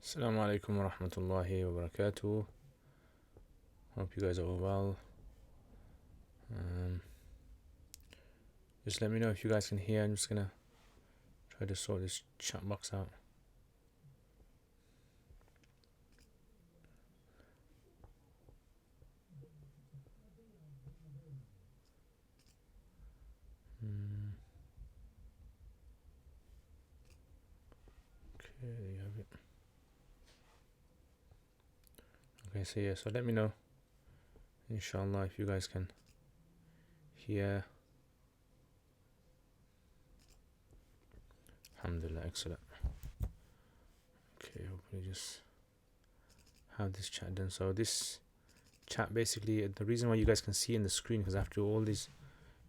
Assalamu alaikum wa rahmatullahi wa barakatuh. Hope you guys are all well. Just let me know if you guys can hear. I'm just gonna try to sort this chat box out. Okay, there you have it. Okay, so yeah, so let me know, inshallah, if you guys can hear. Alhamdulillah, excellent. Okay, hopefully just have this chat done. So this chat, basically, the reason why you guys can see in the screen, because I have to do all these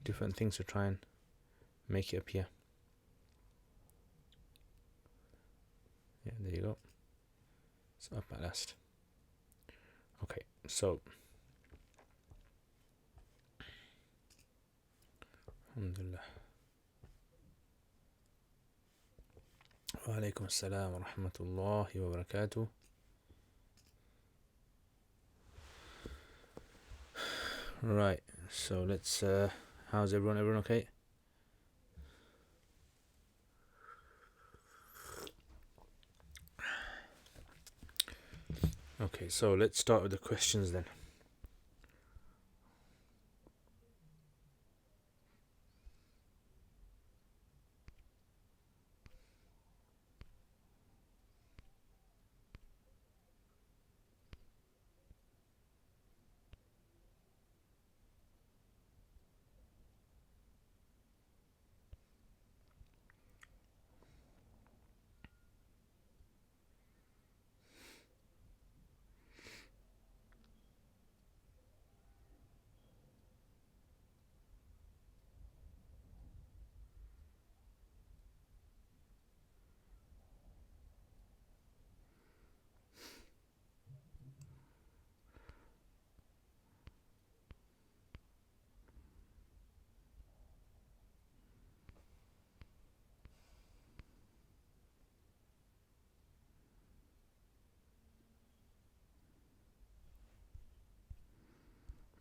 different things to try and make it appear. Yeah, there you go. It's up at last. Okay, so alhamdulillah. Wa alaikum assalam wa rahmatullahi wa barakatuh. Right, so let's how's everyone? Everyone okay? Okay, so let's start with the questions then.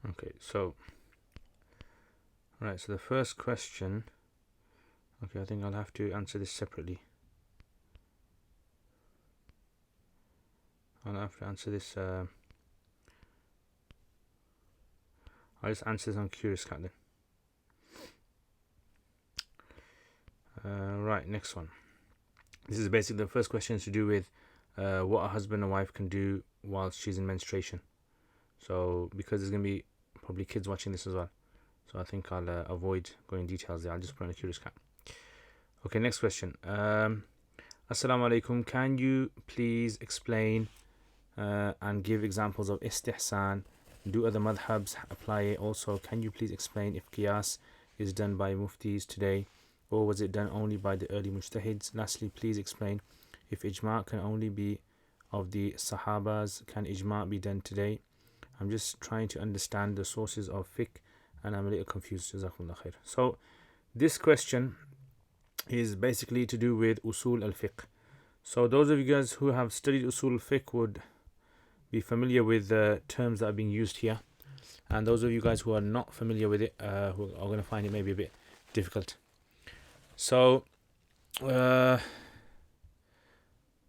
Okay, so right, so the first question, okay, I think I'll have to answer this separately. I'll have to answer this I'll just answer this on Curious Cat then. Right, next one. This is basically the first question is to do with what a husband and wife can do whilst she's in menstruation. So because there's going to be probably kids watching this as well, so I think I'll avoid going in details there. I'll just put on a Curious Cat. Okay, next question. Assalamu alaikum. Can you please explain and give examples of istihsan? Do other madhabs apply it? Also, can you please explain if qiyas is done by muftis today, or was it done only by the early mujtahids? Lastly, please explain if ijma' can only be of the sahabas. Can ijma' be done today? I'm just trying to understand the sources of fiqh and I'm a little confused. Jazakumullah khair. So this question is basically to do with usul al-fiqh. So those of you guys who have studied usul al-fiqh would be familiar with the terms that are being used here, and those of you guys who are not familiar with it who are going to find it maybe a bit difficult. So Assalamu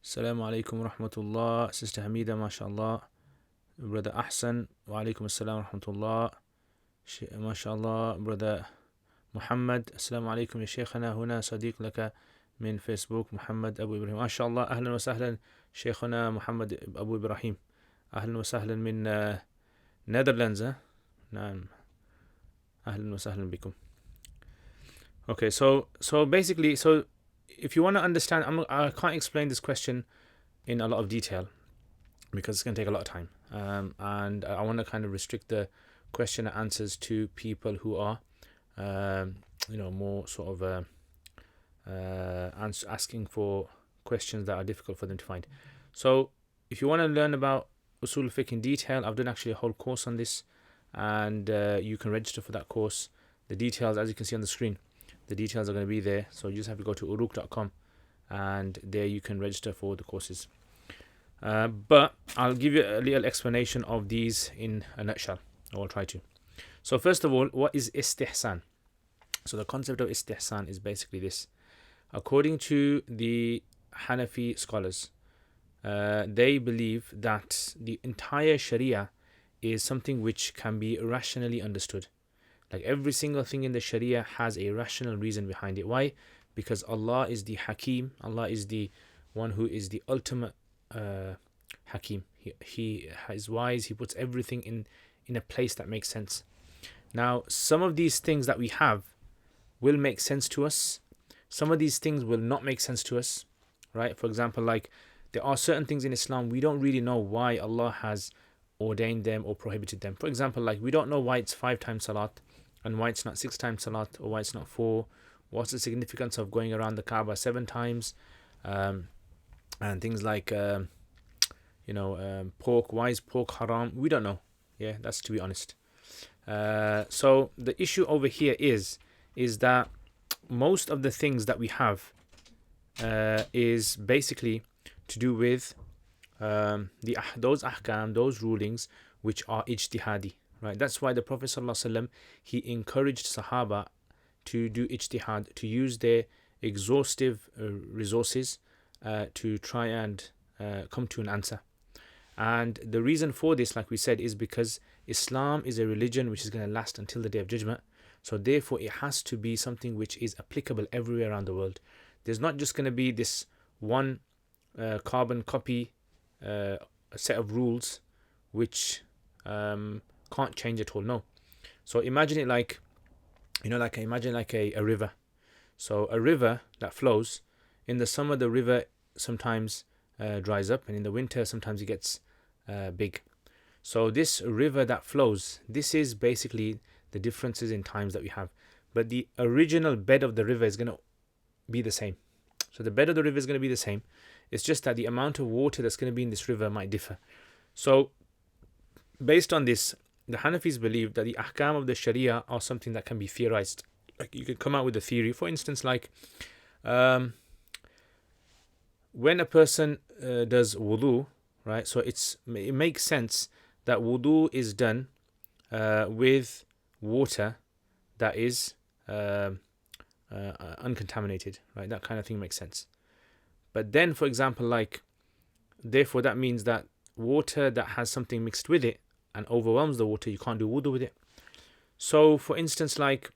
alaikum wa rahmatullah. Sister Hamida, mashallah. Brother Ahsan, wa alaikum assalam wa rahmatullah. Mashallah. Brother Muhammad, assalamu alaikum ya shaykhana, huna sadiq laka min Facebook, Muhammad Abu Ibrahim. Mashallah, ahlan wa sahlan shaykhana Muhammad Abu Ibrahim. Ahlan wa sahlan min Netherlands. Naam. Ahlan wa sahlan bikum. Okay, so basically, so if you want to understand, I can't explain this question in a lot of detail because it's going to take a lot of time, and I want to kind of restrict the question and answers to people who are more sort of asking for questions that are difficult for them to find. So if you want to learn about usul fiqh in detail, I've done actually a whole course on this, and you can register for that course. The details, as you can see on the screen, the details are going to be there, so you just have to go to uruk.com and there you can register for the courses. But I'll give you a little explanation of these in a nutshell. I will try to. So first of all, what is istihsan? So the concept of istihsan is basically this. According to the Hanafi scholars, they believe that the entire Sharia is something which can be rationally understood. Like every single thing in the Sharia has a rational reason behind it. Why? Because Allah is the Hakim. Allah is the one who is the ultimate Hakim. He is wise. He puts everything in a place that makes sense. Now, some of these things that we have will make sense to us. Some of these things will not make sense to us. Right? For example, like there are certain things in Islam we don't really know why Allah has ordained them or prohibited them. For example, like we don't know why it's 5 times salat and why it's not 6 times salat, or why it's not 4. What's the significance of going around the Kaaba 7 times? And things like, pork. Why is pork haram? We don't know. Yeah, that's to be honest. So the issue over here is that most of the things that we have is basically to do with those ahkam, those rulings which are ijtihadi, right? That's why the Prophet ﷺ, he encouraged Sahaba to do ijtihad, to use their exhaustive resources to try and come to an answer. And the reason for this, like we said, is because Islam is a religion which is going to last until the Day of Judgment. So therefore it has to be something which is applicable everywhere around the world. There's not just going to be this one carbon copy set of rules which can't change at all. No. So imagine it like, imagine like a river. So a river that flows, in the summer the river sometimes dries up, and in the winter sometimes it gets big. So this river that flows, this is basically the differences in times that we have. But the original bed of the river is going to be the same. So the bed of the river is going to be the same. It's just that the amount of water that's going to be in this river might differ. So based on this, the Hanafis believe that the ahkam of the Sharia are something that can be theorized. Like you could come out with a theory. For instance, like when a person does wudu, right? So it makes sense that wudu is done with water that is uncontaminated, right? That kind of thing makes sense. But then, for example, like, therefore that means that water that has something mixed with it and overwhelms the water, you can't do wudu with it. So, for instance, like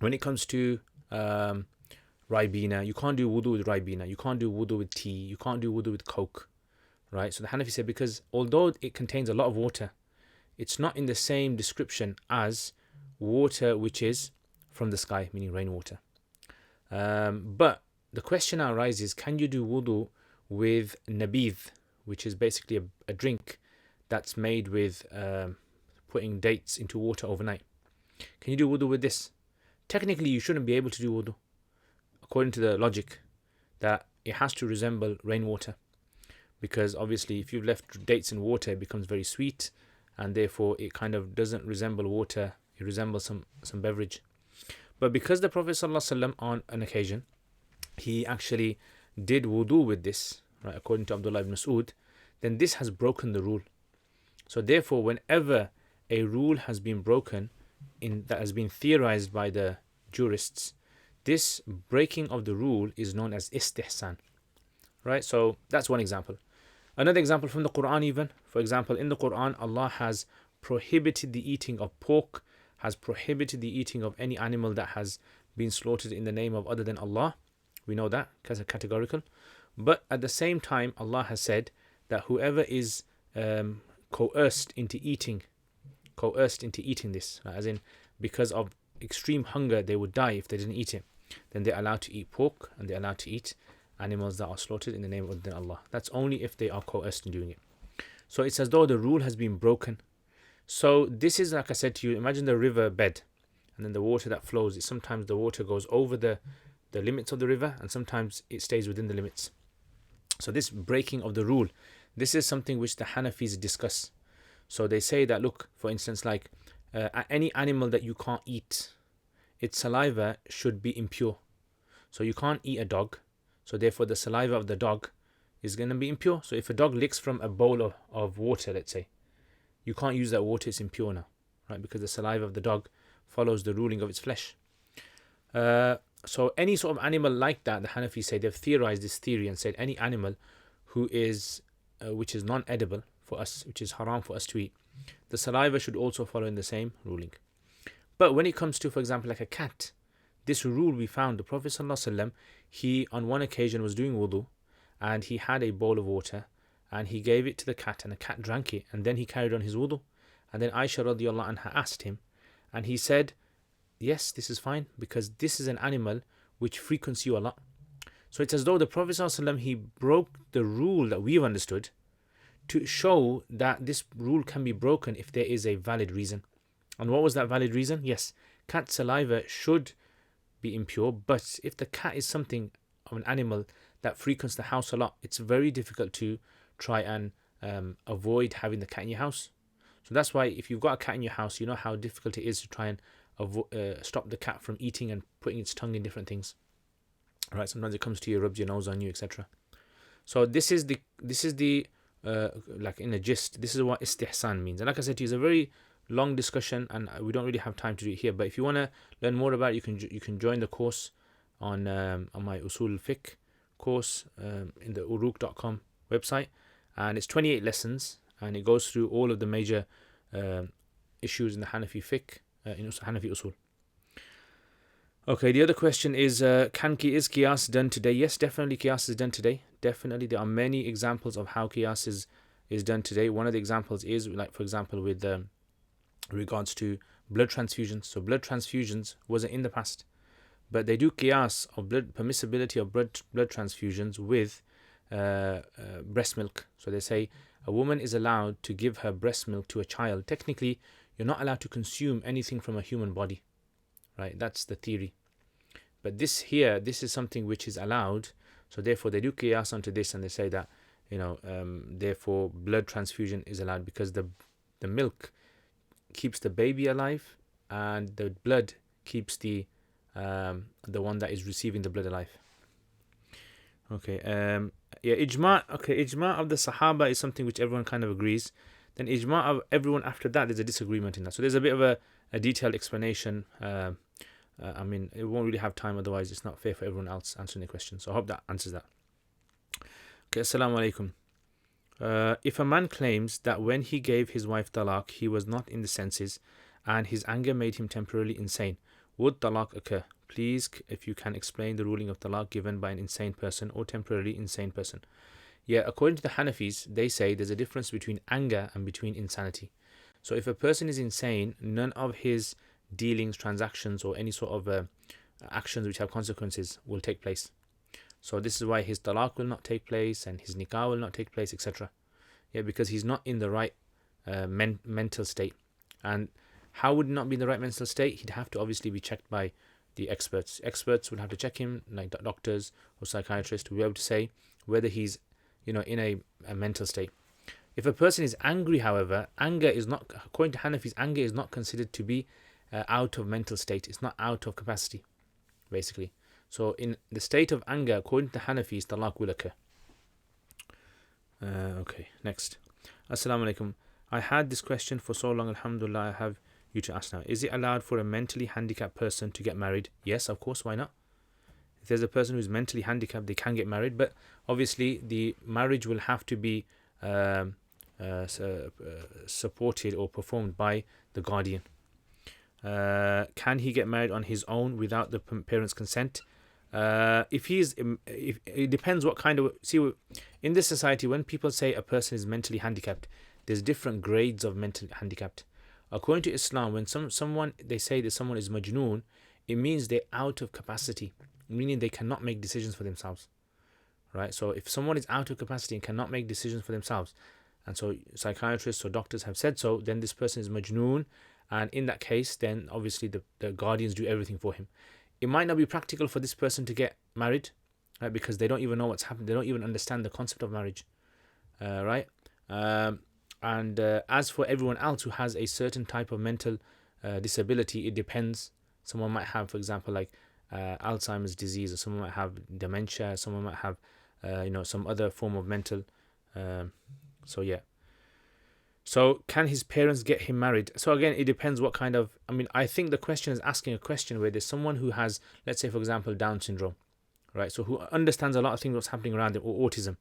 when it comes to Ribena, you can't do wudu with Ribena, you can't do wudu with tea, you can't do wudu with Coke, right? So the Hanafi said, because although it contains a lot of water, it's not in the same description as water which is from the sky, meaning rainwater. But the question now arises, can you do wudu with nabidh, which is basically a drink that's made with putting dates into water overnight? Can you do wudu with this? Technically, you shouldn't be able to do wudu, according to the logic, that it has to resemble rainwater. Because obviously, if you've left dates in water, it becomes very sweet, and therefore it kind of doesn't resemble water, it resembles some beverage. But because the Prophet ﷺ on an occasion, he actually did wudu with this, right, according to Abdullah ibn Mas'ud, then this has broken the rule. So therefore, whenever a rule has been broken, that has been theorized by the jurists, this breaking of the rule is known as istihsan. Right? So that's one example. Another example from the Quran even. For example, in the Quran, Allah has prohibited the eating of pork, has prohibited the eating of any animal that has been slaughtered in the name of other than Allah. We know that because it's categorical. But at the same time, Allah has said that whoever is coerced into eating this, as in because of extreme hunger they would die if they didn't eat it, then they're allowed to eat pork and they're allowed to eat animals that are slaughtered in the name of other than Allah. That's only if they are coerced in doing it. So it's as though the rule has been broken. So this is, like I said to you, imagine the river bed, and then the water that flows. Sometimes the water goes over the limits of the river, and sometimes it stays within the limits. So this breaking of the rule, this is something which the Hanafis discuss. So they say that, look, for instance, like any animal that you can't eat, its saliva should be impure. So you can't eat a dog. So therefore the saliva of the dog is going to be impure. So if a dog licks from a bowl of water, let's say, you can't use that water, it's impure now, right? Because the saliva of the dog follows the ruling of its flesh. So any sort of animal like that, the Hanafis say, they've theorized this theory and said any animal who is which is non-edible for us, which is haram for us to eat, the saliva should also follow in the same ruling. But when it comes to, for example, like a cat, this rule we found, the Prophet ﷺ, he on one occasion was doing wudu and he had a bowl of water and he gave it to the cat and the cat drank it and then he carried on his wudu. And then Aisha radiallahu anha asked him and he said, yes, this is fine because this is an animal which frequents you a lot. So it's as though the Prophet ﷺ, he broke the rule that we've understood to show that this rule can be broken if there is a valid reason. And what was that valid reason? Yes, cat saliva should be impure, but if the cat is something of an animal that frequents the house a lot, it's very difficult to try and avoid having the cat in your house. So that's why if you've got a cat in your house, you know how difficult it is to try and stop the cat from eating and putting its tongue in different things. Right? Sometimes it comes to you, rubs your nose on you, etc. So this is the like in a gist, this is what istihsan means. And like I said to you, it's a very long discussion and we don't really have time to do it here. But if you want to learn more about it, you can join the course on my Usul Fiqh course in the uruq.com website, and it's 28 lessons and it goes through all of the major issues in the Hanafi fiqh, in Hanafi usul. Okay, the other question is, is qiyas done today? Yes, definitely qiyas is done today. Definitely, there are many examples of how qiyas is done today. One of the examples is, like for example, with regards to blood transfusions. So blood transfusions wasn't in the past, but they do qiyas of permissibility of blood transfusions with breast milk. So they say a woman is allowed to give her breast milk to a child. Technically, you're not allowed to consume anything from a human body, right? That's the theory. But this is something which is allowed. So therefore, they do qiyas onto this, and they say that therefore blood transfusion is allowed because the milk keeps the baby alive, and the blood keeps the one that is receiving the blood alive. Okay. Ijma'. Okay, ijma' of the Sahaba is something which everyone kind of agrees. Then ijma' of everyone after that, there's a disagreement in that. So there's a bit of a detailed explanation. I mean, it won't really have time, otherwise it's not fair for everyone else answering the question. So I hope that answers that. Okay, assalamu alaikum. If a man claims that when he gave his wife talaq, he was not in the senses and his anger made him temporarily insane, would talaq occur? Please, if you can explain the ruling of talaq given by an insane person or temporarily insane person. Yeah, according to the Hanafis, they say there's a difference between anger and between insanity. So if a person is insane, none of his dealings, transactions, or any sort of actions which have consequences will take place. So this is why his talaq will not take place and his nikah will not take place, etc. Yeah, because he's not in the right mental state. And how would he not be in the right mental state? He'd have to obviously be checked by the experts. Experts would have to check him, like doctors or psychiatrists, to be able to say whether he's in a mental state. If a person is angry, however, anger is not, according to Hanafis, anger is not considered to be out of mental state. It's not out of capacity, basically. So in the state of anger, according to Hanafis, talaq will occur. Okay, next. Assalamu alaikum. I had this question for so long, alhamdulillah, I have you to ask now. Is it allowed for a mentally handicapped person to get married? Yes, of course, why not? If there's a person who's mentally handicapped, they can get married, but obviously the marriage will have to be supported or performed by the guardian. Can he get married on his own without the parents' consent? If it depends what kind of, see, in this society, when people say a person is mentally handicapped, there's different grades of mental handicapped. According to Islam, when someone they say that someone is majnoon, it means they're out of capacity, meaning they cannot make decisions for themselves, right? So if someone is out of capacity and cannot make decisions for themselves, and so psychiatrists or doctors have said so, then this person is majnoon, and in that case, then obviously the guardians do everything for him. It might not be practical for this person to get married, right? Because they don't even know what's happened. They don't even understand the concept of marriage, right? And as for everyone else who has a certain type of mental disability, it depends. Someone might have, for example, like Alzheimer's disease, or someone might have dementia, someone might have some other form of mental. So yeah. So can his parents get him married? So again, it depends what kind of. I think the question is asking a question where there's someone who has, let's say, for example, Down syndrome, right? So who understands a lot of things what's happening around them, or autism,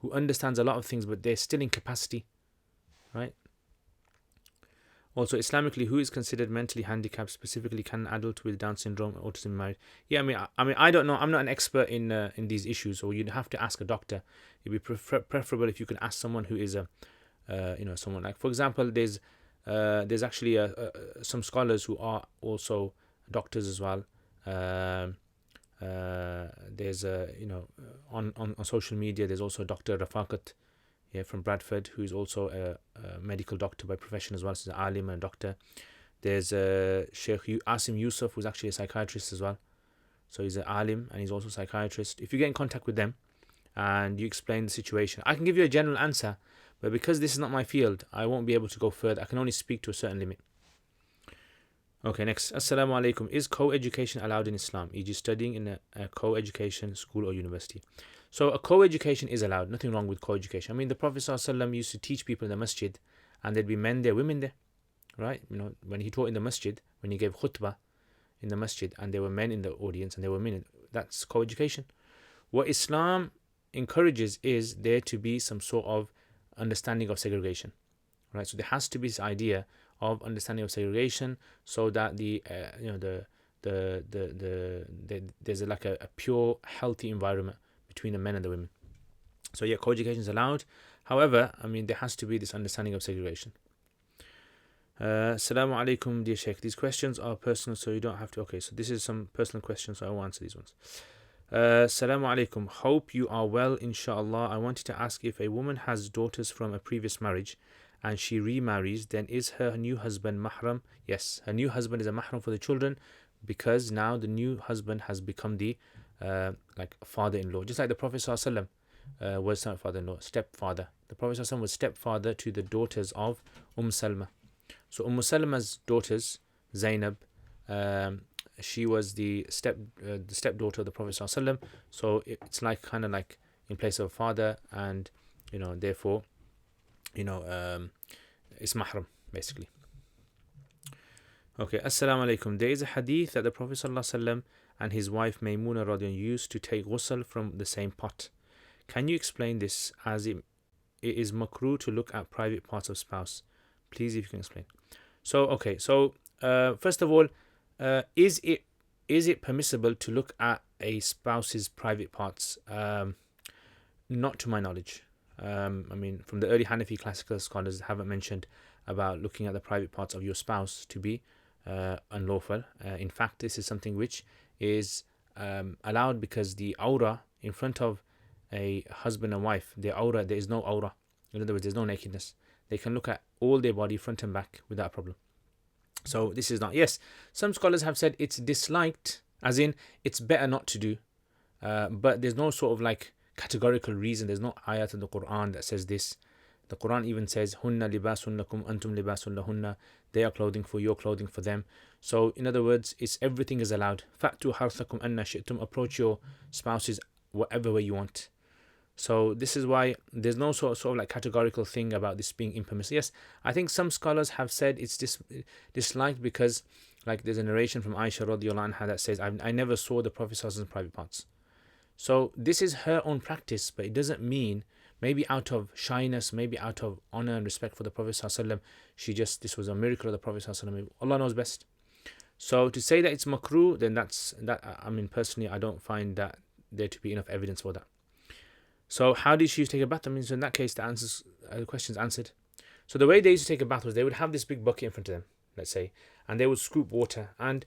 who understands a lot of things, but they're still in capacity, right? Also, Islamically, who is considered mentally handicapped? Specifically, can an adult with Down syndrome or autism be married? Yeah, I don't know. I'm not an expert in these issues, so you'd have to ask a doctor. It'd be preferable if you could ask someone who is someone like, for example, there's actually some scholars who are also doctors as well. There's on social media, there's also Dr. Rafaqat, from Bradford, who is also a medical doctor by profession as well. So he's an alim and a doctor. There's Sheikh Asim Yusuf, who's actually a psychiatrist as well. So he's an alim and he's also a psychiatrist. If you get in contact with them and you explain the situation, I can give you a general answer, but because this is not my field, I won't be able to go further. I can only speak to a certain limit. Okay, next. Assalamu alaikum. Is co-education allowed in Islam, e.g. studying in a co-education school or university? So a co-education is allowed. Nothing wrong with co-education. The Prophet ﷺ used to teach people in the masjid, and there'd be men there, women there, right? When he taught in the masjid, when he gave khutbah in the masjid, and there were men in the audience and there were women, that's co-education. What Islam encourages is there to be some sort of understanding of segregation, right? So there has to be this idea of understanding of segregation, so that there's like a pure, healthy environment between the men and the women. So yeah, co-education is allowed. However, there has to be this understanding of segregation. Assalamu alaikum, dear Sheikh. These questions are personal, so you don't have to. Okay, so this is some personal questions, so I will answer these ones. Assalamu alaikum. Hope you are well, inshallah. I wanted to ask, if a woman has daughters from a previous marriage and she remarries, then is her new husband mahram? Yes, her new husband is a mahram for the children, because now the new husband has become the father-in-law, just like the Prophet ﷺ was not father-in-law, stepfather. The Prophet ﷺ was stepfather to the daughters of Salma. So Salma's daughters, Zainab, she was the stepdaughter of the Prophet ﷺ. So it's kind of like in place of a father, and therefore it's mahram basically. Okay, assalamu alaikum. There is a hadith that the Prophet ﷺ and his wife Maymuna radhiyallahu used to take ghusl from the same pot. Can you explain this, as it is makruh to look at private parts of spouse? Please, if you can explain. So first of all, is it permissible to look at a spouse's private parts? Not to my knowledge. From the early Hanafi classical scholars haven't mentioned about looking at the private parts of your spouse to be unlawful. In fact, this is something which is allowed, because the aura in front of a husband and wife, their aura, there is no aura. In other words, there's no nakedness. They can look at all their body front and back without a problem. So this is not. Yes, some scholars have said it's disliked, as in it's better not to do, but there's no sort of categorical reason. There's no ayat in the Quran that says this. The Quran even says, Hunna libasun lakum antum libasun lahunna. They are clothing for you, clothing for them. So in other words, everything is allowed. Fa'tu harthakum anna shi'tum. Approach your spouses whatever way you want. So this is why there's no sort of categorical thing about this being impermissible. Yes, I think some scholars have said it's disliked because there's a narration from Aisha radhiyallahu anha that says, I never saw the Prophet's private parts. So this is her own practice, but it doesn't mean, maybe out of shyness, maybe out of honor and respect for the Prophet ﷺ, this was a miracle of the Prophet ﷺ. Allah knows best. So to say that it's makruh, then personally, I don't find that there to be enough evidence for that. So how did she take a bath? So in that case, the question's answered. So the way they used to take a bath was they would have this big bucket in front of them, let's say, and they would scoop water. And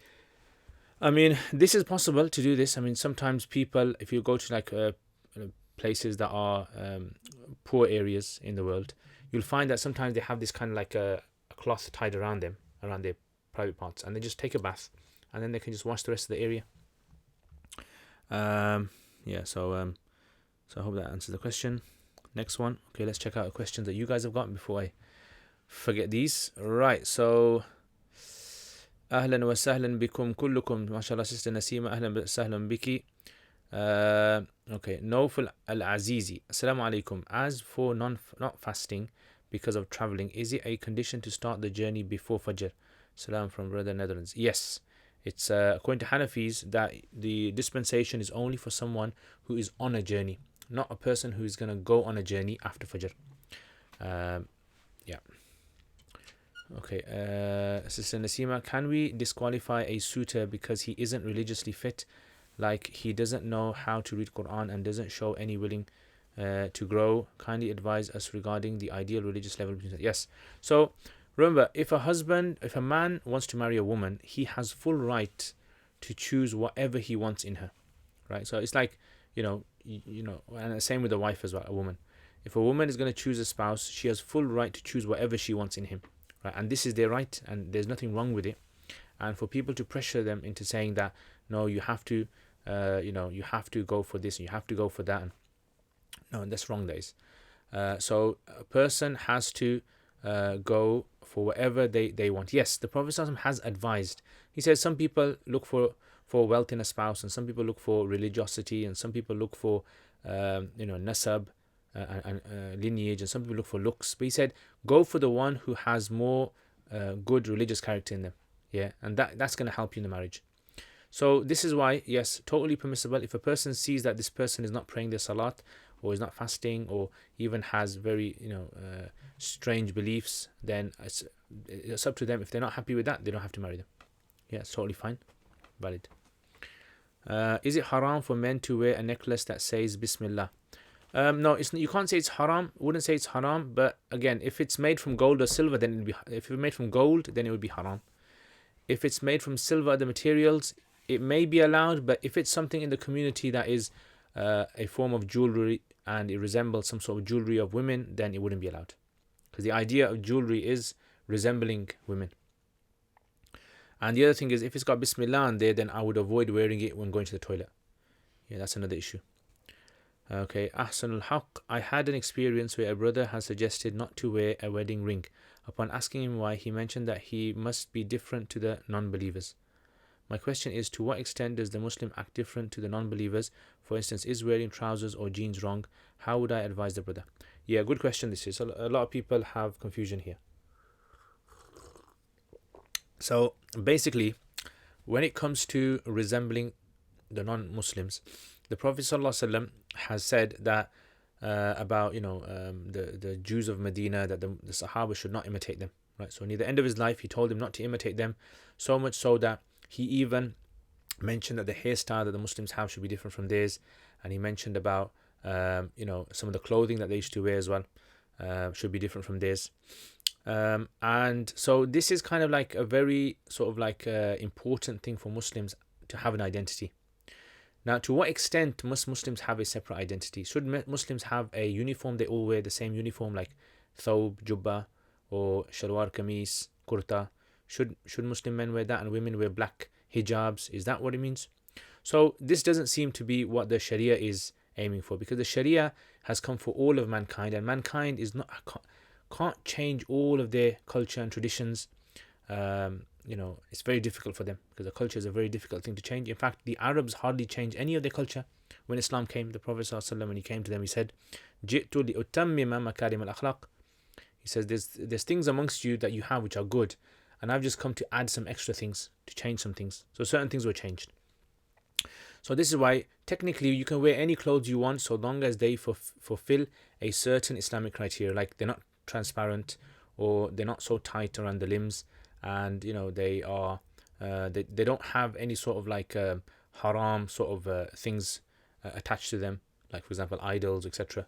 this is possible to do this. Sometimes people, if you go to places that are poor areas in the world, you'll find that sometimes they have this kind of a cloth tied around them, around their private parts, and they just take a bath, and then they can just wash the rest of the area. So I hope that answers the question. Next one. Okay, let's check out the questions that you guys have gotten before I forget these. Right, so Ahlan wa sahlan bikum kullukum. MashaAllah, Sister Nasima, Ahlan wa sahlan biki. Okay, Nawfal Al-Azizi. Assalamu alaikum. As for not fasting because of traveling, is it a condition to start the journey before Fajr? Salam from Brother Netherlands. Yes, it's according to Hanafis that the dispensation is only for someone who is on a journey, not a person who is going to go on a journey after Fajr. Yeah. Okay, Sister Nasima, can we disqualify a suitor because he isn't religiously fit? Like he doesn't know how to read Quran and doesn't show any willing to grow. Kindly advise us regarding the ideal religious level. Yes. So remember, if a man wants to marry a woman, he has full right to choose whatever he wants in her. Right. So it's like, and the same with a wife as well, a woman. If a woman is going to choose a spouse, she has full right to choose whatever she wants in him. Right. And this is their right, and there's nothing wrong with it. And for people to pressure them into saying that, no, you have to, you have to go for this and you have to go for that. No, that's wrong, days. So a person has to go for whatever they want. Yes, the Prophet ﷺ has advised. He says some people look for wealth in a spouse, and some people look for religiosity, and some people look for nasab and lineage, and some people look for looks. But he said, go for the one who has more good religious character in them. Yeah, and that's going to help you in the marriage. So this is why, yes, totally permissible. If a person sees that this person is not praying their salat, or is not fasting, or even has very strange beliefs, then it's up to them. If they're not happy with that, they don't have to marry them. Yeah, it's totally fine, valid. Is it haram for men to wear a necklace that says Bismillah? No, you can't say it's haram. Wouldn't say it's haram, but again, if it's made from gold or silver, then if it's made from gold, then it would be haram. If it's made from silver, other materials, it may be allowed, but if it's something in the community that is a form of jewelry and it resembles some sort of jewelry of women, then it wouldn't be allowed. Because the idea of jewelry is resembling women. And the other thing is, if it's got Bismillah on there, then I would avoid wearing it when going to the toilet. Yeah, that's another issue. Okay, Ahsanul Haq. I had an experience where a brother has suggested not to wear a wedding ring. Upon asking him why, he mentioned that he must be different to the non-believers. My question is, to what extent does the Muslim act different to the non-believers? For instance, is wearing trousers or jeans wrong? How would I advise the brother? Yeah, good question this is. A lot of people have confusion here. So basically, when it comes to resembling the non-Muslims, the Prophet ﷺ has said that about the Jews of Medina, that the Sahaba should not imitate them. Right. So near the end of his life, he told them not to imitate them, so much so that he even mentioned that the hairstyle that the Muslims have should be different from theirs, and he mentioned about some of the clothing that they used to wear as well should be different from theirs. And so this is kind of like a very sort of like important thing for Muslims to have an identity. Now, to what extent must Muslims have a separate identity? Should Muslims have a uniform? They all wear the same uniform, like thawb, jubba, or shalwar kameez, kurta. Should Muslim men wear that and women wear black hijabs? Is that what it means? So this doesn't seem to be what the Sharia is aiming for, because the Sharia has come for all of mankind, and mankind is not can't change all of their culture and traditions. It's very difficult for them, because the culture is a very difficult thing to change. In fact, the Arabs hardly changed any of their culture when Islam came. The Prophet ﷺ, when he came to them, he said, "Ji'tu li'utammima makarim al-akhlaq." He says, there's things amongst you that you have which are good, and I've just come to add some extra things, to change some things. So certain things were changed. So this is why technically you can wear any clothes you want, so long as they fulfill a certain Islamic criteria, like they're not transparent, or they're not so tight around the limbs, and they are they don't have any sort of like haram sort of things attached to them, like for example idols, etc.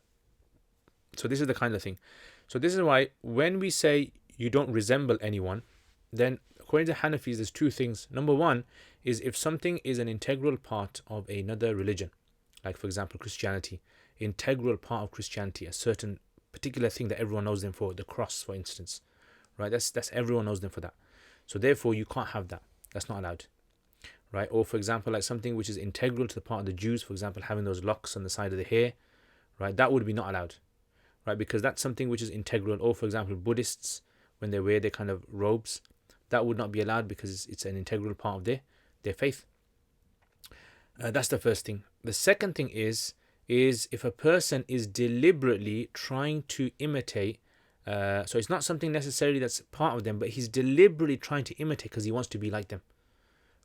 So this is the kind of thing. So this is why when we say you don't resemble anyone, then according to Hanafis, there's two things. Number one is if something is an integral part of another religion, like for example Christianity, integral part of Christianity, a certain particular thing that everyone knows them for, the cross, for instance, right? That's everyone knows them for that. So therefore, you can't have that. That's not allowed, right? Or for example, like something which is integral to the part of the Jews, for example, having those locks on the side of the hair, right? That would be not allowed, right? Because that's something which is integral. Or for example, Buddhists, when they wear their kind of robes, that would not be allowed because it's an integral part of their faith. That's the first thing. the second thing is if a person is deliberately trying to imitate, so it's not something necessarily that's part of them, but he's deliberately trying to imitate because he wants to be like them.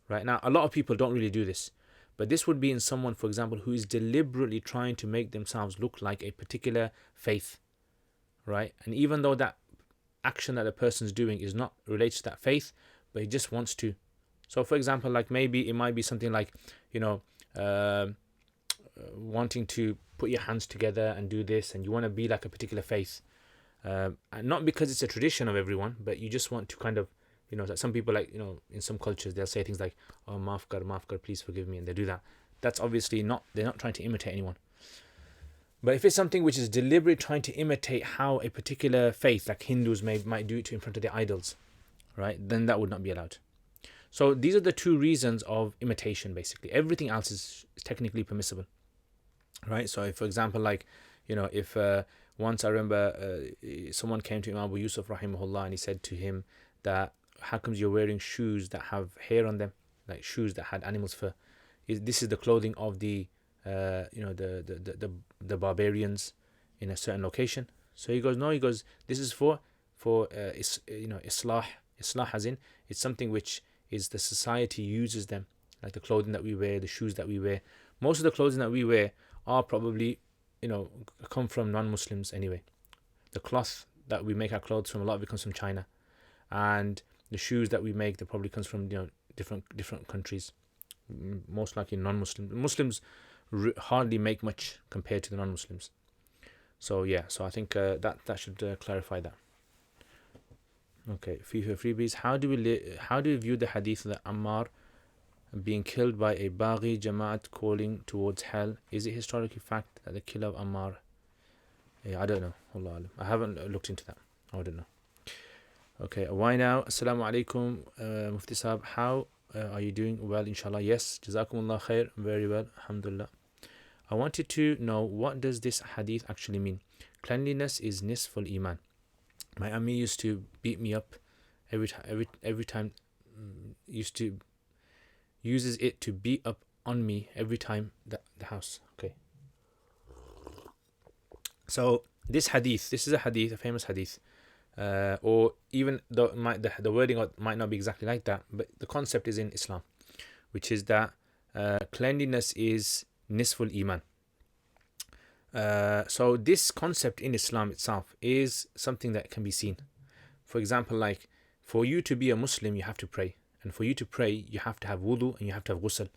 Right? Now, a lot of people don't really do this, but this would be in someone, for example, who is deliberately trying to make themselves look like a particular faith, right? And even though that action that a person's doing is not related to that faith, but he just wants to. So, for example, like maybe it might be something like, wanting to put your hands together and do this, and you want to be like a particular faith, and not because it's a tradition of everyone, but you just want to kind of, that some people, like, in some cultures they'll say things like, oh, maaf kar, please forgive me, and they do that. That's obviously not, they're not trying to imitate anyone. But if it's something which is deliberately trying to imitate how a particular faith, like Hindus might do it in front of their idols, right, then that would not be allowed. So these are the two reasons of imitation, basically. Everything else is technically permissible, right? So if, for example, like, if once I remember someone came to Imam Abu Yusuf rahimahullah, and he said to him that, how comes you're wearing shoes that have hair on them, like shoes that had animals fur? This is the clothing of the the barbarians in a certain location. So he goes, no, this is for islah as in, it's something which is the society uses them, like the clothing that we wear, the shoes that we wear. Most of the clothing that we wear are probably come from non-Muslims anyway. The cloth that we make our clothes from, a lot of it comes from China, and the shoes that we make, that probably comes from different countries, most likely non-Muslims. Muslims hardly make much compared to the non-Muslims. So yeah, so I think that should clarify that. Okay, freebies. How do we view the hadith that Ammar being killed by a Baghi Jamaat calling towards hell? Is it historically fact that the killer of Ammar? I don't know. Allah alam. I haven't looked into that. I don't know. Okay, why now? Assalamu alaikum, Mufti Sahab. How are you doing? Well, inshallah. Yes, Jazakumullah khair. Very well, alhamdulillah. I wanted to know, what does this hadith actually mean? Cleanliness is nisful iman. My Ammi used to beat me up every time. Uses it to beat up on me every time the house. Okay. So this is a hadith, a famous hadith. Or even though the wording might not be exactly like that, but the concept is in Islam, which is that cleanliness is nisful iman. So this concept in Islam itself is something that can be seen. For example, like, for you to be a Muslim, you have to pray, and for you to pray, you have to have wudu and you have to have ghusl.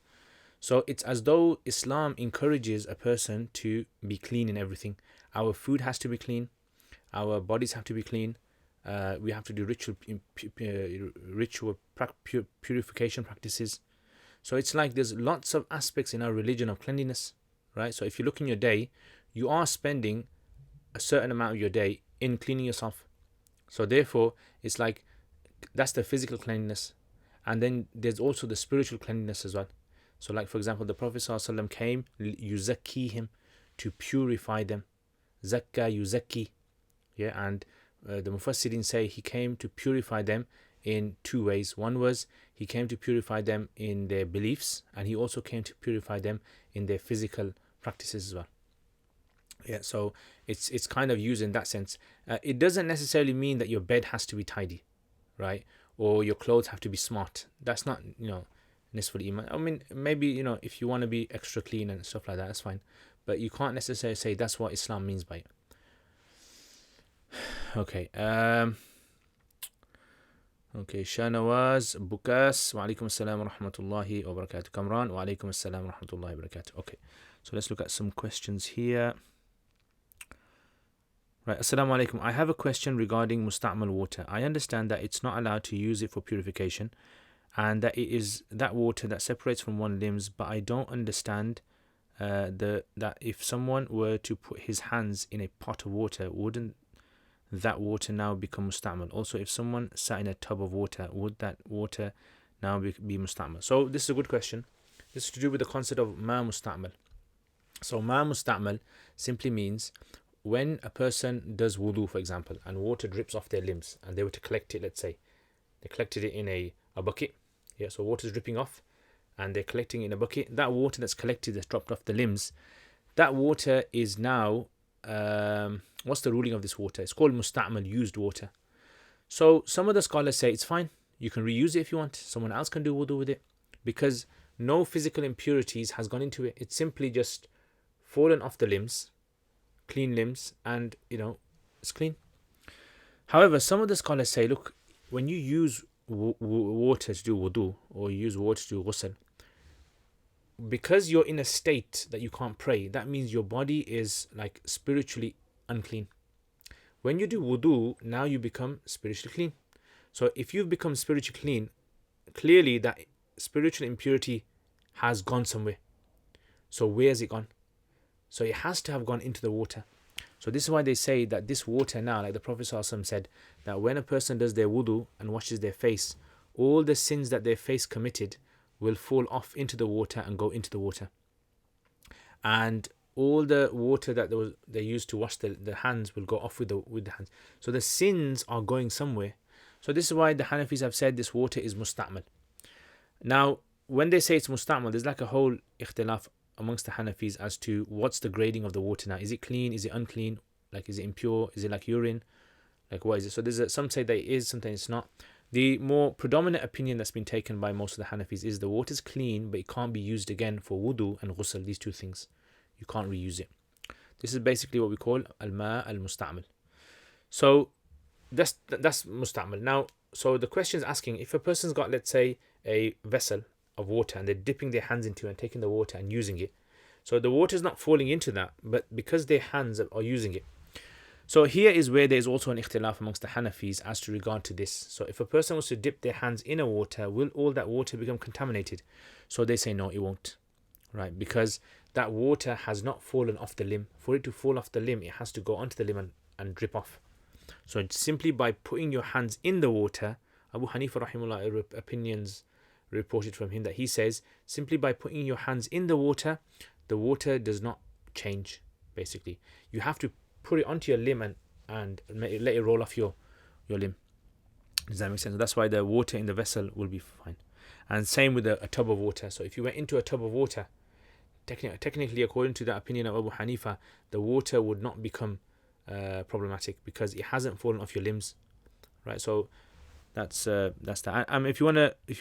So it's as though Islam encourages a person to be clean in everything. Our food has to be clean, our bodies have to be clean. We have to do ritual purification practices. So it's like there's lots of aspects in our religion of cleanliness, right? So if you look in your day, you are spending a certain amount of your day in cleaning yourself. So therefore, it's like, that's the physical cleanliness. And then there's also the spiritual cleanliness as well. So like, for example, the Prophet ﷺ came, yuzakkihim, to purify them. Zakka yuzakki. Yeah, and the Mufassirin say he came to purify them in two ways. One was he came to purify them in their beliefs, and he also came to purify them in their physical practices as well. Yeah, so it's kind of used in that sense. It doesn't necessarily mean that your bed has to be tidy, right? Or your clothes have to be smart. That's not, nisful iman. I mean, maybe, if you want to be extra clean and stuff like that, that's fine. But you can't necessarily say that's what Islam means by it. Okay. Okay. Shanawaz Bukas. Wa alaikum assalam wa rahmatullahi wa barakatuh. Kamran. Wa alaikum assalam wa rahmatullahi wa barakatuh. Okay. So let's look at some questions here. Right. Assalamu alaikum. I have a question regarding musta'mal water. I understand that it's not allowed to use it for purification, and that it is that water that separates from one's limbs, but I don't understand that if someone were to put his hands in a pot of water, wouldn't that water now become musta'mal? Also, if someone sat in a tub of water, would that water now be musta'mal? So this is a good question. This is to do with the concept of ma musta'mal. So ma musta'mal simply means when a person does wudu, for example, and water drips off their limbs, and they were to collect it, let's say they collected it in a bucket, yeah, so water is dripping off, and they're collecting in a bucket, that water that's collected, that's dropped off the limbs, that water is now, what's the ruling of this water? It's called musta'mal, used water. So some of the scholars say it's fine, you can reuse it if you want, someone else can do wudu with it, because no physical impurities has gone into it. It's simply just fallen off the limbs, clean limbs, and it's clean. However, some of the scholars say, look, when you use water to do wudu, or you use water to do ghusl, because you're in a state that you can't pray, that means your body is like spiritually unclean. When you do wudu, now you become spiritually clean. So if you've become spiritually clean, clearly that spiritual impurity has gone somewhere. So where has it gone? So it has to have gone into the water. So this is why they say that this water now, like the Prophet ﷺ said, that when a person does their wudu and washes their face, all the sins that their face committed will fall off into the water and go into the water. And all the water that they used to wash the hands will go off with the hands. So the sins are going somewhere. So this is why the Hanafis have said this water is musta'mal. Now, when they say it's musta'mal, there's like a whole ikhtilaf amongst the Hanafis as to what's the grading of the water now. Is it clean? Is it unclean? Like, is it impure? Is it like urine? Like, what is it? So some say that it is, sometimes it's not. The more predominant opinion that's been taken by most of the Hanafis is the water is clean, but it can't be used again for wudu and ghusl, these two things. You can't reuse it. This is basically what we call al-ma al-musta'mal. So that's musta'mal. Now, so the question is asking, if a person's got, let's say, a vessel of water and they're dipping their hands into it and taking the water and using it. So the water is not falling into that, but because their hands are using it. So here is where there's also an ikhtilaf amongst the Hanafis as to regard to this. So if a person was to dip their hands in a water, will all that water become contaminated? So they say no, it won't. Right? Because that water has not fallen off the limb. For it to fall off the limb, it has to go onto the limb and drip off. So simply by putting your hands in the water, Abu Hanifa rahimahullah opinions reported from him that he says simply by putting your hands in the water does not change. Basically, you have to put it onto your limb and let it roll off your limb. Does that make sense? That's why the water in the vessel will be fine. And same with a tub of water. So if you went into a tub of water, technically according to the opinion of Abu Hanifa, the water would not become problematic because it hasn't fallen off your limbs, right? So that's that. If you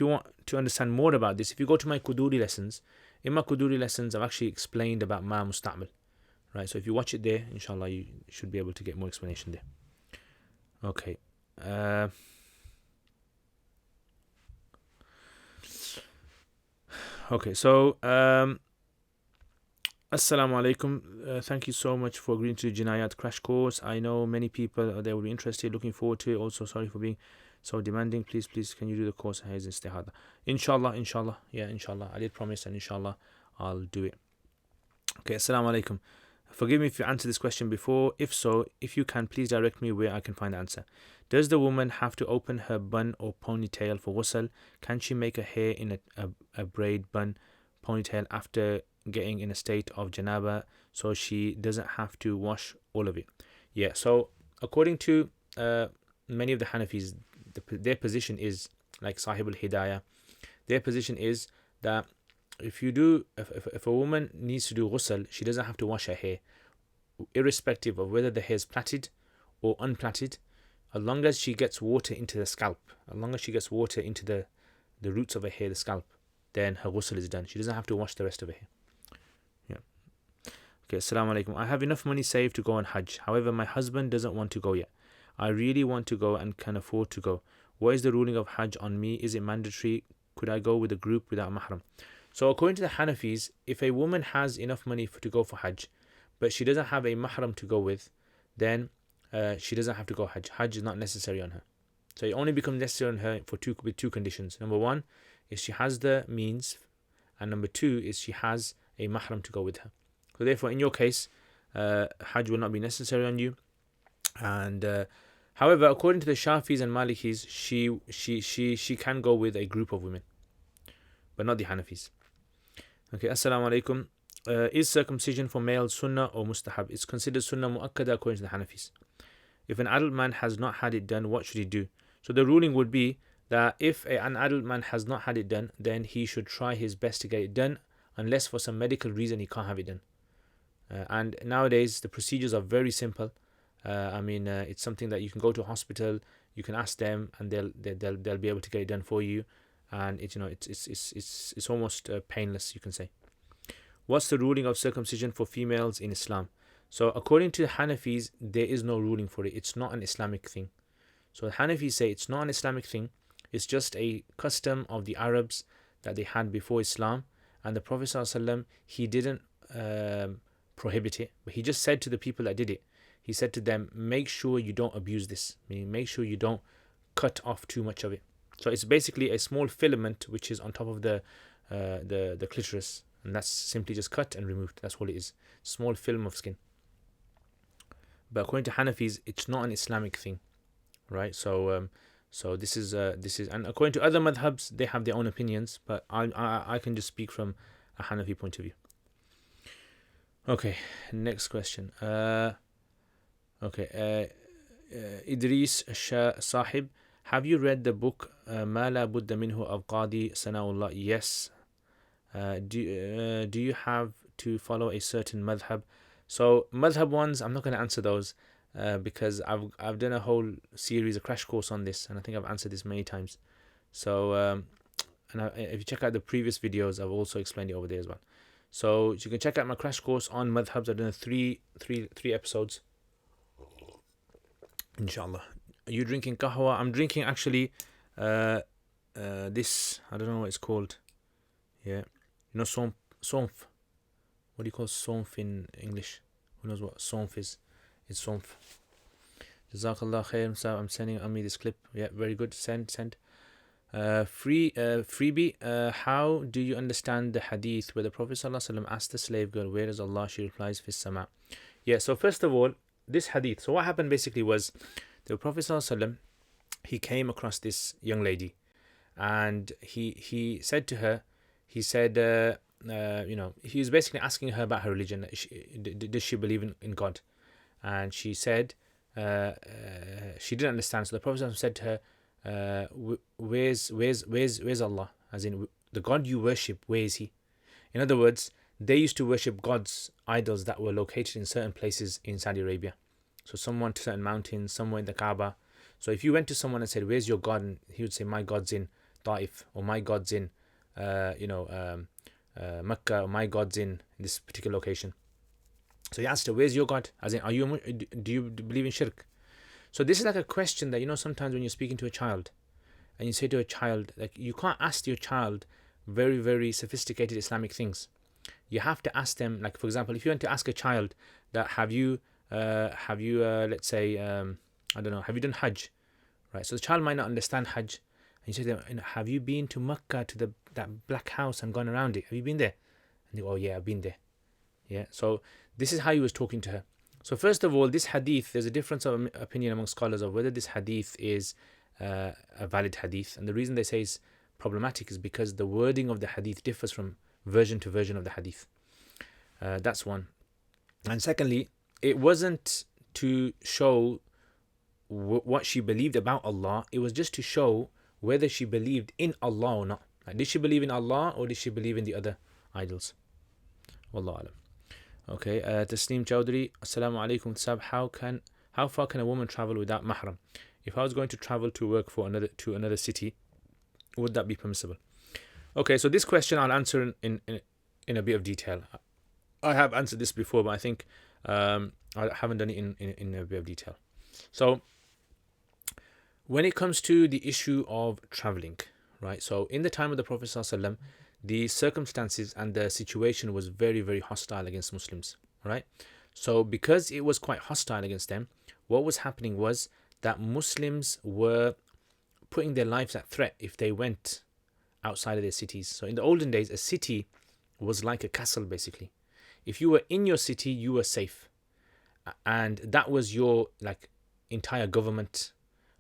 want to understand more about this, if you go to my Quduri lessons, in my Quduri lessons I've actually explained about ma musta'mal, right? So if you watch it there, inshallah, you should be able to get more explanation there. Okay. Okay, so Assalamu alaikum. Thank you so much for agreeing to the Jinayat crash course. I know many people they will be interested, looking forward to it. Also, sorry for being so demanding. Please, can you do the course? Hajj and istihada. Inshallah. Yeah, inshallah. I did promise, and inshallah, I'll do it. Okay, Assalamu alaikum. Forgive me if you answered this question before. If so, if you can, please direct me where I can find the answer. Does the woman have to open her bun or ponytail for ghusl? Can she make her hair in a braid bun ponytail after getting in a state of janaba so she doesn't have to wash all of it? Yeah, so according to many of the Hanafis, their position is like Sahib al-Hidayah. Their position is that if a woman needs to do ghusl, she doesn't have to wash her hair, irrespective of whether the hair is plaited or unplaited, as long as she gets water into the scalp, as long as she gets water into the roots of her hair, the scalp, then her ghusl is done. She doesn't have to wash the rest of her hair. Yeah. Okay, Assalamu alaikum. I have enough money saved to go on Hajj. However, my husband doesn't want to go yet. I really want to go and can afford to go. What is the ruling of Hajj on me? Is it mandatory? Could I go with a group without mahram? So according to the Hanafis, if a woman has enough money to go for Hajj, but she doesn't have a mahram to go with, then she doesn't have to go Hajj. Hajj is not necessary on her. So it only becomes necessary on her with two conditions. Number one is she has the means, and number two is she has a mahram to go with her. So therefore, in your case, Hajj will not be necessary on you. And however, according to the Shafis and Malikis, she can go with a group of women, but not the Hanafis. Okay, Assalamu alaikum. Is circumcision for males sunnah or mustahab? It's considered sunnah mu'akkada according to the Hanafis. If an adult man has not had it done, what should he do? So the ruling would be that if an adult man has not had it done, then he should try his best to get it done, unless for some medical reason he can't have it done. And nowadays the procedures are very simple. It's something that you can go to a hospital, you can ask them, and they'll be able to get it done for you, and it's almost painless, you can say. What's the ruling of circumcision for females in Islam? So according to the Hanafis, there is no ruling for it. It's not an Islamic thing. So the Hanafis say it's not an Islamic thing. It's just a custom of the Arabs that they had before Islam, and the Prophet ﷺ, he didn't prohibit it, but he just said to the people that did it, he said to them, make sure you don't abuse this, meaning make sure you don't cut off too much of it. So it's basically a small filament which is on top of the clitoris, and that's simply just cut and removed. That's all it is, small film of skin. But according to Hanafis, it's not an Islamic thing, right? So this is, and according to other madhabs, they have their own opinions, but I can just speak from a Hanafi point of view. Okay, next question. Idris Shah Sahib, have you read the book Ma La Budda Minhu of Qadi Sanaullah? Yes. Do you have to follow a certain madhab? So madhab ones, I'm not going to answer those because I've done a whole series, a crash course on this, and I think I've answered this many times. So if you check out the previous videos, I've also explained it over there as well. So you can check out my crash course on madhabs. I've done three episodes, inshallah. Are you drinking kahwa? I'm drinking actually this, I don't know what it's called. Yeah, you know, somf. What do you call somf in English? Who knows what somf is? It's somf. Jazakallah khair. So I'm sending Ami this clip. Yeah, very good. Send. Freebie. How do you understand the hadith where the Prophet ﷺ asked the slave girl, where is Allah? She replies, Fis sama. Yeah, so first of all, this hadith. So what happened basically was the Prophet ﷺ, he came across this young lady, and he said to her, he said, he was basically asking her about her religion. Does she believe in God? And she said she didn't understand. So the Prophet ﷺ said to her, where's Allah? As in, the God you worship, where is he? In other words, they used to worship gods, idols that were located in certain places in Saudi Arabia. So someone to certain mountains, somewhere in the Kaaba. So if you went to someone and said, where's your God? And he would say, my God's in Taif, or my God's in Mecca, or my God's in this particular location. So he asked her, where's your God? As in, do you believe in shirk? So this is like a question that, sometimes when you're speaking to a child, and you say to a child, like, you can't ask your child very, very sophisticated Islamic things. You have to ask them, like, for example, if you want to ask a child that have you let's say, I don't know, have you done Hajj? Right, so the child might not understand Hajj. And you say to them, have you been to Mecca, to that black house and gone around it? Have you been there? And they go, oh yeah, I've been there. Yeah, so this is how he was talking to her. So first of all, this hadith, there's a difference of opinion among scholars of whether this hadith is a valid hadith. And the reason they say it's problematic is because the wording of the hadith differs from version to version of the hadith. That's one. And secondly, it wasn't to show what she believed about Allah. It was just to show whether she believed in Allah or not. Like, did she believe in Allah, or did she believe in the other idols? Wallahu alam. Okay, Tasneem Chowdhury, Assalamu alaikum Sab. How far can a woman travel without mahram? If I was going to travel to work to another city, would that be permissible? Okay, so this question I'll answer in a bit of detail. I have answered this before, but I think I haven't done it in a bit of detail. So when it comes to the issue of traveling, right? So in the time of the Prophet ﷺ, the circumstances and the situation was very, very hostile against Muslims, right? So because it was quite hostile against them, what was happening was that Muslims were putting their lives at threat if they went outside of their cities. So in the olden days, a city was like a castle, basically. If you were in your city, you were safe. And that was your entire government,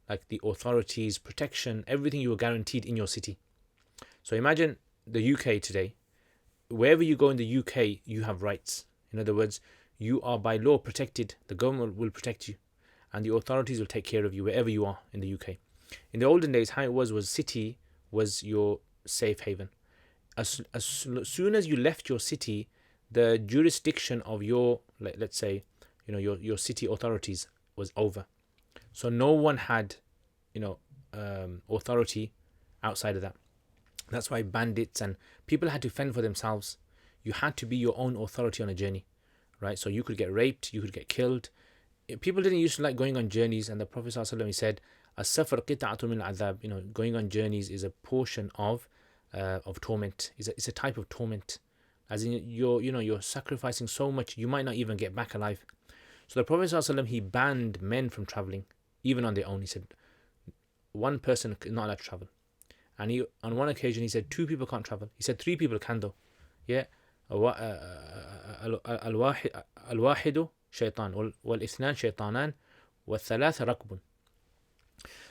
like the authorities, protection, everything you were guaranteed in your city. So imagine the UK today. Wherever you go in the UK, you have rights. In other words, you are by law protected. The government will protect you, and the authorities will take care of you wherever you are in the UK. In the olden days, how it was city was your safe haven. As soon as you left your city, the jurisdiction of your, let's say, your city authorities was over. So no one had, authority outside of that. That's why bandits and people had to fend for themselves. You had to be your own authority on a journey, right? So you could get raped, you could get killed. People didn't used to like going on journeys, and the Prophet ﷺ said, "As-safar qita'atun min al-adhab." Going on journeys is a portion of torment. It's a type of torment, as in you're sacrificing so much you might not even get back alive. So the Prophet ﷺ, he banned men from traveling, even on their own. He said one person is not allowed to travel. And he, on one occasion, he said 2 people can't travel. He said 3 people can though. Yeah. الواحد شيطان والاثنان شيطانان والثلاثة ركب.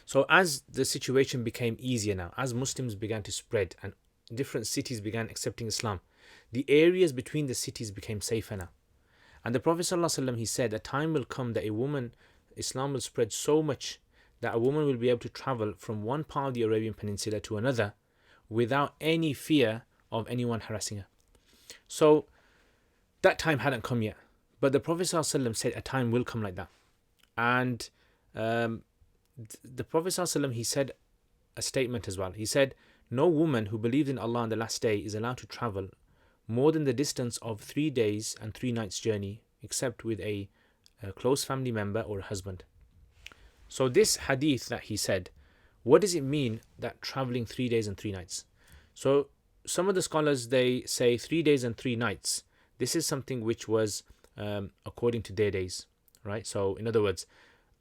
So as the situation became easier now, as Muslims began to spread and different cities began accepting Islam, the areas between the cities became safer now. And the Prophet ﷺ, he said, a time will come that Islam will spread so much that a woman will be able to travel from one part of the Arabian Peninsula to another without any fear of anyone harassing her. So that time hadn't come yet, but the Prophet ﷺ said a time will come like that. And the Prophet ﷺ, he said a statement as well. He said, no woman who believed in Allah on the last day is allowed to travel more than the distance of 3 days and 3 nights journey, except with a close family member or a husband. So this hadith that he said, what does it mean that traveling 3 days and 3 nights? So some of the scholars, they say 3 days and 3 nights. This is something which was according to their days, right? So in other words,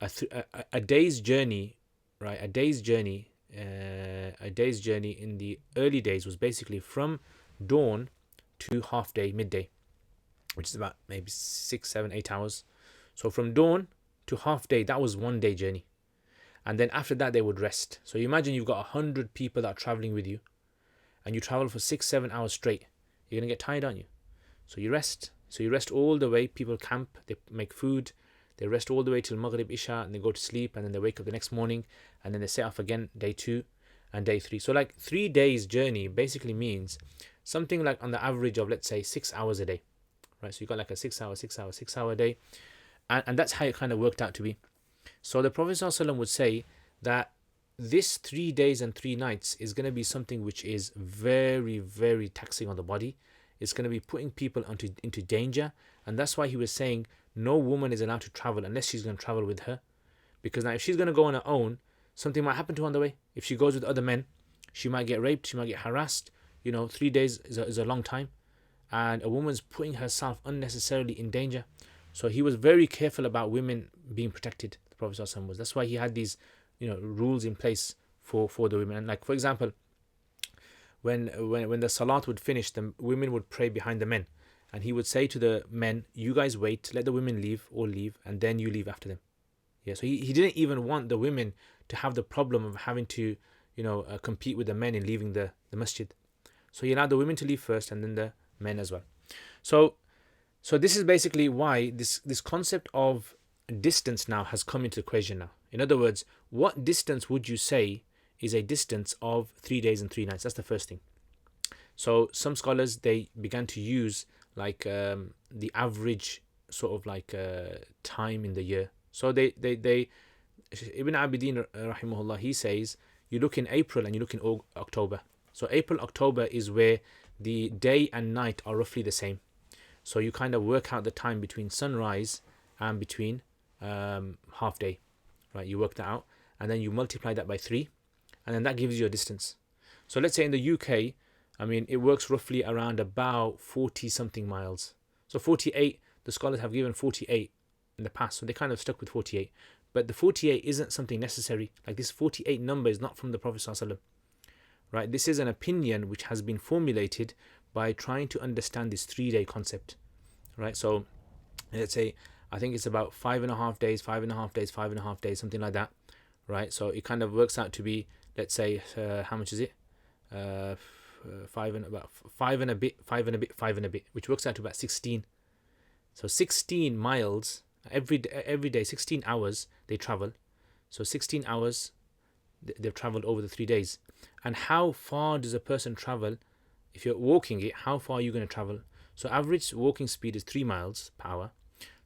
a day's journey, right? A day's journey in the early days was basically from dawn to half day, midday, which is about maybe 6, 7, 8 hours. So from dawn to half day, that was 1 day journey. And then after that, they would rest. So you imagine you've got 100 people that are traveling with you, and you travel for 6, 7 hours straight. You're going to get tired, aren't you? So you rest. So you rest all the way. People camp, they make food, they rest all the way till Maghrib, Isha, and they go to sleep, and then they wake up the next morning, and then they set off again, day 2 and day 3. So like 3 days journey basically means something like on the average of, let's say, 6 hours a day, right? So you got like a 6 hour day, and that's how it kind of worked out to be. So the Prophet ﷺ would say that this 3 days and 3 nights is going to be something which is very, very taxing on the body. It's going to be putting people into danger, and that's why he was saying no woman is allowed to travel unless she's going to travel with her. Because now if she's going to go on her own, something might happen to her on the way. If she goes with other men, she might get raped, she might get harassed. 3 days is a long time, and a woman's putting herself unnecessarily in danger. So he was very careful about women being protected. The Prophet ﷺ was. That's why he had these, rules in place for the women. And like, for example, when the salat would finish, the women would pray behind the men, and he would say to the men, "You guys wait, let the women leave, and then you leave after them." Yeah. So he didn't even want the women to have the problem of having to, compete with the men in leaving the masjid. So he allowed the women to leave first, and then the men as well. So this is basically why this concept of distance now has come into the equation now. In other words, what distance would you say is a distance of 3 days and 3 nights? That's the first thing. So some scholars, they began to use like the average sort of like time in the year. So they Ibn Abidin rahimahullah, he says you look in April and you look in October. So April, October is where the day and night are roughly the same. So you kind of work out the time between sunrise and between half day, right? You work that out, and then you multiply that by 3, and then that gives you a distance. So let's say in the UK, it works roughly around about 40 something miles. So 48, the scholars have given 48 in the past, so they kind of stuck with 48. But the 48 isn't something necessary. Like this 48 number is not from the Prophet ﷺ, right? This is an opinion which has been formulated by trying to understand this 3-day concept, right? So let's say, I think it's about 5.5 days, 5.5 days, 5.5 days, something like that, right? So it kind of works out to be, let's say, how much is it? 5 and a bit, which works out to about 16. So 16 miles every day, 16 hours they travel. So 16 hours they've traveled over the 3 days. And how far does a person travel? If you're walking it, how far are you going to travel? So average walking speed is 3 miles per hour.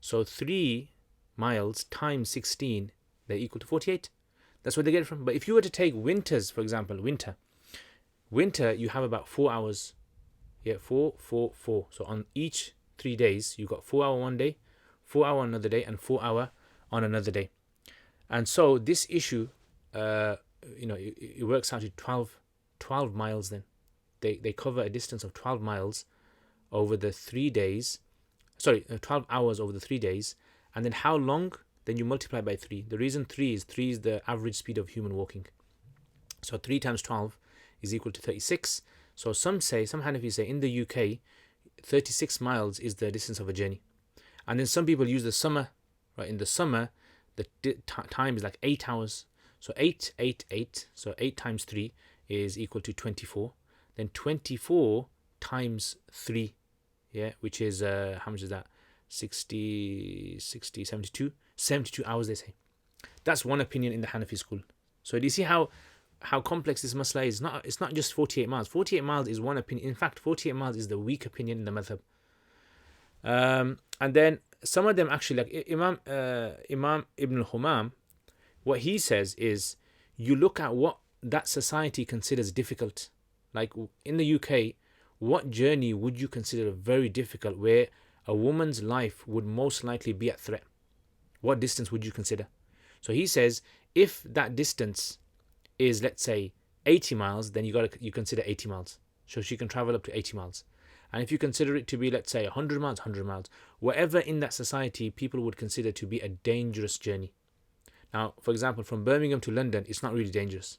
So 3 miles times 16, they're equal to 48. That's where they get it from. But if you were to take winters, for example, winter, you have about 4 hours. Yeah, 4, 4, 4. So on each 3 days, you've got 4 hour one day, 4 hour another day, and 4 hour on another day. And so this issue, it works out to 12 miles then. They cover a distance of 12 miles over the 3 days. 12 hours over the 3 days. And then how long? Then you multiply by 3. The reason 3 is the average speed of human walking. So 3 times 12 is equal to 36. So some Hanafis say in the UK, 36 miles is the distance of a journey. And then some people use the summer, right? In the summer, the time is like 8 hours. So 8, 8, 8. So 8 times 3 is equal to 24. Then 24 times 3, yeah, which is, how much is that? 60, 72? 72 hours, they say. That's one opinion in the Hanafi school. So do you see how complex this masla is? It's not just 48 miles. 48 miles is one opinion. In fact, 48 miles is the weak opinion in the madhab. And then some of them actually, like Imam Ibn al-Humam, what he says is, you look at what that society considers difficult. Like in the UK, what journey would you consider very difficult where a woman's life would most likely be at threat? What distance would you consider? So he says, if that distance is, let's say, 80 miles, then you consider 80 miles. So she can travel up to 80 miles. And if you consider it to be, let's say, 100 miles, whatever in that society people would consider to be a dangerous journey. Now, for example, from Birmingham to London, it's not really dangerous,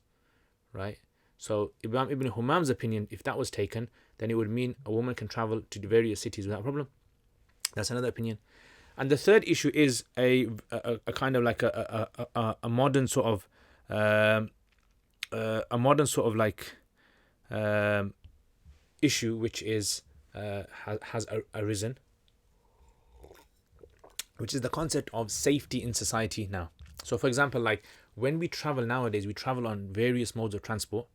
right? So Imam Ibn Humam's opinion, if that was taken, then it would mean a woman can travel to the various cities without problem. That's another opinion. And the third issue is a kind of like a modern sort of issue which is has arisen, which is the concept of safety in society now. So for example, like when we travel nowadays, we travel on various modes of transport,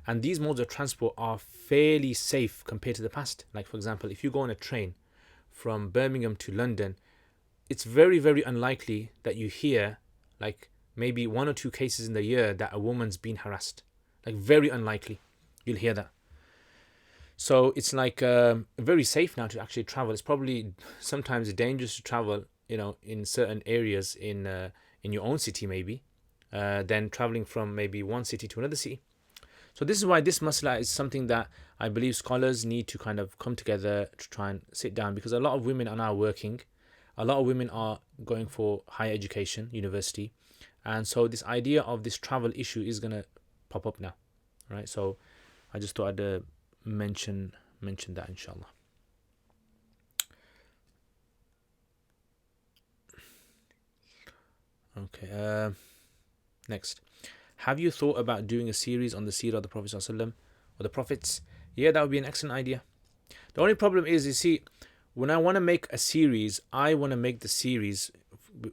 and these modes of transport are fairly safe compared to the past. Like for example, if you go on a train from Birmingham to London, it's very, very unlikely that you hear like maybe 1 or 2 cases in the year that a woman's been harassed. Like very unlikely you'll hear that. So it's like very safe now to actually travel. It's probably sometimes dangerous to travel, in certain areas in your own city maybe, than traveling from maybe one city to another city. So this is why this masla is something that I believe scholars need to kind of come together to try and sit down, because a lot of women are now working. A lot of women are going for higher education, university. And so this idea of this travel issue is going to pop up now, right? So I just thought I'd mention that, inshallah. Okay, next. Have you thought about doing a series on the seerah of the Prophet ﷺ or the prophets? Yeah, that would be an excellent idea. The only problem is, you see, when I want to make a series, I want to make the series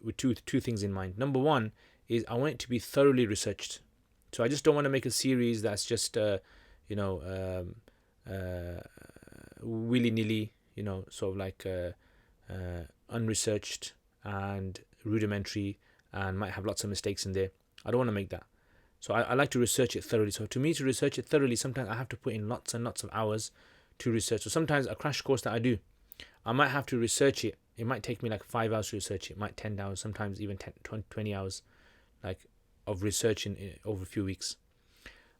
with two things in mind. Number one is I want it to be thoroughly researched. So I just don't want to make a series that's just, willy-nilly, sort of like unresearched and rudimentary and might have lots of mistakes in there. I don't want to make that. So I like to research it thoroughly. So to me, to research it thoroughly, sometimes I have to put in lots and lots of hours to research. So sometimes a crash course that I do, I might have to research it. It might take me like 5 hours to research it. It might 10 hours, sometimes even 20 hours like of researching over a few weeks.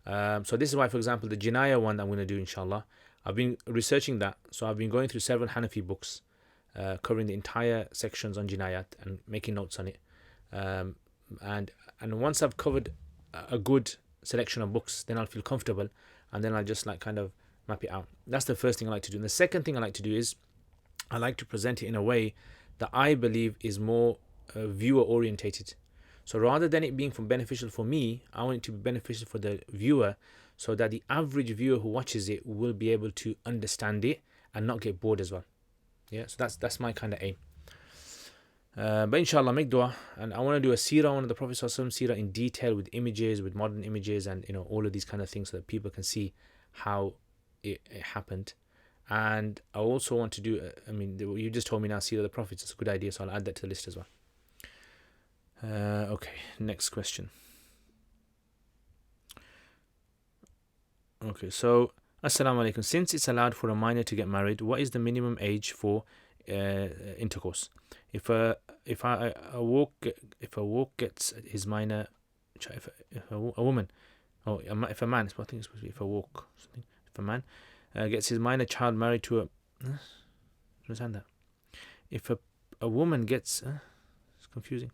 So this is why, for example, the Jinaya one that I'm going to do, inshallah, I've been researching that. So I've been going through several Hanafi books covering the entire sections on Jinayat and making notes on it. And once I've covered a good selection of books, then I'll feel comfortable, and then I'll just like kind of map it out. That's the first thing I like to do. And the second thing I like to do is I like to present it in a way that I believe is more viewer orientated. So rather than it being beneficial for me, I want it to be beneficial for the viewer, so that the average viewer who watches it will be able to understand it and not get bored as well. Yeah, so that's my kind of aim. But inshallah, make dua, and I want to do a seerah, one of the Prophet ﷺ seerah in detail with images, with modern images, and all of these kind of things, so that people can see how it happened. And I also want to do, you just told me now seerah of the Prophets. It's a good idea, so I'll add that to the list as well. Okay, next question. Okay, so Assalamu alaikum. Since it's allowed for a minor to get married, what is the minimum age for intercourse? If a walk gets his minor, if a woman, if a man, I think it's supposed to be if a walk, something. If a man gets his minor child married to a, understand that? If a woman gets, it's confusing.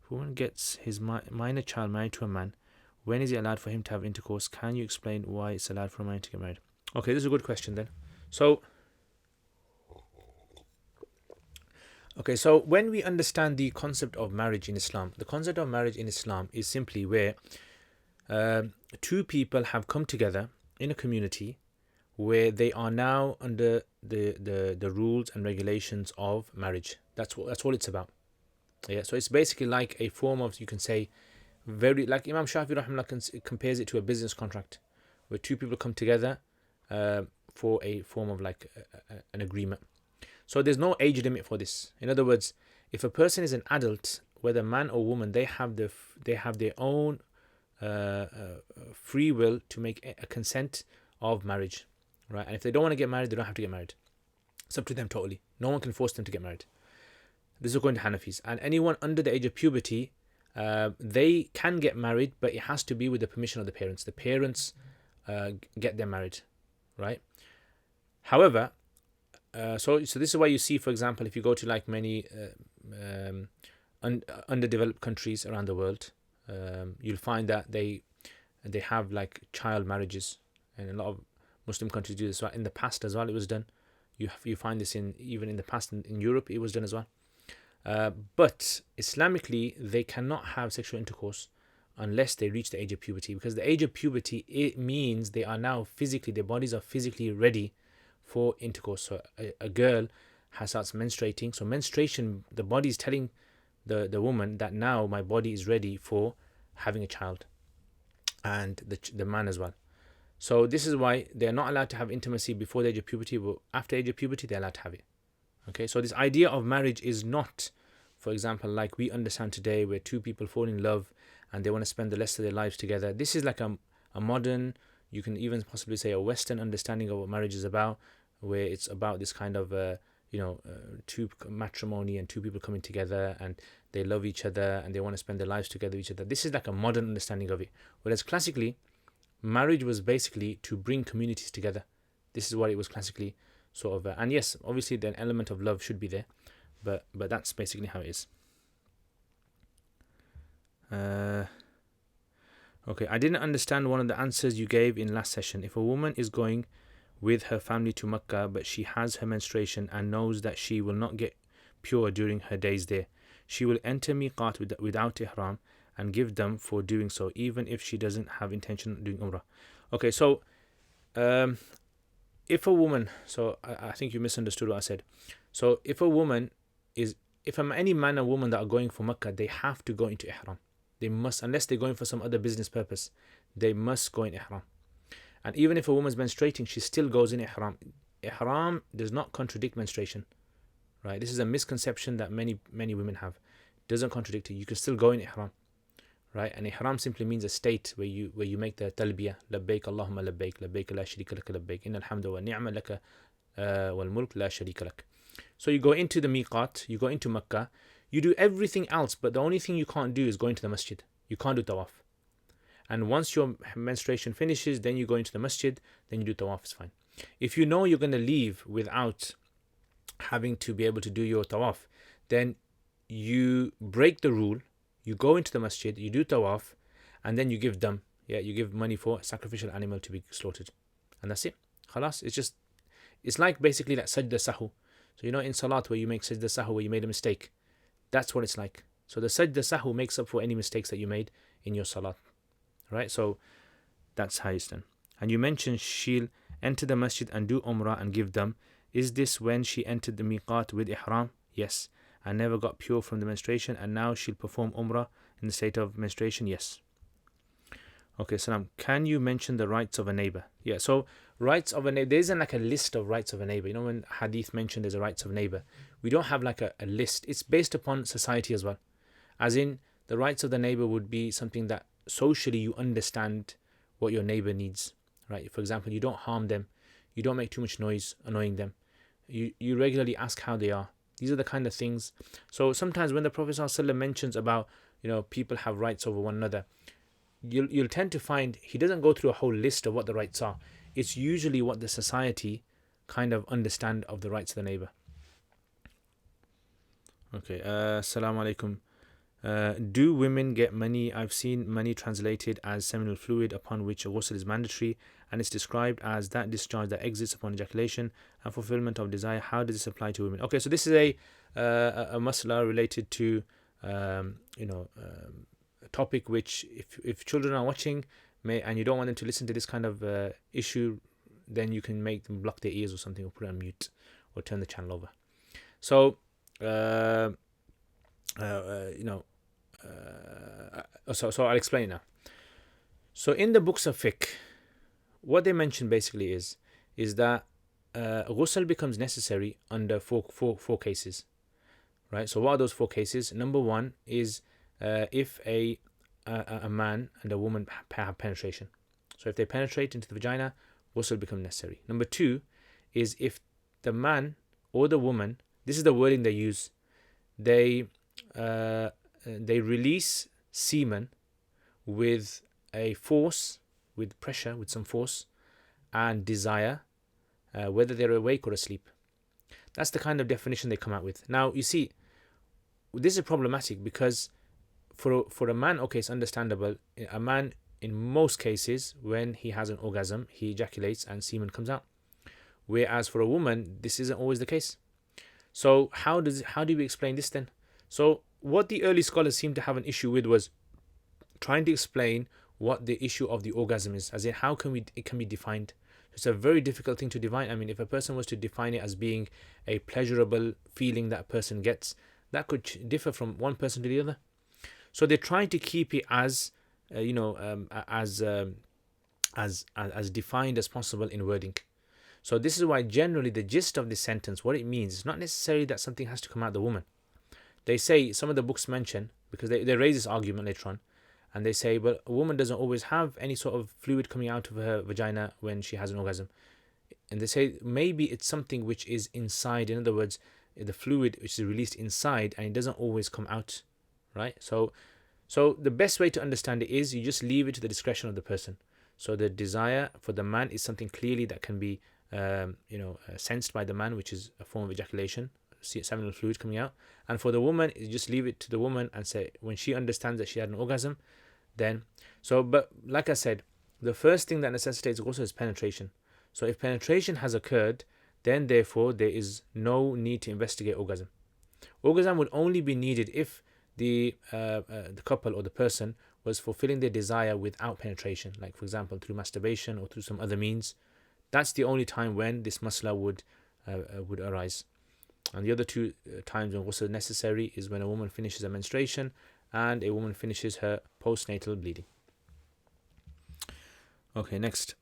If a woman gets his minor child married to a man, when is it allowed for him to have intercourse? Can you explain why it's allowed for a minor to get married? Okay, this is a good question then. So when we understand the concept of marriage in Islam, the concept of marriage in Islam is simply where two people have come together in a community where they are now under the rules and regulations of marriage. That's all it's about. Yeah, so it's basically like a form of, you can say, very like Imam Shafi rahimahullah compares it to a business contract, where two people come together for a form of like an agreement. So there's no age limit for this. In other words, if a person is an adult, whether man or woman, they have their own free will to make a consent of marriage, right? And if they don't want to get married, they don't have to get married. It's up to them totally. No one can force them to get married. This is according to Hanafis. And anyone under the age of puberty, they can get married, but it has to be with the permission of the parents. The parents get them married, right? However, so this is why you see, for example, if you go to like many underdeveloped countries around the world, you'll find that they have like child marriages, and a lot of Muslim countries do this. Right? In the past as well, it was done. You find this even in the past in Europe, it was done as well. But Islamically, they cannot have sexual intercourse unless they reach the age of puberty, because the age of puberty, it means they are now their bodies are physically ready for intercourse. So a girl starts menstruating. So menstruation, the body is telling the woman that now my body is ready for having a child, and the man as well. So this is why they're not allowed to have intimacy before the age of puberty, but after the age of puberty, they're allowed to have it. Okay, so this idea of marriage is not, for example, like we understand today, where two people fall in love and they want to spend the rest of their lives together. This is like a modern, you can even possibly say a Western understanding of what marriage is about, where it's about this kind of, two matrimony and two people coming together and they love each other and they want to spend their lives together with each other. This is like a modern understanding of it. Whereas classically, marriage was basically to bring communities together. This is what it was classically sort of. And yes, obviously the element of love should be there, but that's basically how it is. Okay, I didn't understand one of the answers you gave in last session. If a woman is going with her family to Mecca, but she has her menstruation and knows that she will not get pure during her days there, she will enter miqat without ihram and give them for doing so, even if she doesn't have intention of doing Umrah. Okay, so if a woman, so I think you misunderstood what I said. So if any man or woman that are going for Mecca, they have to go into ihram. They must, unless they're going for some other business purpose, they must go in ihram. And even if a woman's menstruating, she still goes in ihram. Ihram does not contradict menstruation, right? This is a misconception that many women have. It doesn't contradict it. You can still go in ihram, right? And ihram simply means a state where you make the talbiyah, labbaik Allahumma labbaik, labbaik la sharika lak labbaik, innal hamda wa ni'ma laka wal mulk la sharika lak. So you go into the miqat, you go into Makkah, you do everything else, but the only thing you can't do is go into the masjid. You can't do tawaf. And once your menstruation finishes, then you go into the masjid, then you do tawaf, it's fine. If you know you're going to leave without having to be able to do your tawaf, then you break the rule, you go into the masjid, you do tawaf, and then you give dam. Yeah, you give money for a sacrificial animal to be slaughtered. And that's it. Khalas, it's like basically like sajda sahu. So in salat where you make sajda sahu, where you made a mistake, that's what it's like. So the sajda sahu makes up for any mistakes that you made in your salat. Right, so that's how it's done. And you mentioned she'll enter the masjid and do Umrah and give them. Is this when she entered the miqat with ihram? Yes. and never got pure from the menstruation, and now she'll perform Umrah in the state of menstruation? Yes. Okay, Salam. Can you mention the rights of a neighbor? Yeah, so rights of a neighbor, there isn't like a list of rights of a neighbor. You know, when Hadith mentioned there's a rights of a neighbor, we don't have like a list. It's based upon society as well. As in, the rights of the neighbor would be something that socially you understand what your neighbor needs, right? For example, you don't harm them, you don't make too much noise annoying them, you regularly ask how they are. These are the kind of things. So sometimes when the Prophet ﷺ mentions about, you know, people have rights over one another, you'll tend to find he doesn't go through a whole list of what the rights are. It's usually what the society kind of understand of the rights of the neighbor. Okay, Assalamu alaikum. Do women get money? I've seen money translated as seminal fluid upon which a ghusl is mandatory, and it's described as that discharge that exits upon ejaculation and fulfillment of desire. How does this apply to women? Okay, so this is a masla related to a topic which if children are watching and you don't want them to listen to this kind of issue, then you can make them block their ears or something, or put it on mute, or turn the channel over. So so I'll explain it now. So in the books of fiqh, what they mention basically is that ghusl becomes necessary under four cases, right? So what are those four cases? Number one is if a man and a woman have penetration. So if they penetrate into the vagina, ghusl becomes necessary. Number two is if the man or the woman, this is the wording they use, they release semen with a force, with pressure, with some force and desire, whether they're awake or asleep. That's the kind of definition they come out with. Now you see, this is problematic because for a man, okay, it's understandable. A man, in most cases, when he has an orgasm, he ejaculates and semen comes out. Whereas for a woman, this isn't always the case. So how do we explain this then? So what the early scholars seem to have an issue with was trying to explain what the issue of the orgasm is, as in how it can be defined. It's a very difficult thing to define. I mean, if a person was to define it as being a pleasurable feeling that a person gets, that could differ from one person to the other. So they're trying to keep it as as defined as possible in wording. So this is why generally the gist of this sentence, what it means, is not necessarily that something has to come out of the woman. They say, some of the books mention, because they raise this argument later on, and they say, but a woman doesn't always have any sort of fluid coming out of her vagina when she has an orgasm. And they say maybe it's something which is inside. In other words, the fluid which is released inside and it doesn't always come out, right? So the best way to understand it is you just leave it to the discretion of the person. So the desire for the man is something clearly that can be sensed by the man, which is a form of ejaculation, seminal fluid coming out. And for the woman, you just leave it to the woman and say, when she understands that she had an orgasm, then but like I said, the first thing that necessitates ghusl is penetration. So if penetration has occurred, then therefore there is no need to investigate orgasm. Orgasm would only be needed if the couple or the person was fulfilling their desire without penetration, like for example through masturbation or through some other means. That's the only time when this masla would arise. And the other two times when ghusl is necessary is when a woman finishes her menstruation and a woman finishes her postnatal bleeding. Okay, next.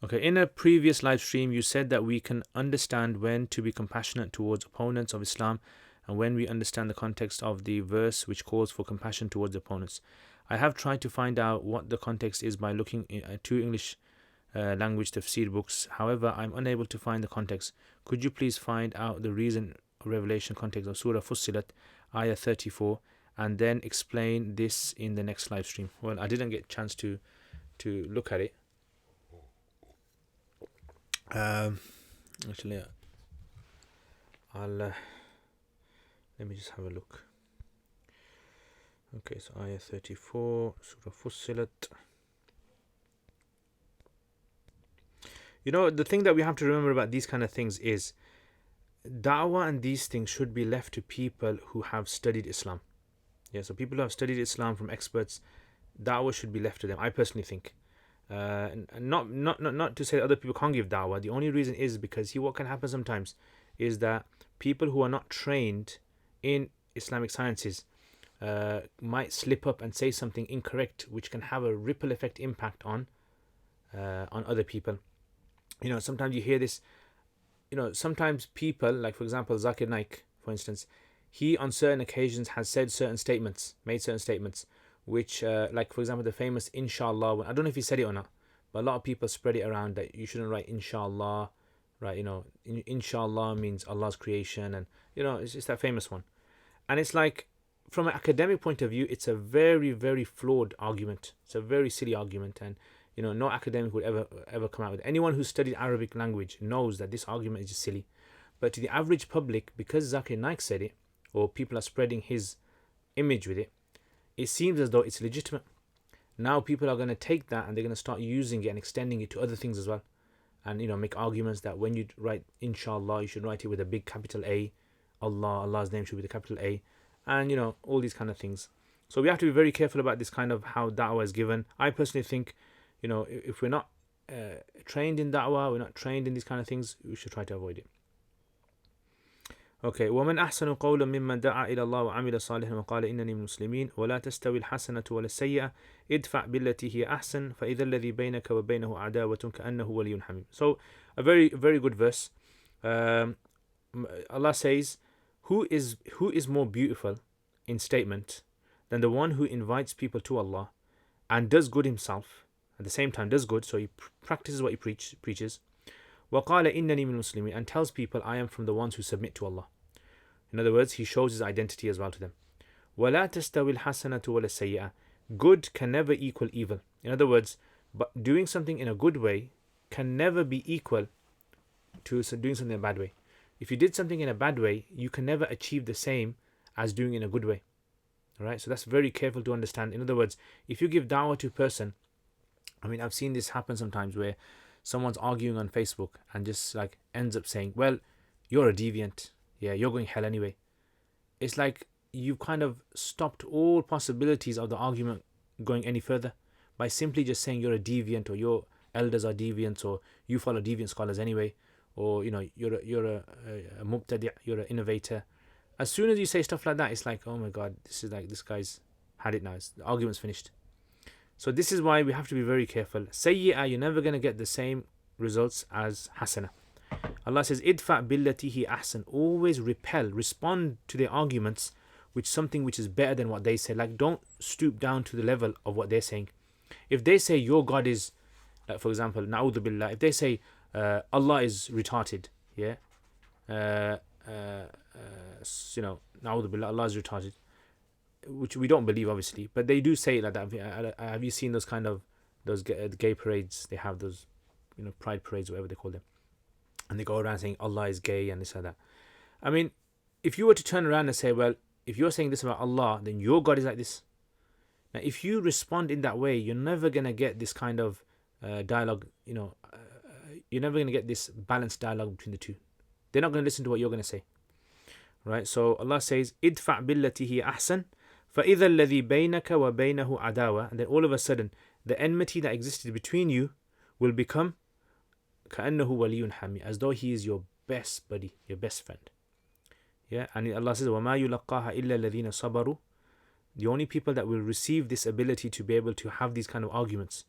Okay, in a previous live stream, you said that we can understand when to be compassionate towards opponents of Islam and when we understand the context of the verse which calls for compassion towards opponents. I have tried to find out what the context is by looking at two English language tafsir books. However, I'm unable to find the context. Could you please find out the reason revelation context of Surah Fussilat, Ayah 34, and then explain this in the next live stream? Well, I didn't get a chance to look at it. Actually, I'll let me just have a look. Okay, so Ayah 34, Surah Fussilat. You know, the thing that we have to remember about these kind of things is Dawah and these things should be left to people who have studied Islam. Yeah, so people who have studied Islam from experts, Dawah should be left to them, I personally think. And not to say that other people can't give Dawah. The only reason is because what can happen sometimes is that people who are not trained in Islamic sciences might slip up and say something incorrect, which can have a ripple effect impact on other people. Sometimes you hear this. Sometimes people, like for example Zakir Naik, for instance, he on certain occasions has said certain statements, made certain statements, which like for example the famous inshallah. I don't know if he said it or not, but a lot of people spread it around that you shouldn't write inshallah, right? Inshallah means Allah's creation, and it's that famous one. And it's like, from an academic point of view, it's a very, very flawed argument. It's a very silly argument, and no academic would ever come out with it. Anyone who studied Arabic language knows that this argument is just silly. But to the average public, because Zakir Naik said it, or people are spreading his image with it, it seems as though it's legitimate. Now people are going to take that and they're going to start using it and extending it to other things as well, and make arguments that when you write inshallah, you should write it with a big capital A. Allah's name should be the capital A, and all these kind of things. So we have to be very careful about this kind of how da'wah is given. I personally think, if we're not trained in da'wah, we're not trained in these kind of things, we should try to avoid it. Okay, ومن أحسن قولا ممن دعا إلى الله وعمل صالحا وقال إنني من المسلمين ولا تستوي الحسنة ولا السيئة ادفع بالتي هي أحسن فإذا الذي بينك وبينه عداوة كأنه ولي حميم. So a very, very good verse. Allah says, who is more beautiful in statement than the one who invites people to Allah and does good himself, at the same time does good, so he practices what he preaches. وَقَالَ إِنَّنِي مِنَ الْمُسْلِمِينَ, and tells people, I am from the ones who submit to Allah. In other words, he shows his identity as well to them. وَلَا تَسْتَوِي الْحَسَنَةُ وَلَا السَّيِّئَةُ, good can never equal evil. In other words, but doing something in a good way can never be equal to doing something in a bad way. If you did something in a bad way, you can never achieve the same as doing it in a good way. Alright, so that's very careful to understand. In other words, if you give da'wah to a person, I've seen this happen sometimes where someone's arguing on Facebook and just like ends up saying, well, you're a deviant, yeah, you're going hell anyway. It's like you've kind of stopped all possibilities of the argument going any further by simply just saying you're a deviant, or your elders are deviants, or you follow deviant scholars anyway, or you're a mubtadi', you're an innovator. As soon as you say stuff like that, it's like, oh my god, this guy's had it now, the argument's finished. So this is why we have to be very careful. Sayyi'ah, you're never going to get the same results as hasana. Allah says, idfa' billati hi ahsan, always respond to their arguments with something which is better than what they say. Like, don't stoop down to the level of what they're saying. If they say your God is, like for example, na'udhu billah, if they say Allah is retarded, yeah, na'udhu billah, Allah is retarded, which we don't believe obviously, but they do say like that. Have you seen those kind of gay parades? They have those pride parades, whatever they call them, and they go around saying Allah is gay and this and that. If you were to turn around and say, well, if you're saying this about Allah, then your God is like this. Now if you respond in that way, you're never going to get this kind of dialogue. You're never going to get this balanced dialogue between the two. They're not going to listen to what you're going to say, right? So Allah says, idfa' billati hi ahsan فَإِذَا الَّذِي بَيْنَكَ وَبَيْنَهُ عَدَاوَةٌ, and then all of a sudden the enmity that existed between you will become كَأَنَّهُ وَلِيٌّ حَمِيٌّ, as though he is your best buddy, your best friend. Yeah, and Allah says, وَمَا يُلَقَّاهَا إِلَّا الَّذِينَ صَبَرُوا, the only people that will receive this ability to be able to have these kind of arguments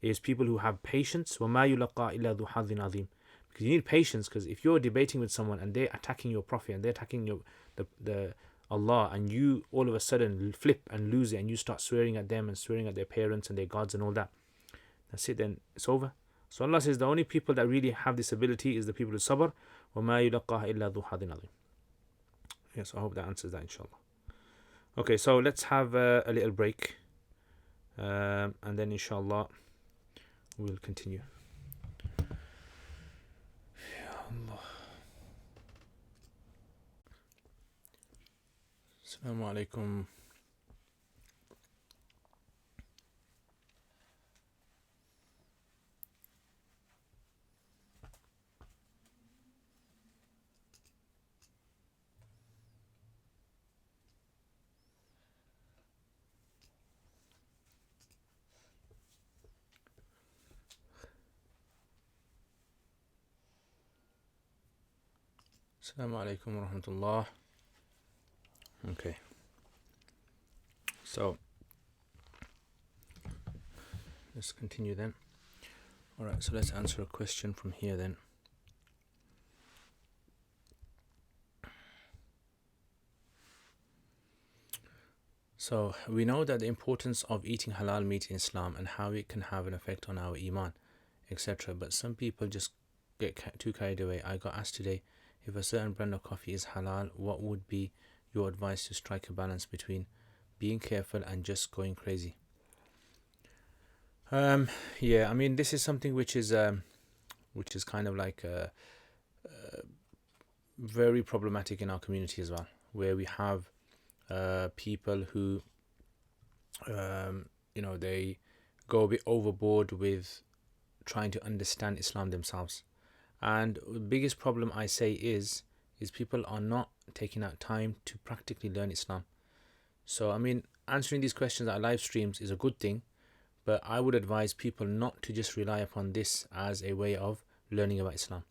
is people who have patience. وَمَا يُلَقَّاهَا إِلَّا ذُو حَظٍّ عَظِيمٍ, because you need patience, because if you're debating with someone and they're attacking your Prophet and they're attacking the Allah, and you all of a sudden flip and lose it and you start swearing at them and swearing at their parents and their gods and all that, that's it, then it's over. So Allah says the only people that really have this ability is the people who sabr. وَمَا يُلَقَّاهَا إِلَّا ذُو حَظٍّ عَظِيمٍ. Yes, I hope that answers that, inshallah. Okay, so let's have a little break, and then inshallah we'll continue. Ya Allah. Assalamu alaikum. Assalamu alaikum wa rahmatullah. Okay, so let's continue then. Alright, so let's answer a question from here then. So we know that the importance of eating halal meat in Islam and how it can have an effect on our iman, etc. But some people just get too carried away. I got asked today, if a certain brand of coffee is halal, what would be your advice to strike a balance between being careful and just going crazy? Yeah, I mean, this is something which is kind of like very problematic in our community as well, where we have people who they go a bit overboard with trying to understand Islam themselves. And the biggest problem I say is people are not taking out time to practically learn Islam. So I mean, answering these questions at live streams is a good thing, but I would advise people not to just rely upon this as a way of learning about Islam.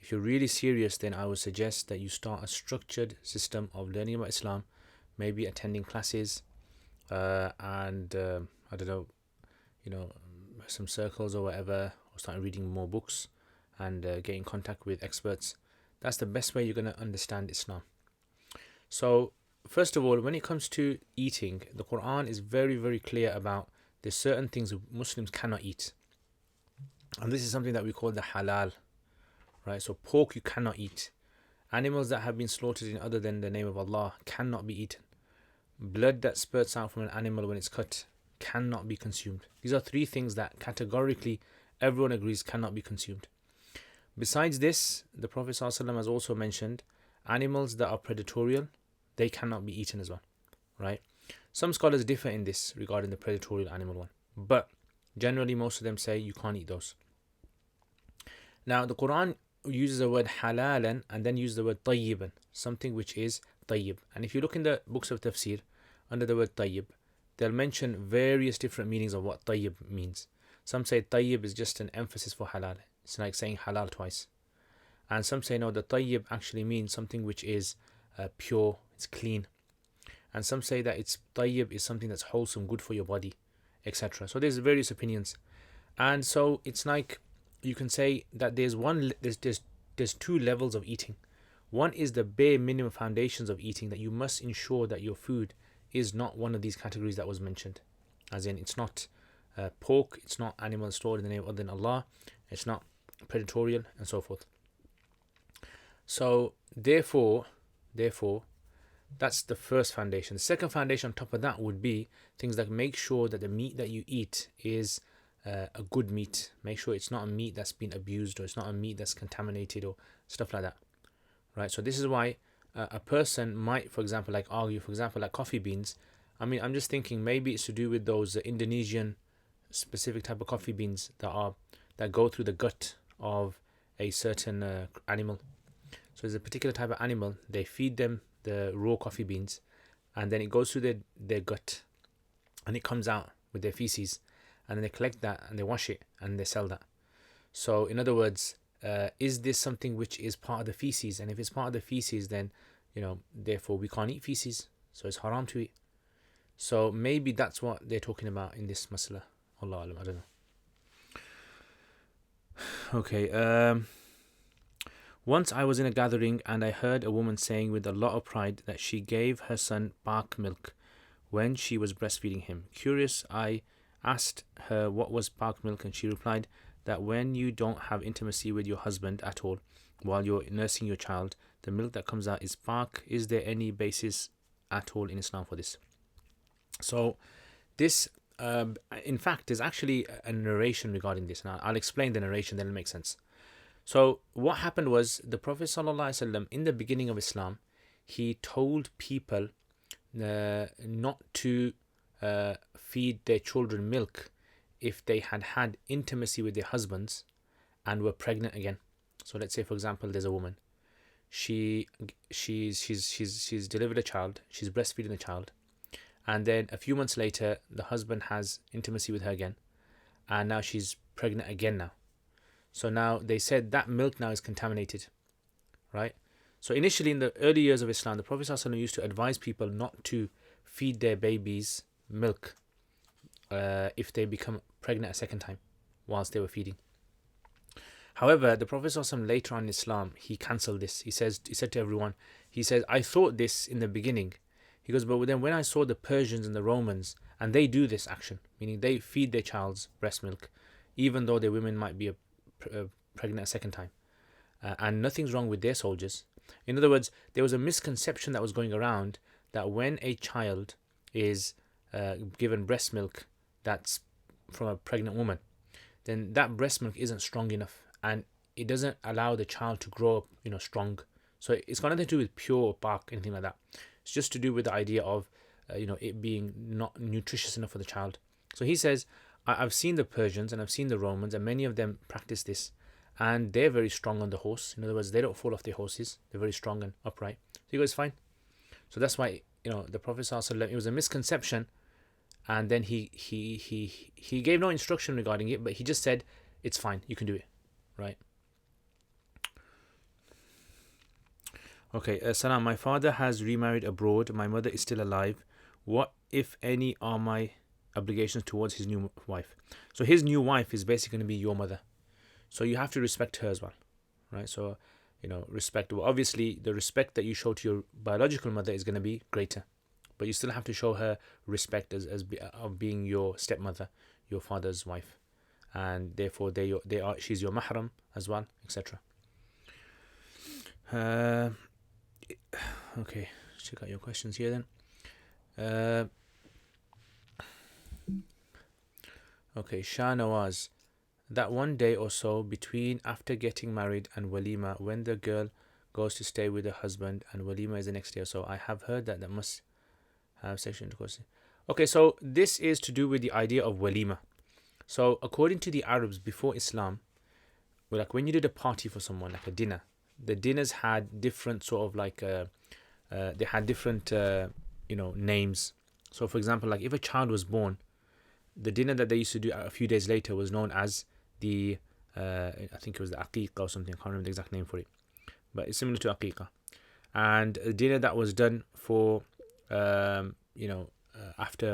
If you're really serious, then I would suggest that you start a structured system of learning about Islam, maybe attending classes, and I don't know, some circles or whatever, or start reading more books and get in contact with experts. That's the best way you're going to understand Islam. So first of all, when it comes to eating, the Quran is very, very clear about there's certain things Muslims cannot eat. And this is something that we call the halal, right? So pork you cannot eat. Animals that have been slaughtered in other than the name of Allah cannot be eaten. Blood that spurts out from an animal when it's cut cannot be consumed. These are three things that categorically everyone agrees cannot be consumed. Besides this, the Prophet ﷺ has also mentioned animals that are predatorial, they cannot be eaten as well, right? Some scholars differ in this regarding the predatorial animal one, but generally most of them say you can't eat those. Now the Quran uses the word halalan and then uses the word tayyiban, something which is tayyib. And if you look in the books of tafsir, under the word tayyib, they'll mention various different meanings of what tayyib means. Some say tayyib is just an emphasis for halal. It's like saying halal twice. And some say no, the tayyib actually means something which is pure, it's clean. And some say that it's tayyib is something that's wholesome, good for your body, etc. So there's various opinions. And so it's like you can say that there's two levels of eating. One is the bare minimum foundations of eating, that you must ensure that your food is not one of these categories that was mentioned. As in, it's not pork, it's not animal slaughtered in the name other than Allah, it's not predatorial, and so forth. So therefore, that's the first foundation. The second foundation on top of that would be things like make sure that the meat that you eat is a good meat. Make sure it's not a meat that's been abused, or it's not a meat that's contaminated, or stuff like that. Right? So this is why a person might, for example, like argue, for example, like coffee beans. I mean, I'm just thinking maybe it's to do with those Indonesian specific type of coffee beans that go through the gut of a certain animal. So there's a particular type of animal, they feed them the raw coffee beans, and then it goes through their gut, and it comes out with their feces, and then they collect that and they wash it and they sell that. So in other words, is this something which is part of the feces? And if it's part of the feces, then therefore we can't eat feces, so it's haram to eat. So maybe that's what they're talking about in this masala. Allah alam, I don't know. Okay. Once I was in a gathering and I heard a woman saying with a lot of pride that she gave her son pak milk when she was breastfeeding him. Curious, I asked her what was pak milk, and she replied that when you don't have intimacy with your husband at all while you're nursing your child, the milk that comes out is pak. Is there any basis at all in Islam for this? So this, in fact, there's actually a narration regarding this, and I'll explain the narration, then it'll make sense. So what happened was the Prophet ﷺ, in the beginning of Islam, he told people not to feed their children milk if they had intimacy with their husbands and were pregnant again. So let's say, for example, there's a woman. She's delivered a child. She's breastfeeding the child, and then a few months later, the husband has intimacy with her again, and now she's pregnant again now. So now they said that milk now is contaminated, right? So initially in the early years of Islam, the Prophet ﷺ used to advise people not to feed their babies milk if they become pregnant a second time whilst they were feeding. However, the Prophet ﷺ later on in Islam, he cancelled this. He said to everyone, he says, I thought this in the beginning. He goes, but then when I saw the Persians and the Romans, and they do this action, meaning they feed their child's breast milk, even though their women might be pregnant a second time. And nothing's wrong with their soldiers. In other words, there was a misconception that was going around that when a child is given breast milk that's from a pregnant woman, then that breast milk isn't strong enough and it doesn't allow the child to grow up, strong. So it's got nothing to do with pure or bark, anything like that. It's just to do with the idea of, it being not nutritious enough for the child. So he says, I've seen the Persians and I've seen the Romans, and many of them practice this, and they're very strong on the horse. In other words, they don't fall off their horses. They're very strong and upright. So he goes, fine. So that's why, the Prophet ﷺ, it was a misconception, and then he gave no instruction regarding it, but he just said, it's fine, you can do it, right? Okay, Salam, my father has remarried abroad. My mother is still alive. What, if any, are my obligations towards his new wife? So his new wife is basically going to be your mother. So you have to respect her as well, right? So, respect. Well, obviously, the respect that you show to your biological mother is going to be greater. But you still have to show her respect of being your stepmother, your father's wife. And therefore, she's your mahram as well, etc. Okay, check out your questions here then. Okay, Shah Nawaz. That one day or so between after getting married and walima, when the girl goes to stay with her husband, and walima is the next day or so, I have heard that must have sexual intercourse. Okay, so this is to do with the idea of walima. So according to the Arabs before Islam, like when you did a party for someone, like a dinner, the dinners had different sort of they had different names. So for example, like if a child was born, the dinner that they used to do a few days later was known as the I think it was the aqiqah or something. I can't remember the exact name for it, but it's similar to aqiqah. And a dinner that was done for after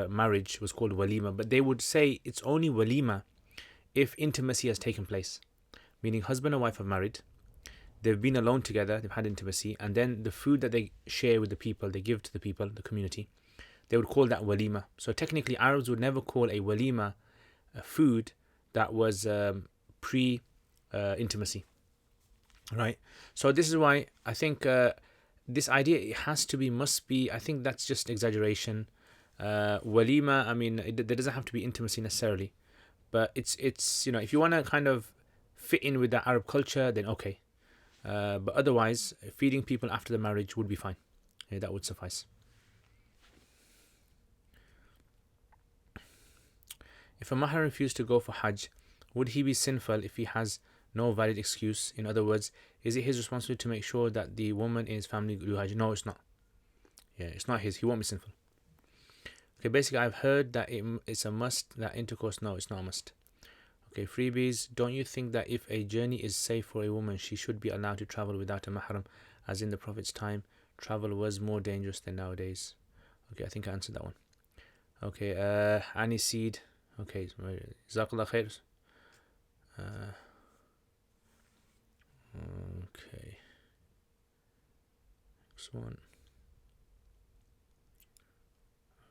marriage was called walima. But they would say it's only walima if intimacy has taken place, meaning husband and wife have married, they've been alone together, they've had intimacy, and then the food that they share with the people, they give to the people, the community, they would call that walima. So technically Arabs would never call a walima a food that was pre-intimacy, right? So this is why I think this idea must be, I think that's just exaggeration. Walima, I mean, there doesn't have to be intimacy necessarily, but it's if you want to kind of fit in with that Arab culture, then okay. But otherwise, feeding people after the marriage would be fine. Yeah, that would suffice. If a mahram refused to go for Hajj, would he be sinful if he has no valid excuse? In other words, is it his responsibility to make sure that the woman in his family do Hajj? No, it's not. Yeah, it's not his. He won't be sinful. Okay, basically, I've heard that it's a must, that intercourse, no, it's not a must. Okay, freebies. Don't you think that if a journey is safe for a woman, she should be allowed to travel without a mahram, as in the Prophet's time, travel was more dangerous than nowadays? Okay, I think I answered that one. Okay, aniseed. Okay, Jazakallah khair. Okay. Next one.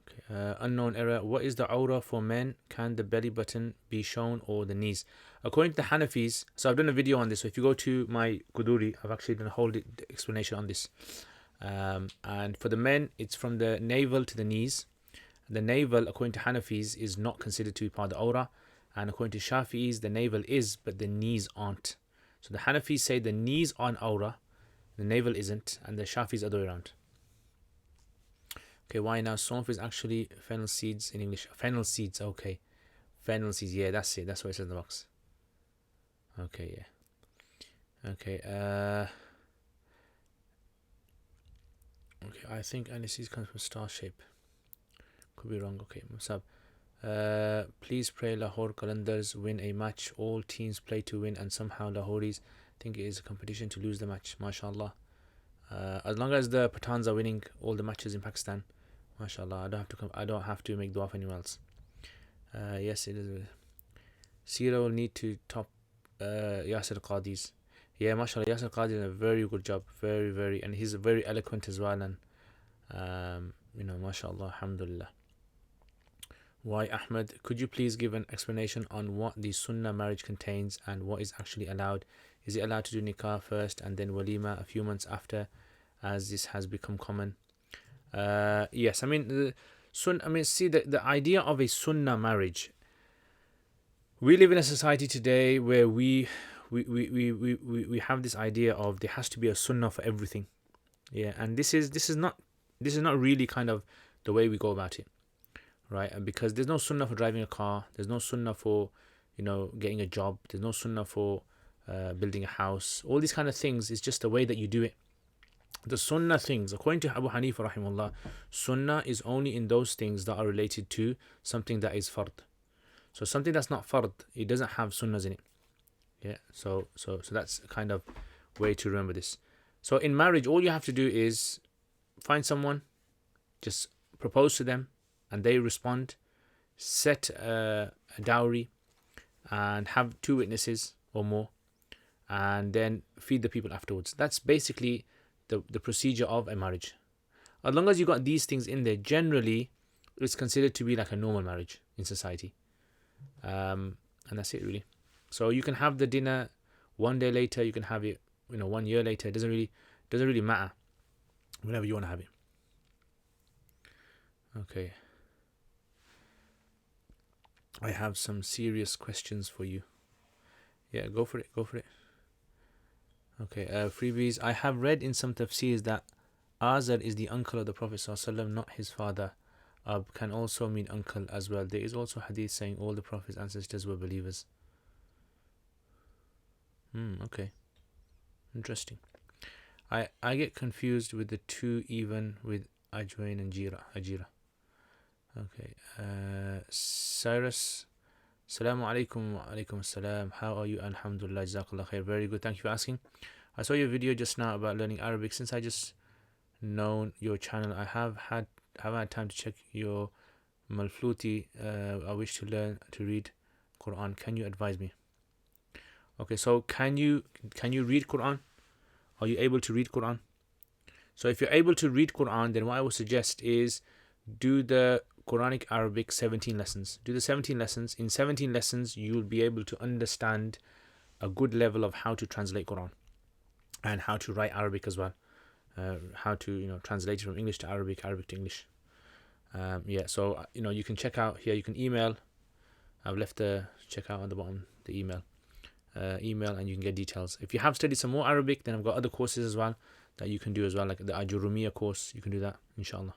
Okay. Unknown error. What is the awrah for men? Can the belly button be shown or the knees? According to the Hanafis, so I've done a video on this. So if you go to my Quduri, I've actually done a whole explanation on this. And for the men, it's from the navel to the knees. The navel, according to Hanafis, is not considered to be part of the awrah, and according to Shafi'is, the navel is, but the knees aren't. So the Hanafis say the knees are awrah, the navel isn't, and the Shafi'is are the other way around. Okay, why now? Sonf is actually fennel seeds in English. Fennel seeds, okay. Fennel seeds, yeah, that's it. That's what it says in the box. Okay, yeah. Okay, okay, I think aniseed comes from star shape. Could be wrong. Okay, Musab. Please pray Lahore Qalandars win a match. All teams play to win, and somehow Lahoris think it is a competition to lose the match. MashaAllah. As long as the Pathans are winning all the matches in Pakistan, mashallah, I don't have to make dua for anyone else. Yes, it is. Sira will need to top Yasir Qadi's. Yeah, mashallah, Yasir Qadi did a very good job, very, and he's very eloquent as well, and mashallah, alhamdulillah. Why, Ahmed, could you please give an explanation on what the Sunnah marriage contains and what is actually allowed? Is it allowed to do nikah first and then walima a few months after, as this has become common? Yes, see the idea of a Sunnah marriage. We live in a society today where we have this idea of there has to be a Sunnah for everything. Yeah, and this is not really kind of the way we go about it. Right, and because there's no sunnah for driving a car, there's no sunnah for getting a job, there's no sunnah for building a house. All these kind of things is just the way that you do it. The sunnah things, according to Abu Hanifa rahimahullah, sunnah is only in those things that are related to something that is fard. So something that's not fard, it doesn't have sunnahs in it. Yeah, so that's a kind of way to remember this. So in marriage, all you have to do is find someone, just propose to them, and they respond, set a dowry, and have 2 witnesses or more, and then feed the people afterwards. That's basically the procedure of a marriage. As long as you got these things in there, generally, it's considered to be like a normal marriage in society. And that's it, really. So you can have the dinner one day later, you can have it 1 year later. It doesn't really matter. Whenever you want to have it. Okay. I have some serious questions for you. Yeah, go for it. Okay, freebies. I have read in some tafsirs that Azar is the uncle of the Prophet ﷺ, not his father. Ab can also mean uncle as well. There is also hadith saying all the Prophet's ancestors were believers. Okay. Interesting. I get confused with the 2 even with Ajwain and Ajira. Okay. Cyrus. Assalamu alaikum wa alaikum assalam. How are you? Alhamdulillah, jazakallah khair. Very good. Thank you for asking. I saw your video just now about learning Arabic. Since I just known your channel, I haven't had time to check your Malfluti. I wish to learn to read Quran. Can you advise me? Okay, so can you read Quran? Are you able to read Quran? So if you're able to read Quran, then what I would suggest is do the Quranic Arabic 17 lessons. Do the 17 lessons. In 17 lessons, you will be able to understand a good level of how to translate Quran and how to write Arabic as well. How to translate it from English to Arabic, Arabic to English. So you can check out here. You can email. I've left the checkout on the bottom, the email. Email, and you can get details. If you have studied some more Arabic, then I've got other courses as well that you can do as well, like the Ajurumiyya course. You can do that, inshallah.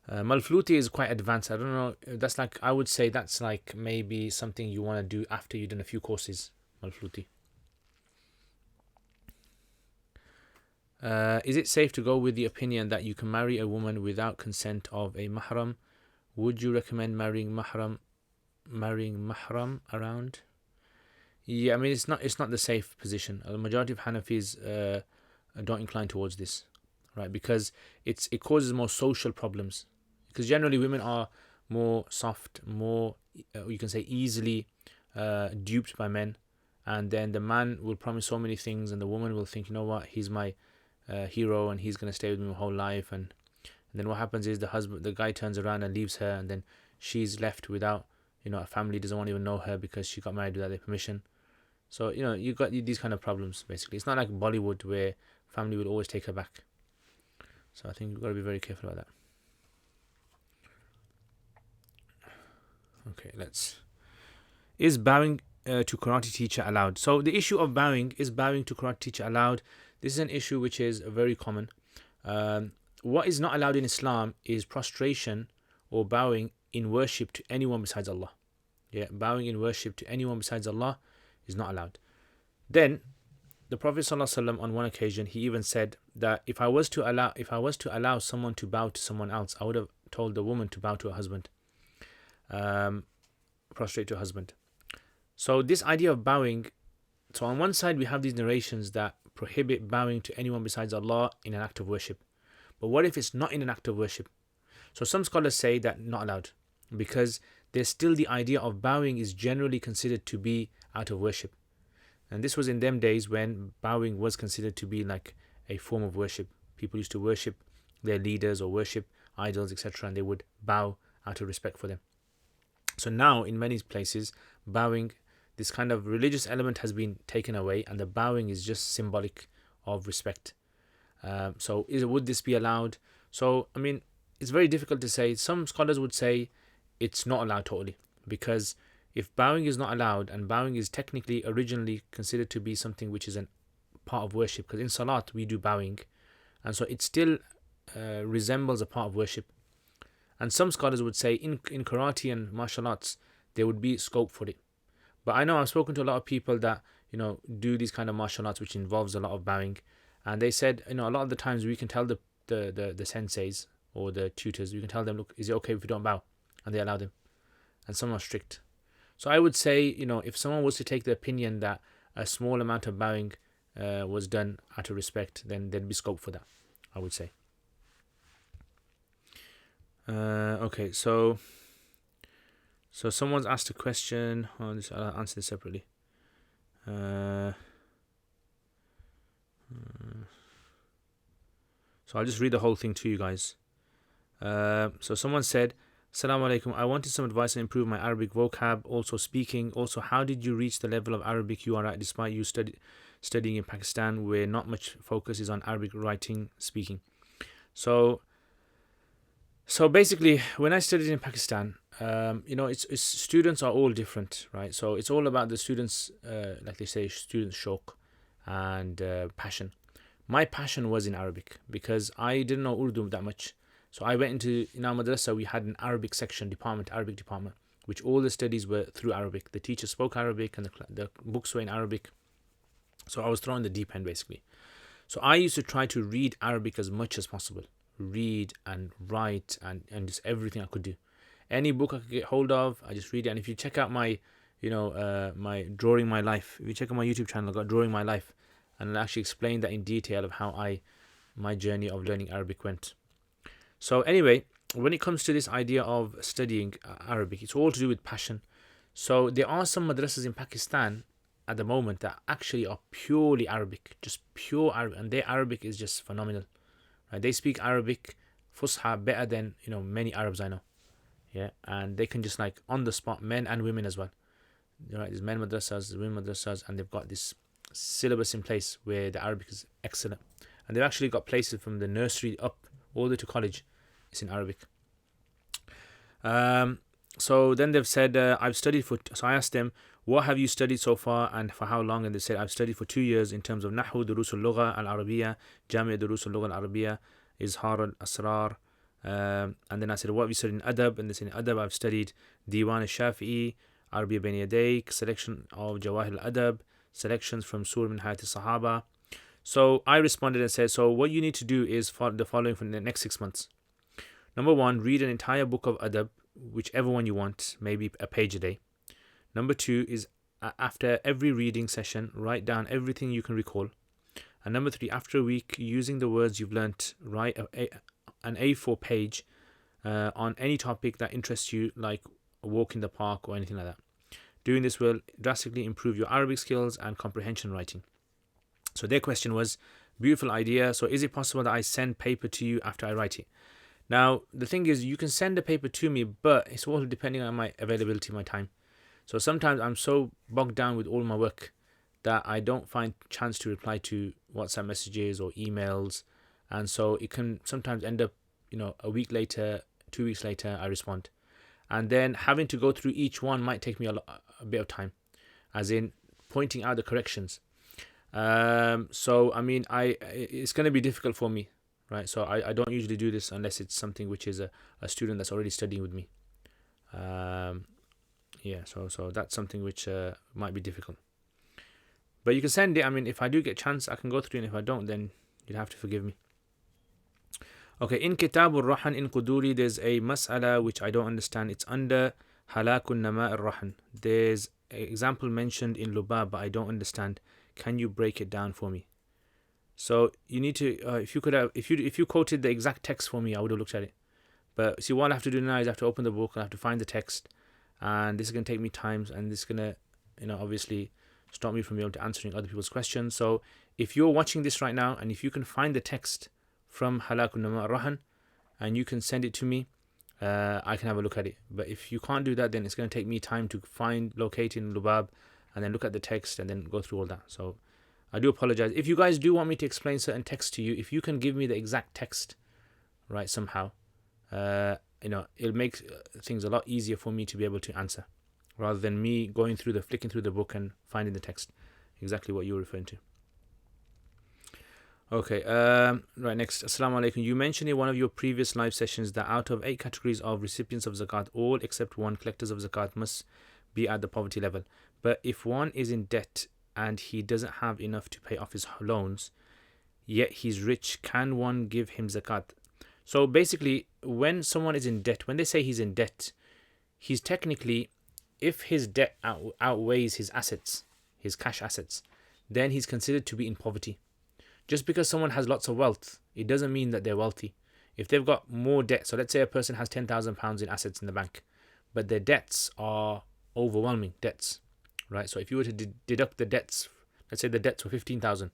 Malfluti is quite advanced. I don't know. I would say that's like maybe something you want to do after you've done a few courses. Malfluti. Is it safe to go with the opinion that you can marry a woman without consent of a mahram? Would you recommend marrying mahram around? Yeah, it's not the safe position. The majority of Hanafis don't incline towards this, right? Because it causes more social problems. Because generally women are more soft, more you can say easily duped by men, and then the man will promise so many things, and the woman will think, what, he's my hero, and he's gonna stay with me my whole life, and then what happens is the guy turns around and leaves her, and then she's left without, a family doesn't want to even know her because she got married without their permission. So you got these kind of problems. Basically, it's not like Bollywood where family will always take her back. So I think you've got to be very careful about that. Okay, is bowing to karate teacher allowed? So the issue of is bowing to karate teacher allowed? This is an issue which is very common. What is not allowed in Islam is prostration or bowing in worship to anyone besides Allah. Yeah, bowing in worship to anyone besides Allah is not allowed. Then the Prophet ﷺ on one occasion, he even said that if I was to allow someone to bow to someone else, I would have told the woman to bow to her husband, prostrate to her husband. So this idea of bowing, so on one side we have these narrations that prohibit bowing to anyone besides Allah in an act of worship. But what if it's not in an act of worship? So some scholars say that not allowed, because there's still the idea of bowing is generally considered to be out of worship. And this was in them days when bowing was considered to be like a form of worship. People used to worship their leaders or worship idols, etc., and they would bow out of respect for them. So now in many places, bowing, this kind of religious element has been taken away, and the bowing is just symbolic of respect. So would this be allowed? So I mean, it's very difficult to say. Some scholars would say it's not allowed totally, because if bowing is not allowed, and bowing is technically originally considered to be something which is a part of worship, because in salat we do bowing, and so it still resembles a part of worship. And some scholars would say in karate and martial arts there would be scope for it. But I know I've spoken to a lot of people that do these kind of martial arts which involves a lot of bowing, and they said a lot of the times we can tell the senseis or the tutors, we can tell them, look, is it okay if we don't bow? And they allow them. And some are strict. So I would say, if someone was to take the opinion that a small amount of bowing was done out of respect, then there'd be scope for that, I would say. Okay, so someone's asked a question. I'll answer this separately. So I'll just read the whole thing to you guys. So someone said, Assalamu alaikum, I wanted some advice on improve my Arabic vocab, also speaking. Also, how did you reach the level of Arabic you are at despite you studying in Pakistan where not much focus is on Arabic writing, speaking? So basically, when I studied in Pakistan, it's students are all different, right? So it's all about the students, like they say, students' shauq and passion. My passion was in Arabic because I didn't know Urdu that much. So I went in our madrasa, we had an Arabic Arabic department, which all the studies were through Arabic. The teacher spoke Arabic and the books were in Arabic. So I was thrown in the deep end, basically. So I used to try to read Arabic as much as possible. Read and write and just everything I could do. Any book I could get hold of, I just read it. And if you check out my, my Drawing My Life, if you check out my YouTube channel, I got Drawing My Life. And I'll actually explain that in detail of how my journey of learning Arabic went. So anyway, when it comes to this idea of studying Arabic, it's all to do with passion. So there are some madrasas in Pakistan at the moment that actually are purely Arabic, just pure Arabic, and their Arabic is just phenomenal. Right? They speak Arabic Fusha better than many Arabs I know. Yeah, and they can just like on the spot, men and women as well. Right? There's men madrasas, there's women madrasas, and they've got this syllabus in place where the Arabic is excellent. And they've actually got places from the nursery up all the way to college. It's in Arabic. So then they've said, I've studied for... So I asked them, what have you studied so far and for how long? And they said, I've studied for 2 years in terms of Nahu, Durus al-Lugha al-Arabiya, Jami' Durus al-Lugha al-Arabiya, Izhar al-Asrar. And then I said, what have you studied in Adab? And they said, in Adab, I've studied Diwan al-Shafi'i, Arabiya Bain Yadayk, selection of Jawahir al-Adab, selections from Surah min Hayat al-Sahaba. So I responded and said, so what you need to do is follow the following for the next 6 months. Number 1, read an entire book of adab, whichever one you want, maybe a page a day. Number 2 is after every reading session, write down everything you can recall. And number 3, after a week, using the words you've learnt, write an A4 page on any topic that interests you, like a walk in the park or anything like that. Doing this will drastically improve your Arabic skills and comprehension writing. So their question was, beautiful idea. So is it possible that I send paper to you after I write it? Now, the thing is, you can send a paper to me, but it's all depending on my availability, my time. So sometimes I'm so bogged down with all my work that I don't find chance to reply to WhatsApp messages or emails. And so it can sometimes end up, a week later, 2 weeks later, I respond. And then having to go through each one might take me a bit of time, as in pointing out the corrections. So, I mean, it's going to be difficult for me. Right, so I don't usually do this unless it's something which is a student that's already studying with me. So that's something which might be difficult. But you can send it. I mean, if I do get a chance, I can go through, and if I don't, then you'll have to forgive me. Okay, in Kitab al-Rahan in Quduri, there's a mas'ala which I don't understand. It's under Halakun Nama al-Rahan. There's an example mentioned in Lubab, but I don't understand. Can you break it down for me? So you need to, if you quoted the exact text for me, I would have looked at it. But see, what I have to do now is I have to open the book and I have to find the text, and this is going to take me time, and this is going to, obviously stop me from being able to answering other people's questions. So if you're watching this right now, and if you can find the text from Halakun Nama Rahan, and you can send it to me, I can have a look at it. But if you can't do that, then it's going to take me time to locate in Lubab, and then look at the text, and then go through all that. So I do apologize. If you guys do want me to explain certain text to you, if you can give me the exact text, right, somehow, it'll make things a lot easier for me to be able to answer, rather than me flicking through the book and finding the text, exactly what you're referring to. Okay, right, next. Assalamu alaikum. You mentioned in one of your previous live sessions that out of 8 categories of recipients of zakat, all except one, collectors of zakat, must be at the poverty level. But if one is in debt and he doesn't have enough to pay off his loans, yet he's rich, can one give him zakat? So basically, when someone is in debt, when they say he's in debt, he's technically, if his debt outweighs his assets, his cash assets, then he's considered to be in poverty. Just because someone has lots of wealth, it doesn't mean that they're wealthy. If they've got more debt, so let's say a person has £10,000 in assets in the bank, but their debts are overwhelming debts, right? So if you were to deduct the debts, let's say the debts were 15,000,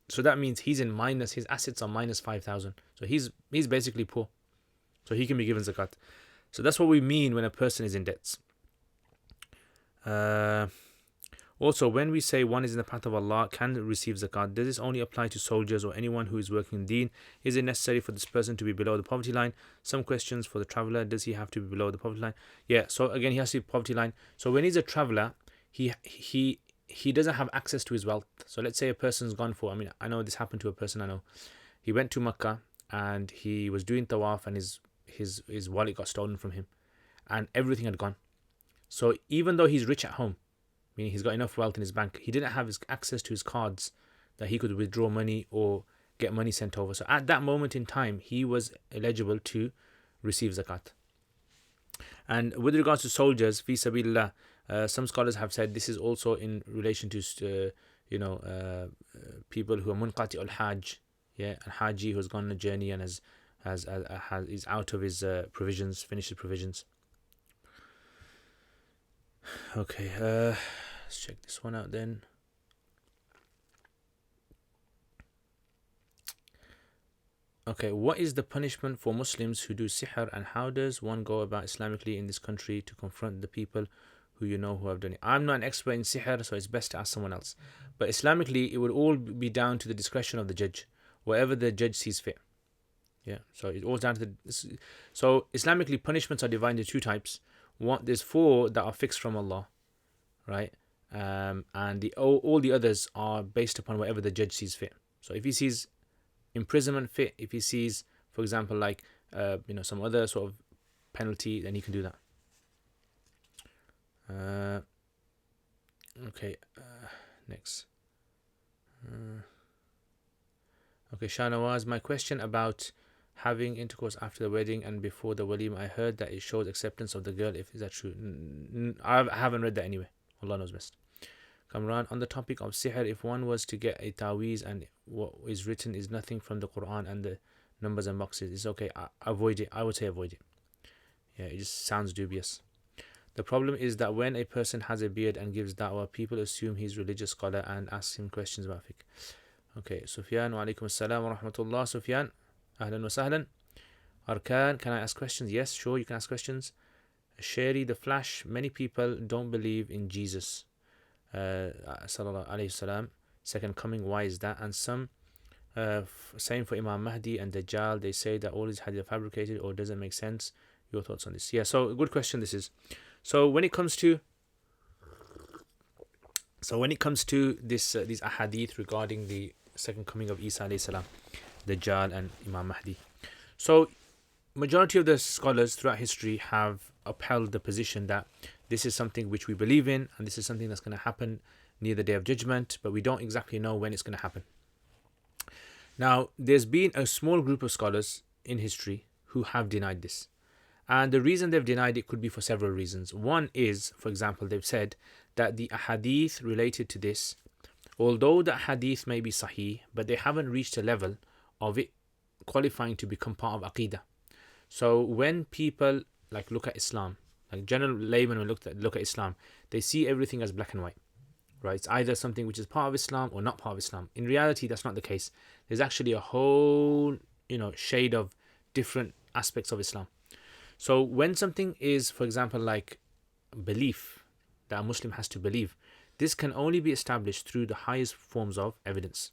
so that means he's in minus, his assets are minus 5,000. So he's basically poor. So he can be given zakat. So that's what we mean when a person is in debts. Also, when we say one is in the path of Allah can receive zakat, does this only apply to soldiers or anyone who is working in deen? Is it necessary for this person to be below the poverty line? Some questions for the traveller. Does he have to be below the poverty line? Yeah, so again, he has to be poverty line. So when he's a traveller, he doesn't have access to his wealth. So let's say a person's gone for, I know this happened to a person I know. He went to Makkah and he was doing tawaf, and his wallet got stolen from him and everything had gone. So even though he's rich at home, meaning he's got enough wealth in his bank, he didn't have access to his cards that he could withdraw money or get money sent over. So at that moment in time, he was eligible to receive zakat. And with regards to soldiers, fi sabilillah, some scholars have said this is also in relation to people who are munqati al-hajj, and haji who has gone on a journey and is out of his provisions, finished his provisions. Okay, let's check this one out then. Okay, what is the punishment for Muslims who do sihr, and how does one go about Islamically in this country to confront the people who have done it? I'm not an expert in sihr, so it's best to ask someone else. But Islamically, it would all be down to the discretion of the judge, whatever the judge sees fit. Yeah, so it all down to so Islamically, punishments are divided into 2 types. There's 4 that are fixed from Allah, right? And all the others are based upon whatever the judge sees fit. So if he sees imprisonment fit, if he sees, for example, like some other sort of penalty, then he can do that. Okay, next. Okay, Shahnawaz, my question about having intercourse after the wedding and before the walima, I heard that it shows acceptance of the girl. Is that true? I haven't read that anyway. Allah knows best. Kamran, on the topic of sihr, if one was to get a taweez and what is written is nothing from the Quran and the numbers and boxes, it's okay. Avoid it. I would say avoid it. Yeah, it just sounds dubious. The problem is that when a person has a beard and gives da'wah, people assume he's a religious scholar and ask him questions about fiqh. Okay, Sufyan, wa alaikum assalam wa rahmatullah. Sufyan, ahlan wa sahlan. Arkan, can I ask questions? Yes, sure, you can ask questions. Sherry, the Flash, many people don't believe in Jesus, sallallahu alayhi wasallam, second coming. Why is that? And some, same for Imam Mahdi and Dajjal, they say that all his hadith are fabricated or doesn't make sense. Your thoughts on this? Yeah, so good question this is. So when it comes to this these ahadith regarding the second coming of Isa alayhi salam, Dajjal and Imam Mahdi, so majority of the scholars throughout history have upheld the position that this is something which we believe in, and this is something that's going to happen near the Day of Judgment, but we don't exactly know when it's going to happen. Now, there's been a small group of scholars in history who have denied this. And the reason they've denied it could be for several reasons. One is, for example, they've said that the ahadith related to this although the hadith may be sahih, but they haven't reached a level of it qualifying to become part of aqidah. So when people like look at Islam, like general laymen will look at Islam, they see everything as black and white, right? It's either something which is part of Islam or not part of Islam. In reality, that's not the case. There's actually a whole, shade of different aspects of Islam. So when something is, for example, like belief that a Muslim has to believe, this can only be established through the highest forms of evidence.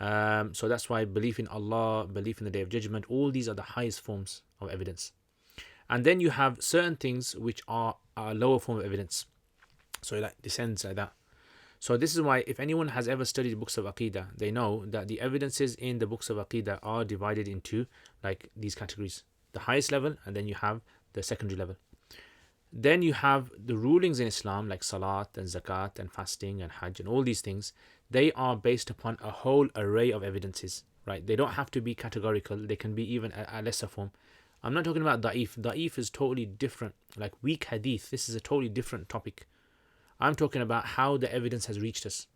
So that's why belief in Allah, belief in the Day of Judgment, all these are the highest forms of evidence. And then you have certain things which are a lower form of evidence. So it like descends like that. So this is why if anyone has ever studied books of Aqidah, they know that the evidences in the books of Aqidah are divided into like these categories. The highest level, and then you have the secondary level. Then you have the rulings in Islam like Salat and Zakat and fasting and Hajj and all these things. They are based upon a whole array of evidences, right? They don't have to be categorical. They can be even a lesser form. I'm not talking about da'if. Da'if is totally different. Like weak hadith, this is a totally different topic. I'm talking about how the evidence has reached us.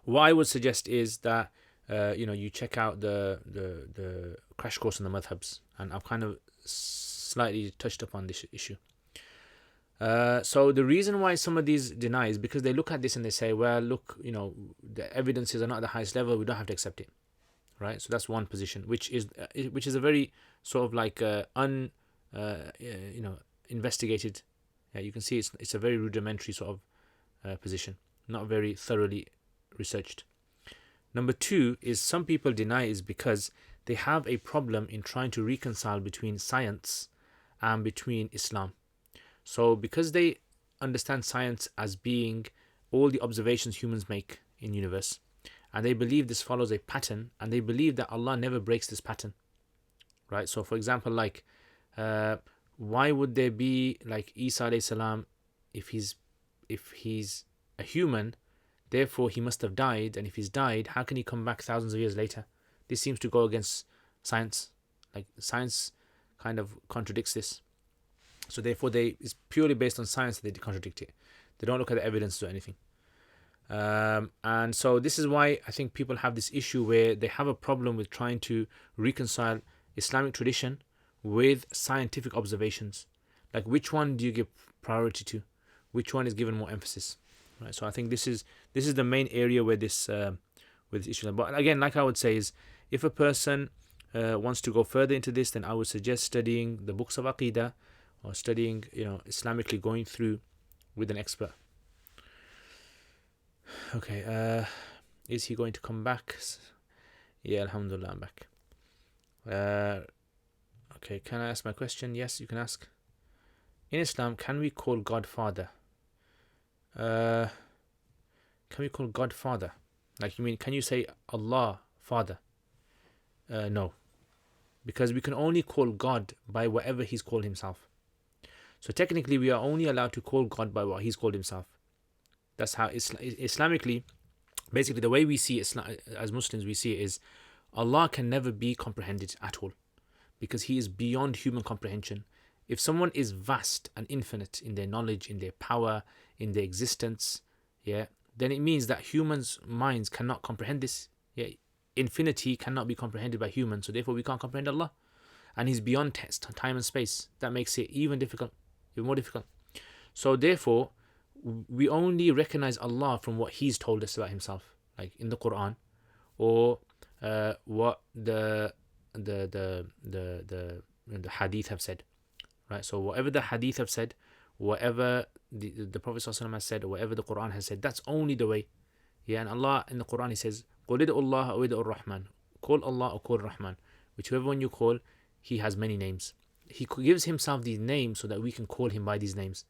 What I would suggest is that you check out the crash course on the madhabs, and I've kind of slightly touched upon this issue. So the reason why some of these deny is because they look at this and they say, well, look, the evidences are not at the highest level, we don't have to accept it, right? So that's one position, which is a very sort of like investigated. Yeah, you can see it's a very rudimentary sort of position, not very thoroughly researched. Number two is some people deny is because they have a problem in trying to reconcile between science and between Islam. So because they understand science as being all the observations humans make in the universe, and they believe this follows a pattern, and they believe that Allah never breaks this pattern, right? So for example, like why would there be like Isa alayhi salam, if he's a human, therefore he must have died, and if he's died, how can he come back thousands of years later? This seems to go against science. Like science kind of contradicts this. So therefore it's purely based on science that they contradict it. They don't look at the evidence or anything. And so this is why I think people have this issue where they have a problem with trying to reconcile Islamic tradition with scientific observations. Like which one do you give priority to? Which one is given more emphasis? Right. So I think this is the main area where this issue. But again, like I would say, is if a person wants to go further into this, then I would suggest studying the books of Aqidah, or studying, Islamically, going through with an expert. Okay, is he going to come back? Yeah, alhamdulillah, I'm back. Okay, can I ask my question? Yes, you can ask. In Islam, can we call God Father? Can we call God Father? Like, you mean, can you say Allah Father? No. Because we can only call God by whatever He's called Himself. So technically, we are only allowed to call God by what He's called Himself. That's how Islamically, basically the way we see Islam as Muslims, we see it is Allah can never be comprehended at all, because He is beyond human comprehension. If someone is vast and infinite in their knowledge, in their power, in their existence, then it means that humans' minds cannot comprehend this. Infinity cannot be comprehended by humans, so therefore we can't comprehend Allah. And He's beyond time and space. That makes it even more difficult. So therefore, we only recognize Allah from what He's told us about Himself, like in the Quran, or what the hadith have said, right? So whatever the hadith have said, whatever the Prophet ﷺ has said, or whatever the Quran has said, that's only the way. And Allah in the Quran, He says, قُلِ ادْعُوا اللَّهَ أَوْ ادْعُوا الرَّحْمَنَ. Call Allah or call Rahman. Whichever one you call, He has many names. He gives Himself these names so that we can call Him by these names.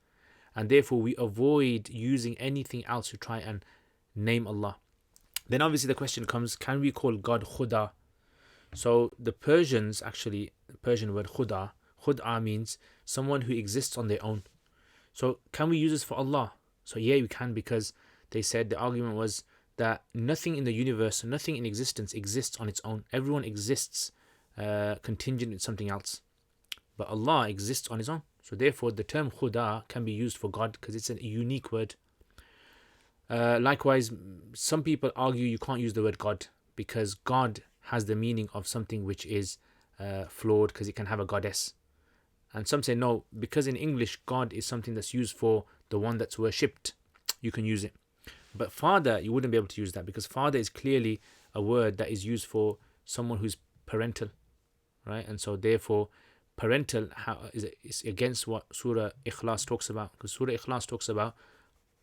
And therefore we avoid using anything else to try and name Allah. Then obviously the question comes, can we call God Khuda? So the Persians, actually, the Persian word Khuda means someone who exists on their own. So can we use this for Allah? So yeah, we can, because they said the argument was that nothing in the universe, nothing in existence exists on its own. Everyone exists contingent in something else. But Allah exists on His own. So therefore the term Khuda can be used for God because it's a unique word. Likewise, some people argue you can't use the word God because God has the meaning of something which is flawed because it can have a goddess. And some say no, because in English, God is something that's used for the one that's worshipped. You can use it. But father, you wouldn't be able to use that because father is clearly a word that is used for someone who's parental, right? And so therefore, parental is against what Surah Ikhlas talks about. Because Surah Ikhlas talks about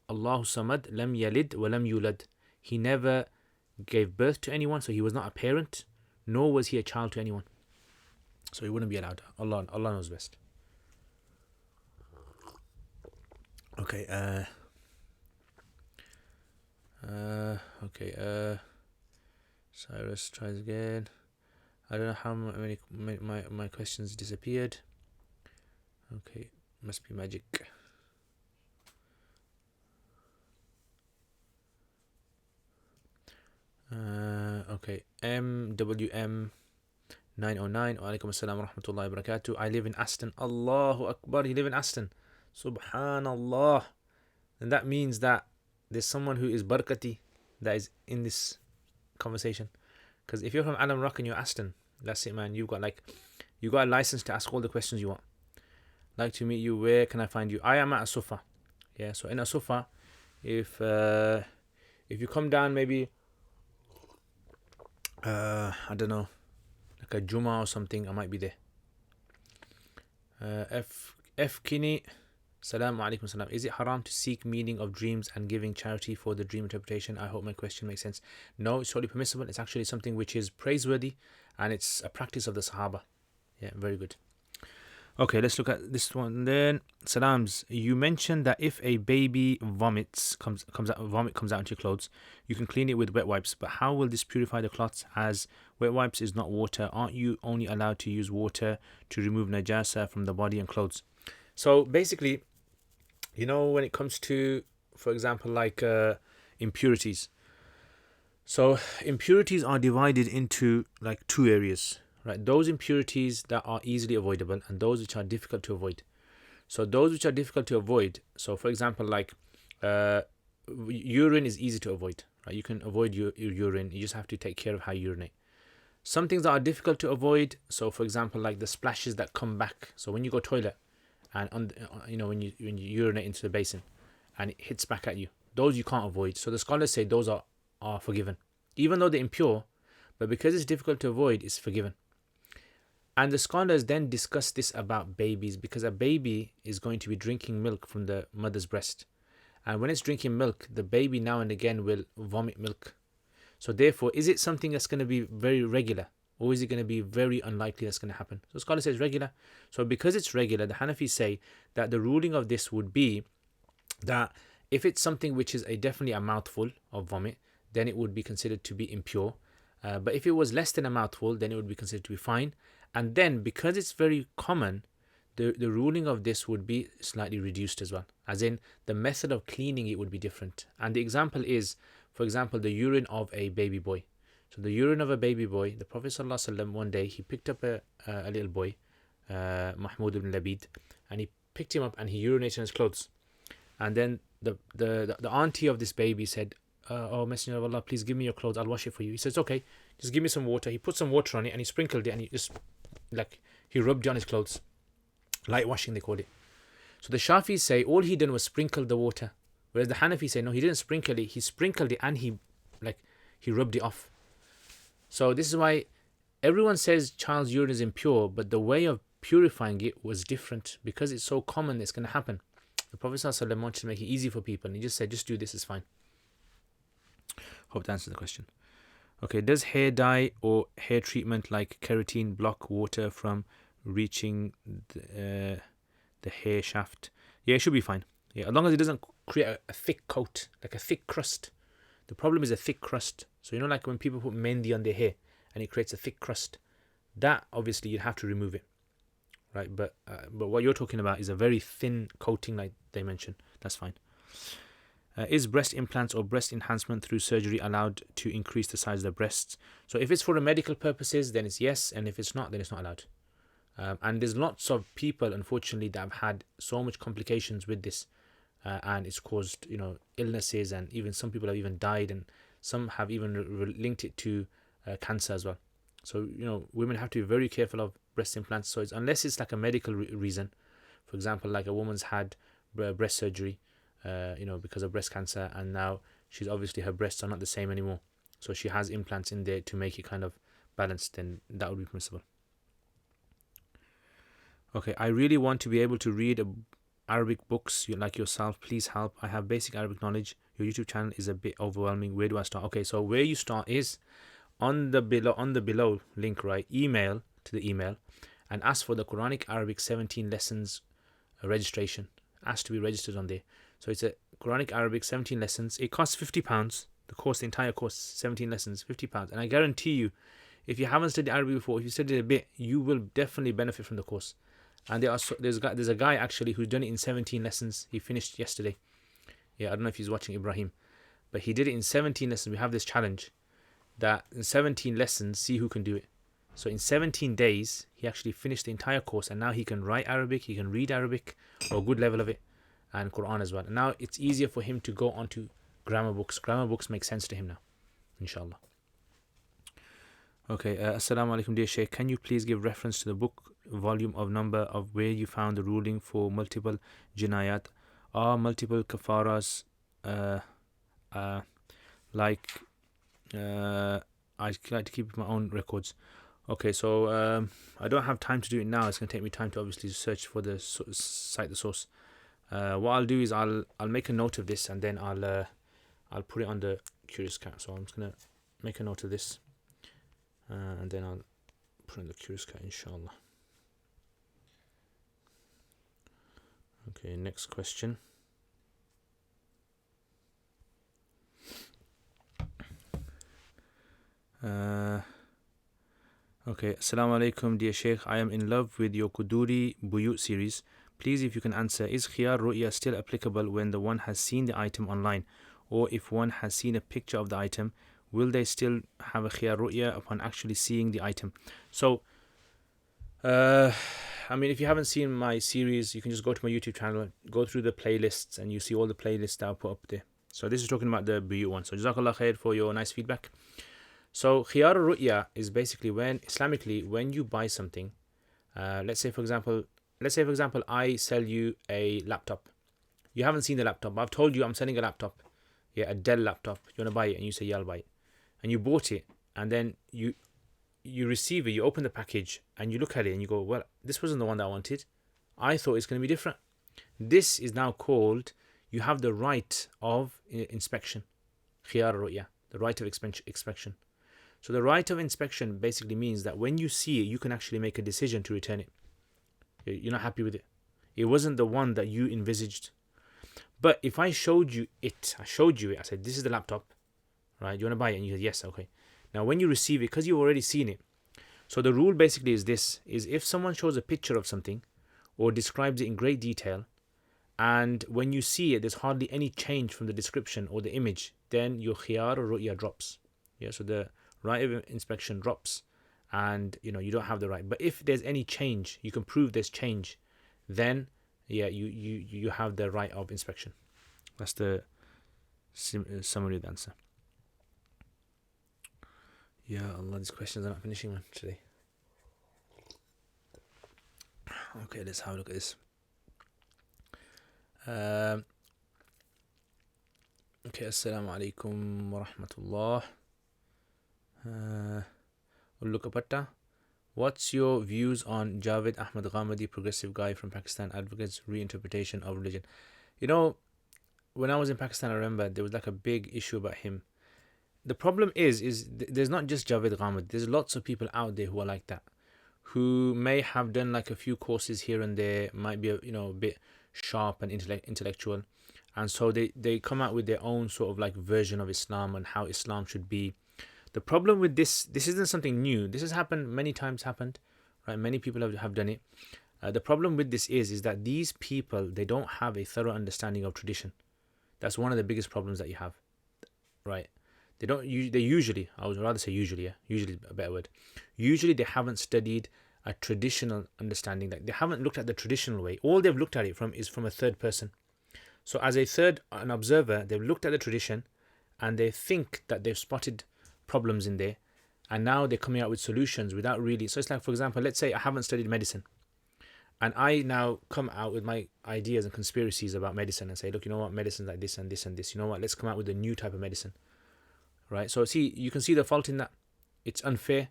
Allahu Samad lam yalid wa lam yulad. He never gave birth to anyone, so he was not a parent, nor was he a child to anyone. So he wouldn't be allowed. Allah knows best. Okay. Cyrus tries again. I don't know how many my questions disappeared. Okay, must be magic. Okay, MWM 909. Alaikum assalam wa rahmatullahi wa barakatuh. I live in Aston. Allahu Akbar. You live in Aston. Subhanallah. And that means that there's someone who is barakati that is in this conversation. Because if you're from Alam Rock and you're Aston, that's it, man. You got a license to ask all the questions you want. Like to meet you. Where can I find you? I am at Asufa. Yeah, so in Asufa, if you come down, maybe I don't know, like a Juma or something, I might be there. F Kini, Salaam alaikum salam. Is it haram to seek meaning of dreams and giving charity for the dream interpretation? I hope my question makes sense. No, it's totally permissible. It's actually something which is praiseworthy, and it's a practice of the Sahaba. Yeah, very good. Okay, let's look at this one then. Salams, you mentioned that if a baby vomit comes out into your clothes, you can clean it with wet wipes. But how will this purify the cloths, as wet wipes is not water? Aren't you only allowed to use water to remove najasa from the body and clothes? So basically, when it comes to, for example, like impurities. So impurities are divided into like two areas. Right, those impurities that are easily avoidable and those which are difficult to avoid. So those which are difficult to avoid, so for example, like urine is easy to avoid. Right, you can avoid your urine. You just have to take care of how you urinate. Some things that are difficult to avoid. So for example, like the splashes that come back. So when you go toilet, and when you urinate into the basin, and it hits back at you, those you can't avoid. So the scholars say those are forgiven, even though they're impure, but because it's difficult to avoid, it's forgiven. And the scholars then discuss this about babies, because a baby is going to be drinking milk from the mother's breast. And when it's drinking milk, the baby now and again will vomit milk. So therefore, is it something that's going to be very regular? Or is it going to be very unlikely that's going to happen? So the scholar says regular. So because it's regular, the Hanafis say that the ruling of this would be that if it's something which is definitely a mouthful of vomit, then it would be considered to be impure. But if it was less than a mouthful, then it would be considered to be fine. And then, because it's very common, the ruling of this would be slightly reduced as well. As in, the method of cleaning it would be different. And the example is, for example, the urine of a baby boy. So the urine of a baby boy, the Prophet ﷺ, one day, he picked up a little boy, Mahmoud ibn Labid, and he picked him up and he urinated in his clothes. And then the auntie of this baby said, "Oh, Messenger of Allah, please give me your clothes, I'll wash it for you." He says, "Okay, just give me some water." He put some water on it and he sprinkled it and he rubbed it on his clothes. Light washing, they call it. So the Shafis say all he done was sprinkle the water, whereas the Hanafi say no, he didn't sprinkle it. He sprinkled it and he rubbed it off. So this is why everyone says child's urine is impure, but the way of purifying it was different, because it's so common it's going to happen. The Prophet ﷺ wanted to make it easy for people, and he just said, just do this, it's fine. Hope that answers the question. Okay, does hair dye or hair treatment like keratin block water from reaching the hair shaft? Yeah, it should be fine. Yeah, as long as it doesn't create a thick coat, like a thick crust. The problem is a thick crust. So like when people put mendi on their hair and it creates a thick crust, that obviously you'd have to remove it, right? But what you're talking about is a very thin coating, like they mentioned. That's fine. Is breast implants or breast enhancement through surgery allowed to increase the size of the breasts? So if it's for medical purposes, then it's yes, and if it's not, then it's not allowed. And there's lots of people, unfortunately, that have had so much complications with this. and it's caused illnesses, and even some people have even died, and some have even linked it to cancer as well. So women have to be very careful of breast implants. So unless it's like a medical reason, for example, like a woman's had breast surgery, because of breast cancer, and now she's obviously, her breasts are not the same anymore, so she has implants in there to make it kind of balanced, then that would be permissible. Okay, I really want to be able to read Arabic books like yourself. Please help. I have basic Arabic knowledge. Your YouTube channel is a bit overwhelming. Where do I start? Okay, so where you start is on the below link, right? Email to the email and ask for the Quranic Arabic 17 lessons registration. Ask to be registered on there. So it's a Quranic Arabic 17 lessons. It costs £50. The entire course, 17 lessons, £50. And I guarantee you, if you haven't studied Arabic before, if you studied a bit, you will definitely benefit from the course. And there's a guy actually who's done it in 17 lessons. He finished yesterday. Yeah, I don't know if he's watching, Ibrahim, but he did it in 17 lessons. We have this challenge that in 17 lessons, see who can do it. So in 17 days, he actually finished the entire course, and now he can write Arabic, he can read Arabic, or a good level of it, and Quran as well. And now it's easier for him to go onto grammar books. Grammar books make sense to him now, inshallah. Okay, Assalamu alaikum, dear Shaykh. Can you please give reference to the book, volume of number of where you found the ruling for multiple jinayat? Are multiple kafaras I like to keep my own records. Okay, so I don't have time to do it now. It's going to take me time to obviously search for the cite the source. What I'll do is I'll make a note of this, and then I'll put it on the Curious Cat. So I'm just going to make a note of this, and then I'll put it in the Curious Cat, inshallah. Okay, next question. Okay, Assalamu alaikum, dear Sheikh. I am in love with your Kuduri Buyut series. Please, if you can answer, is khiyar ru'ya still applicable when the one has seen the item online? Or if one has seen a picture of the item, will they still have a khiyar ru'ya upon actually seeing the item? So, I mean, if you haven't seen my series, you can just go to my YouTube channel, go through the playlists, and you see all the playlists that I put up there. So this is talking about the Buyut one. So Jazakallah khair for your nice feedback. So khiyar ru'ya is basically when, Islamically, when you buy something, let's say for example, I sell you a laptop. You haven't seen the laptop, but I've told you I'm selling a laptop. Yeah, a Dell laptop. You want to buy it, and you say, yeah, I'll buy it. And you bought it, and then you receive it, you open the package, and you look at it, and you go, well, this wasn't the one that I wanted. I thought it's going to be different. This is now called, you have the right of inspection. Khiyar ru'ya, the right of inspection. So the right of inspection basically means that when you see it, you can actually make a decision to return it. You're not happy with it. It wasn't the one that you envisaged. But if I showed you it, I said, this is the laptop, right? You want to buy it? And you said, yes, okay. Now, when you receive it, because you've already seen it, so the rule basically is this, is if someone shows a picture of something or describes it in great detail, and when you see it, there's hardly any change from the description or the image, then your khiyar or ru'ya drops. Yeah, so the right of inspection drops, and you don't have the right. But if there's any change, you can prove there's change, then yeah, you have the right of inspection. That's the summary of the answer. Yeah, Allah, these questions are not finishing today. Okay, let's have a look at this. Okay, assalamu alaikum wa rahmatullah. Ullukapatta, what's your views on Javed Ahmad Ghamidi, progressive guy from Pakistan, advocates reinterpretation of religion? When I was in Pakistan, I remember there was like a big issue about him. The problem is there's not just Javed Ghamidi. There's lots of people out there who are like that, who may have done like a few courses here and there, might be a bit sharp and intellectual, and so they come out with their own sort of like version of Islam and how Islam should be. The problem with this isn't something new. This has happened many times, right? Many people have done it. The problem with this is that these people, they don't have a thorough understanding of tradition. That's one of the biggest problems that you have, right? They usually, I would rather say usually, yeah, usually a better word. Usually they haven't studied a traditional understanding. Like they haven't looked at the traditional way. All they've looked at it from is from a third person. So as a third, an observer, they've looked at the tradition and they think that they've spotted problems in there, and now they're coming out with solutions without really. So it's like, for example, let's say I haven't studied medicine, and I now come out with my ideas and conspiracies about medicine and say, look, you know what, medicine's like this and this and this. You know what, let's come out with a new type of medicine, right? So see, you can see the fault in that. It's unfair.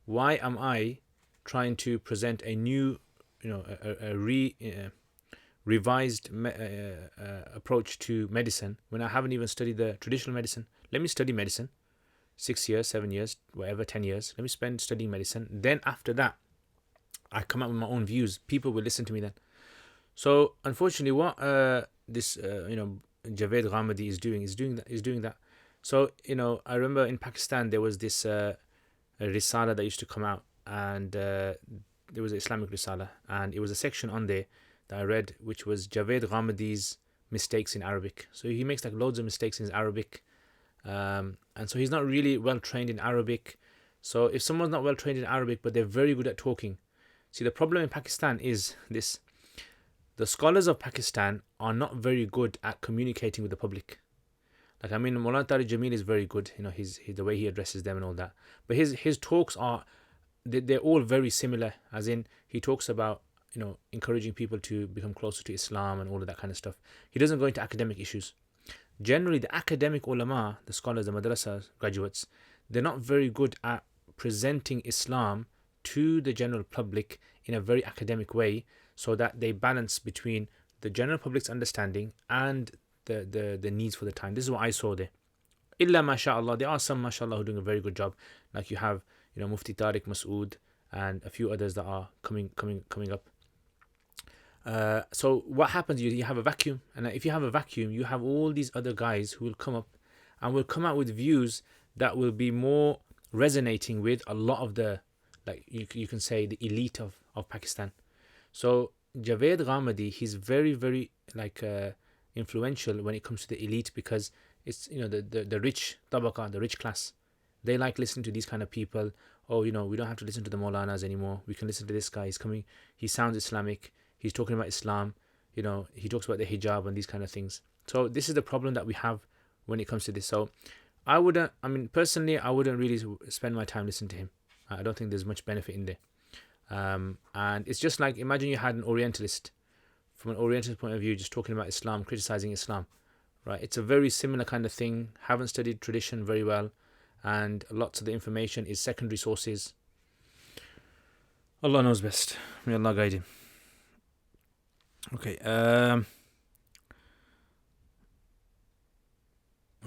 Why am I trying to present a new, revised approach to medicine when I haven't even studied the traditional medicine? Let me study medicine, 6 years, 7 years, whatever, 10 years. Let me spend studying medicine. Then after that, I come up with my own views. People will listen to me then. So unfortunately, what this Javed Ghamidi is doing that. So I remember in Pakistan there was this risala that used to come out, and there was an Islamic risala, and it was a section on there that I read, which was Javed Ghamidi's mistakes in Arabic. So he makes like loads of mistakes in his Arabic, and so he's not really well trained in Arabic. So if someone's not well trained in Arabic but they're very good at talking, see, the problem in Pakistan is this: the scholars of Pakistan are not very good at communicating with the public. Like, I mean, Maulana Tariq Jamil is very good, his the way he addresses them and all that. But his talks are, they're all very similar, as in he talks about, encouraging people to become closer to Islam and all of that kind of stuff. He doesn't go into academic issues. Generally, the academic ulama, the scholars, the madrasa graduates, they're not very good at presenting Islam to the general public in a very academic way, so that they balance between the general public's understanding and the needs for the time. This is what I saw there. Illa mashallah, there are some mashallah who are doing a very good job. Like you have, Mufti Tariq Masood and a few others that are coming up. So what happens? You have a vacuum, and if you have a vacuum, you have all these other guys who will come up and will come out with views that will be more resonating with a lot of the, like you can say, the elite of Pakistan. So Javed Ghamidi, he's very, very influential when it comes to the elite, because it's the rich tabaka, the rich class. They like listening to these kind of people. Oh, we don't have to listen to the Maulanas anymore. We can listen to this guy. He's coming. He sounds Islamic. He's talking about Islam. He talks about the hijab and these kind of things. So this is the problem that we have when it comes to this. So personally, I wouldn't really spend my time listening to him. I don't think there's much benefit in there. And it's just like, imagine you had an Orientalist, from an Orientalist point of view, just talking about Islam, criticizing Islam, right? It's a very similar kind of thing. Haven't studied tradition very well, and lots of the information is secondary sources. Allah knows best. May Allah guide him. Okay.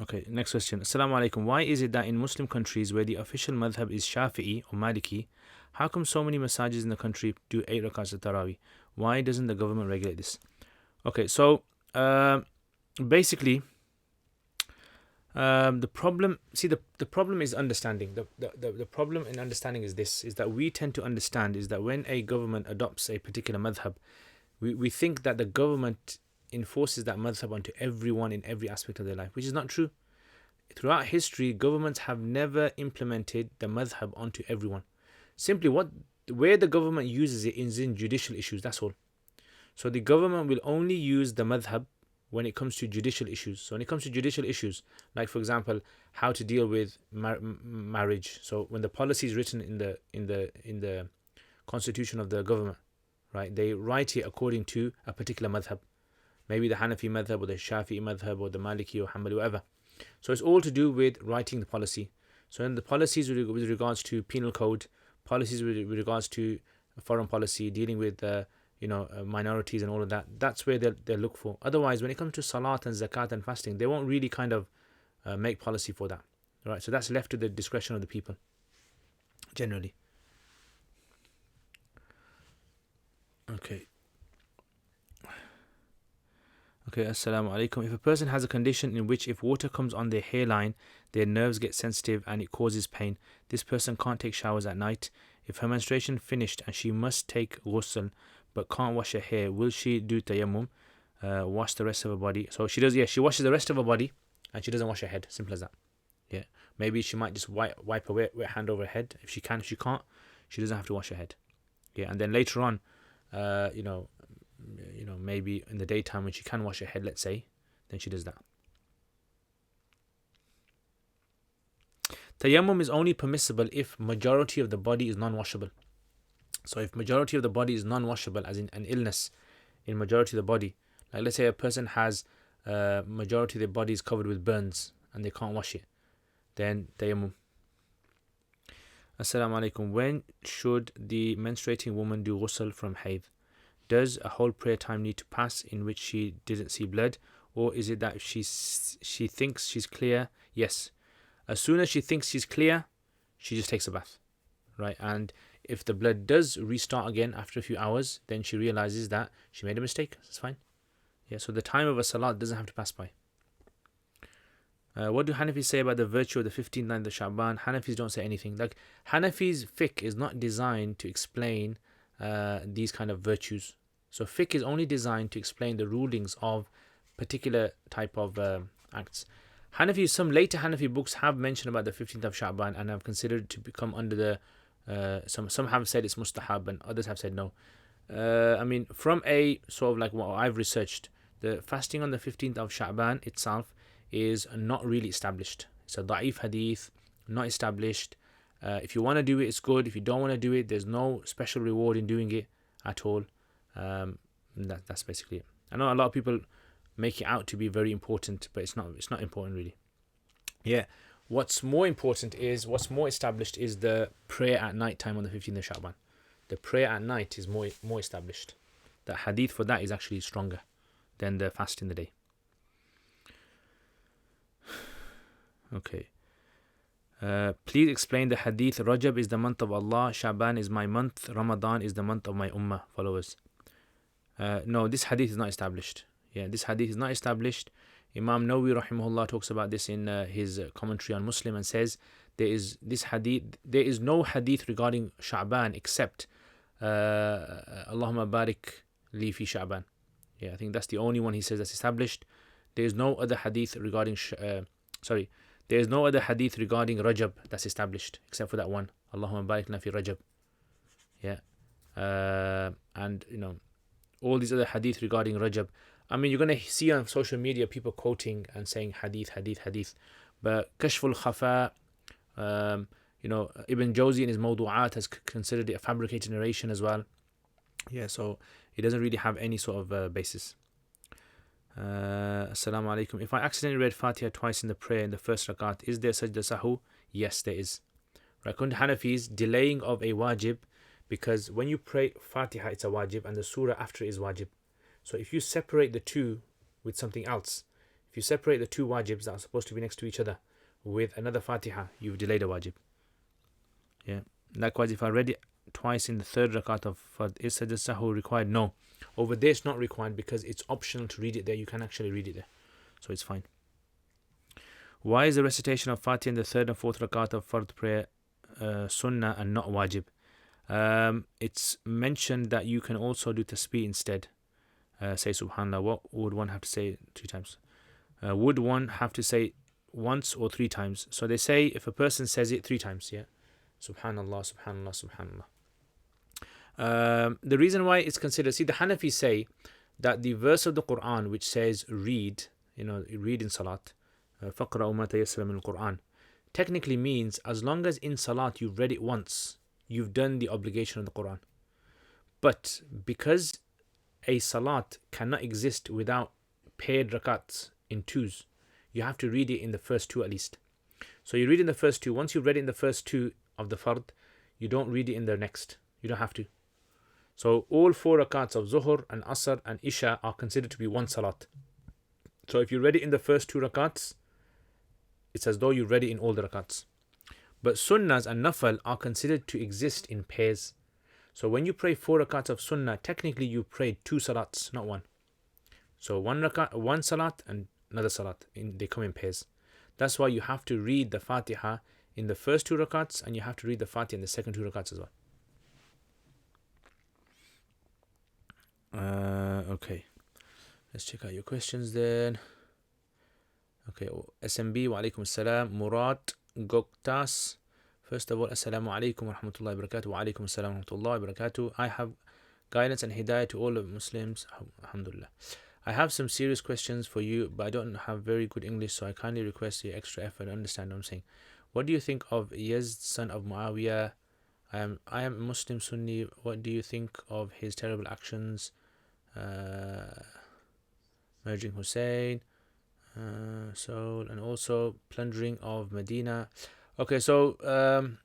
Okay, next question. Assalamu alaikum. Why is it that in Muslim countries where the official madhab is Shafi'i or Maliki, how come so many masajids in the country do 8 rakats of Tarawih? Why doesn't the government regulate this? Okay, so basically, the problem is understanding. The problem in understanding is this: is that we tend to understand is that when a government adopts a particular madhab, we think that the government enforces that madhab onto everyone in every aspect of their life, which is not true. Throughout history, governments have never implemented the madhab onto everyone. Simply where the government uses it is in judicial issues, that's all. So the government will only use the madhab when it comes to judicial issues. So when it comes to judicial issues, like for example, how to deal with marriage. So when the policy is written in the constitution of the government, right, they write it according to a particular madhab. Maybe the Hanafi madhab or the Shafi'i madhab or the Maliki or Hanbali, whatever. So it's all to do with writing the policy. So in the policies with regards to penal code, policies with regards to foreign policy, dealing with minorities and all of that, that's where they look for. Otherwise, when it comes to salat and zakat and fasting, they won't really kind of make policy for that. Right? So that's left to the discretion of the people, generally. Okay, assalamu alaikum. If a person has a condition in which if water comes on their hairline, their nerves get sensitive and it causes pain, this person can't take showers at night. If her menstruation finished and she must take ghusl but can't wash her hair, will she do tayammum, wash the rest of her body? So she does, she washes the rest of her body and she doesn't wash her head. Simple as that. Yeah, maybe she might just wipe a wet hand over her head if she can. If she can't, she doesn't have to wash her head. Yeah, and then later on, maybe in the daytime when she can wash her head, let's say, then she does that. Tayammum is only permissible if majority of the body is non-washable. So if majority of the body is non-washable, as in an illness in majority of the body, like let's say a person has majority of their body is covered with burns and they can't wash it, then tayammum. Assalamu alaikum. When should the menstruating woman do ghusl from hayd? Does a whole prayer time need to pass in which she didn't see blood, or is it that if she thinks she's clear? Yes. As soon as she thinks she's clear, she just takes a bath, right? And if the blood does restart again after a few hours, then she realizes that she made a mistake. That's fine. Yeah. So the time of a salat doesn't have to pass by. What do Hanafis say about the virtue of the 15th night of Sha'ban? Hanafis don't say anything. Like Hanafis' fiqh is not designed to explain these kind of virtues. So fiqh is only designed to explain the rulings of particular type of acts. Some later Hanafi books have mentioned about the 15th of Sha'ban and have considered to become under the some have said it's mustahab and others have said no. From a sort of like what I've researched, the fasting on the 15th of Sha'ban itself is not really established. It's a da'if hadith, not established. If you want to do it, it's good. If you don't want to do it, there's no special reward in doing it at all. That's basically it. I know a lot of people make it out to be very important, but it's not important really. Yeah, what's more established is the prayer at night time on the 15th of Sha'ban. The prayer at night is more established. The hadith for that is actually stronger than the fast in the day. Okay. Please explain the hadith. Rajab is the month of Allah, Sha'ban is my month, Ramadan is the month of my ummah followers. No, this hadith is not established. Yeah, this hadith is not established. Imam Nawawi rahimahullah talks about this in his commentary on Muslim and says there is no hadith regarding Sha'ban except Allahumma barik li fi Sha'ban. Yeah, I think that's the only one he says that's established. There is no other hadith regarding there is no other hadith regarding Rajab that's established except for that one. Allahumma barik lana fi Rajab. Yeah. And all these other hadith regarding Rajab. You're going to see on social media people quoting and saying hadith. But Kashful Khafa, Ibn Jawzi in his Mawdu'at has considered it a fabricated narration as well. Yeah, so it doesn't really have any sort of basis. Assalamu alaikum. If I accidentally read Fatiha twice in the prayer in the first rakat, is there sajda sahu? Yes, there is. Right, according to Hanafis, delaying of a wajib, because when you pray Fatiha, it's a wajib, and the surah after is wajib. So if you separate the two with something else, if you separate the two wajibs that are supposed to be next to each other with another Fatiha, you've delayed a wajib. Yeah. Likewise, if I read it twice in the third rakat of Fard, is sajda sahu required? No. Over there it's not required because it's optional to read it there. You can actually read it there. So it's fine. Why is the recitation of Fatiha in the third and fourth rakat of Fard prayer sunnah and not wajib? It's mentioned that you can also do tasbih instead. Say subhanallah. What would one have to say 2 times? Would one have to say once or 3 times? So they say if a person says it 3 times, yeah, subhanallah, subhanallah, subhanallah. The reason why it's considered, the Hanafis say that the verse of the Quran which says read in salat, فَقْرَأُوا مَا تَيَسَّرَ مِنَ الْقُرْآنِ, technically means as long as in salat you've read it once, you've done the obligation of the Quran. But because a salat cannot exist without paired rakats in 2s, you have to read it in the first 2 at least. So you read in the first 2. Once you've read it in the first 2 of the fard, you don't read it in the next. You don't have to. So all 4 rakats of Zuhr and Asr and Isha are considered to be one salat. So if you read it in the first 2 rakats, it's as though you read it in all the rakats. But sunnahs and nafal are considered to exist in pairs. So when you pray 4 rakats of sunnah, technically you prayed 2 salats, not 1. So 1 rakat, 1 salat and another salat. They come in pairs. That's why you have to read the Fatiha in the first 2 rakats and you have to read the Fatiha in the second 2 rakats as well. Okay. Let's check out your questions then. Okay. SMB, wa alaikum assalam. Murad Goktas. First of all, assalamu alaikum wa rahmatullahi wa barakatuh. Wa alaikum assalam wa rahmatullahi wa barakatuh. I have Guidance and hidayah to all of Muslims. Alhamdulillah. I have some serious questions for you, but I don't have very good English, so I kindly request your extra effort to understand what I'm saying. What do you think of Yazid, son of Muawiyah? I am a Muslim Sunni. What do you think of his terrible actions? Murdering Hussein, and also plundering of Medina. Okay, so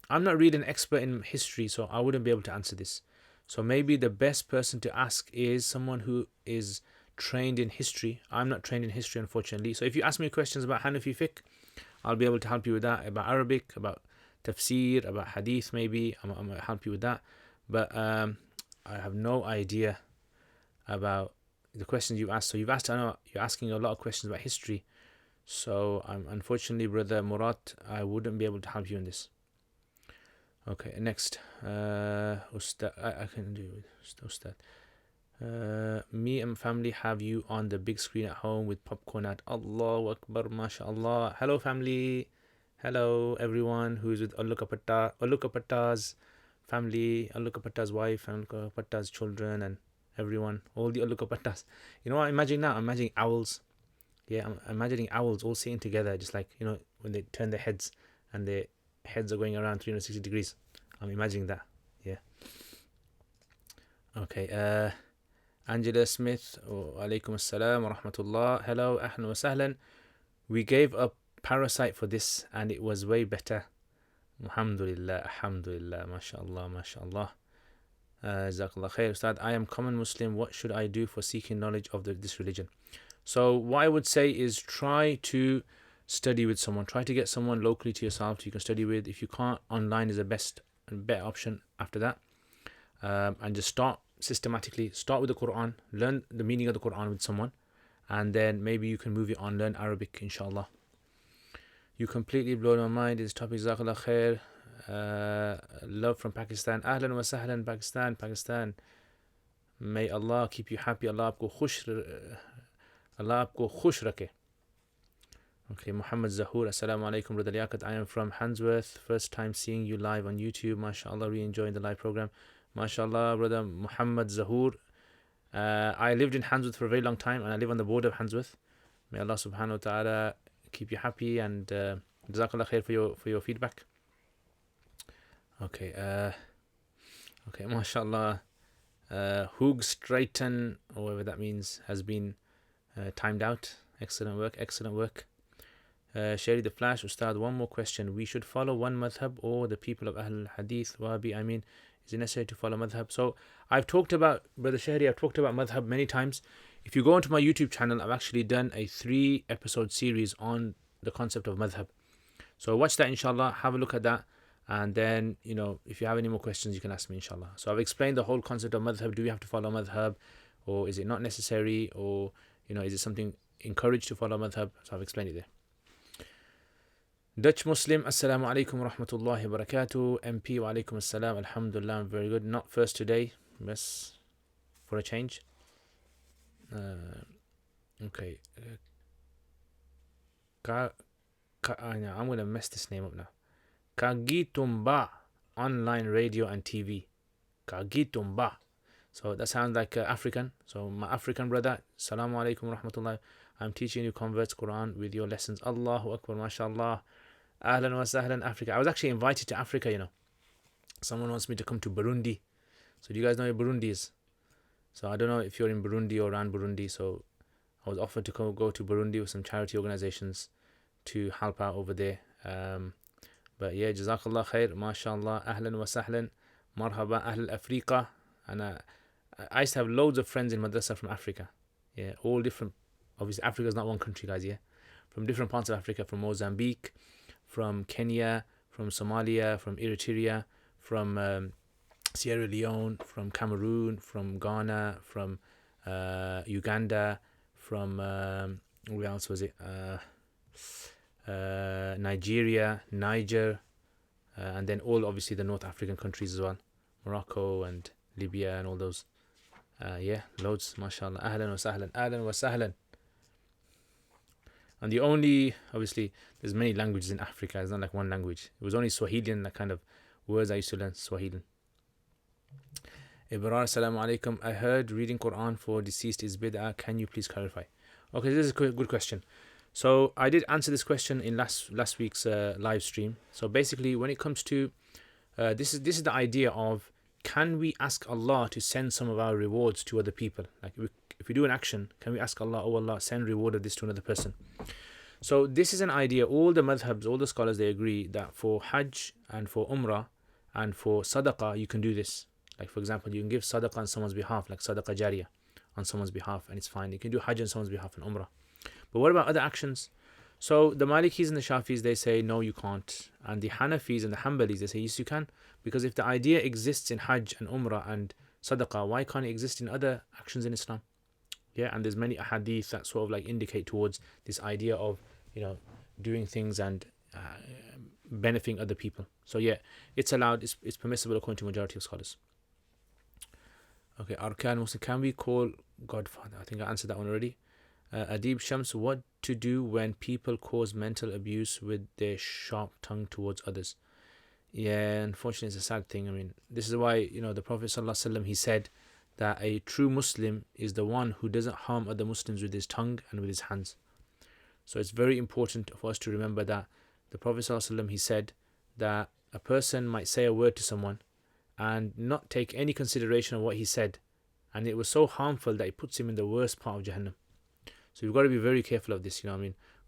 I'm not really an expert in history, so I wouldn't be able to answer this. So maybe the best person to ask is someone who is trained in history. I'm not trained in history, unfortunately. So if you ask me questions about Hanafi fiqh, I'll be able to help you with that. About Arabic, about tafsir, about hadith, maybe I'm going to help you with that. But I have no idea about the questions you asked. So you've asked, I know you're asking a lot of questions about history. So unfortunately, brother Murat, I wouldn't be able to help you in this. Okay, next. Ustad, I can do Ustad. Me and family have you on the big screen at home with popcorn at Allahu Akbar, mashallah. Hello family. Hello everyone who's with Alukapatta's family, Alukapatta's wife, and Alukapatta's children, and everyone, all the Alukapattas. You know what I'm imagining now? I'm imagining owls. Yeah, I'm imagining owls all sitting together, just like, you know, when they turn their heads and their heads are going around 360 degrees. I'm imagining that. Yeah. Okay. Angela Smith, alaikum assalam wa rahmatullah. Hello, ahlan wa sahlan. We gave a parasite for this and it was way better. Alhamdulillah, alhamdulillah, mashallah, mashallah. Jazakallah khair. Ustad, I am common Muslim. What should I do for seeking knowledge of this religion? So what I would say is try to study with someone. Try to get someone locally to yourself you can study with. If you can't, online is the best and better option after that. And just start systematically. Start with the Quran. Learn the meaning of the Quran with someone. And then maybe you can move it on. Learn Arabic, inshallah. You completely blow my mind. This topic, Jazakallah khair. Love from Pakistan. Ahlan wa sahlan, Pakistan. May Allah keep you happy. Allah aapko khush rakhe. Okay, Muhammad Zahur. Assalamu alaikum, brother Liaquat. I am from Handsworth. First time seeing you live on YouTube. MashaAllah, really enjoying the live program. MashaAllah, brother Muhammad Zahur. I lived in Handsworth for a very long time and I live on the border of Handsworth. May Allah subhanahu wa ta'ala keep you happy and Jazakallah khair for your feedback. Okay, MashaAllah. Hoog Straighten, or whatever that means, has been timed out. Excellent work. Sherry the Flash, Ustad, one more question. We should follow one madhab or the people of Ahl Hadith, Wahabi, is it necessary to follow madhab? So I've talked about, Brother Shahri, I've talked about madhab many times. If you go onto my YouTube channel, I've actually done a 3-episode series on the concept of madhab. So watch that, inshallah, have a look at that. And then, you know, if you have any more questions, you can ask me, inshallah. So I've explained the whole concept of madhab. Do we have to follow madhab? Or is it not necessary? Or, you know, is it something encouraged to follow madhab? So I've explained it there. Dutch Muslim, Assalamu alaikum wa rahmatullahi wa barakatuh. MP wa alaikum assalam, alhamdulillah, I'm very good. Not first today, yes, for a change. Okay. I'm going to mess this name up now. Kagitumba, online radio and TV. Kagitumba. So that sounds like African. So my African brother, Assalamu alaikum wa rahmatullah. I'm teaching you converts Quran with your lessons. Allahu Akbar, mashallah. Ahlan wa sahlan, Africa. I was actually invited to Africa, you know. Someone wants me to come to Burundi. So do you guys know where Burundi is? So I don't know if you're in Burundi or around Burundi. So I was offered to go to Burundi with some charity organizations to help out over there. But yeah, Jazakallah khair, mashallah, ahlan wa sahlan, marhaba, ahl Africa. And I used to have loads of friends in madrasa from Africa. Yeah, all different. Obviously, Africa is not one country, guys, yeah. From different parts of Africa, from Mozambique, from Kenya, from Somalia, from Eritrea, from Sierra Leone, from Cameroon, from Ghana, from Uganda, from where else was it? Nigeria, Niger, and then all obviously the North African countries as well, Morocco and Libya and all those. Yeah, loads, mashallah. Ahlan wa sahlan, ahlan wa sahlan. And the only, obviously, there's many languages in Africa. It's not like one language. It was only Swahili and that kind of words I used to learn, Swahili. Ibrar, assalamu alaikum. I heard reading Quran for deceased is bid'ah. Can you please clarify? Okay, this is a good question. So I did answer this question in last week's live stream. So basically, when it comes to this is the idea of, can we ask Allah to send some of our rewards to other people? Like if we do an action, can we ask Allah, oh Allah, send reward of this to another person? So this is an idea. All the madhabs, all the scholars, they agree that for Hajj and for Umrah and for Sadaqah, you can do this. Like for example, you can give Sadaqah on someone's behalf, like Sadaqah Jariyah on someone's behalf, and it's fine. You can do Hajj on someone's behalf and Umrah. But what about other actions? So the Malikis and the Shafis, they say no, you can't. And the Hanafis and the Hanbalis, they say yes, you can. Because if the idea exists in Hajj and Umrah and Sadaqah, why can't it exist in other actions in Islam? Yeah, and there's many hadith that sort of like indicate towards this idea of, doing things and benefiting other people. So yeah, it's allowed, it's permissible according to majority of scholars. Okay, Arkan Muslim, can we call Godfather? I think I answered that one already. Adib Shams, what to do when people cause mental abuse with their sharp tongue towards others? Yeah, unfortunately, it's a sad thing. I mean, this is why, the Prophet ﷺ, he said that a true Muslim is the one who doesn't harm other Muslims with his tongue and with his hands. So it's very important for us to remember that the Prophet ﷺ, he said that a person might say a word to someone and not take any consideration of what he said, and it was so harmful that it puts him in the worst part of Jahannam. So you've got to be very careful of this,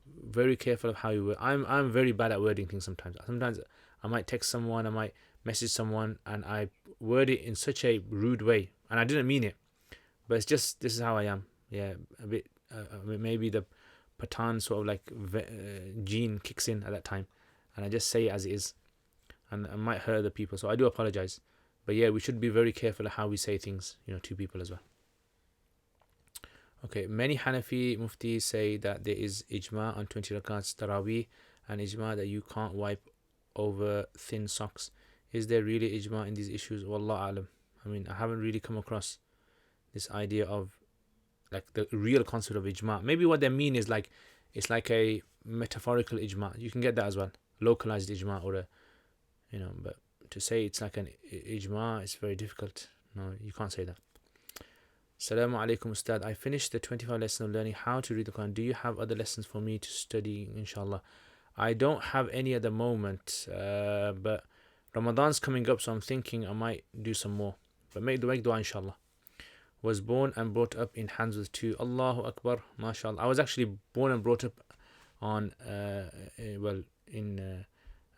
very careful of how you word. I'm very bad at wording things sometimes. Sometimes I might text someone, I might message someone, and I word it in such a rude way, and I didn't mean it, but it's just, this is how I am. Yeah, a bit, maybe the Pathan sort of like gene kicks in at that time, and I just say it as it is, and I might hurt other people, so I do apologize. But yeah, we should be very careful of how we say things, to people as well. Okay, many Hanafi muftis say that there is ijma on 20 rakats Taraweeh and ijma that you can't wipe over thin socks. Is there really ijma in these issues? Wallah alam. I mean, I haven't really come across this idea of like the real concept of ijma. Maybe what they mean is like, it's like a metaphorical ijma. You can get that as well. Localized ijma or but to say it's like an ijma, it's very difficult. No, you can't say that. Assalamu alaikum Ustad. I finished the 25 lesson of learning how to read the Quran. Do you have other lessons for me to study, inshallah? I don't have any at the moment, but Ramadan's coming up, so I'm thinking I might do some more. But make dua, inshallah. Was born and brought up in Handsworth too. Allahu Akbar, mashallah. I was actually born and brought up on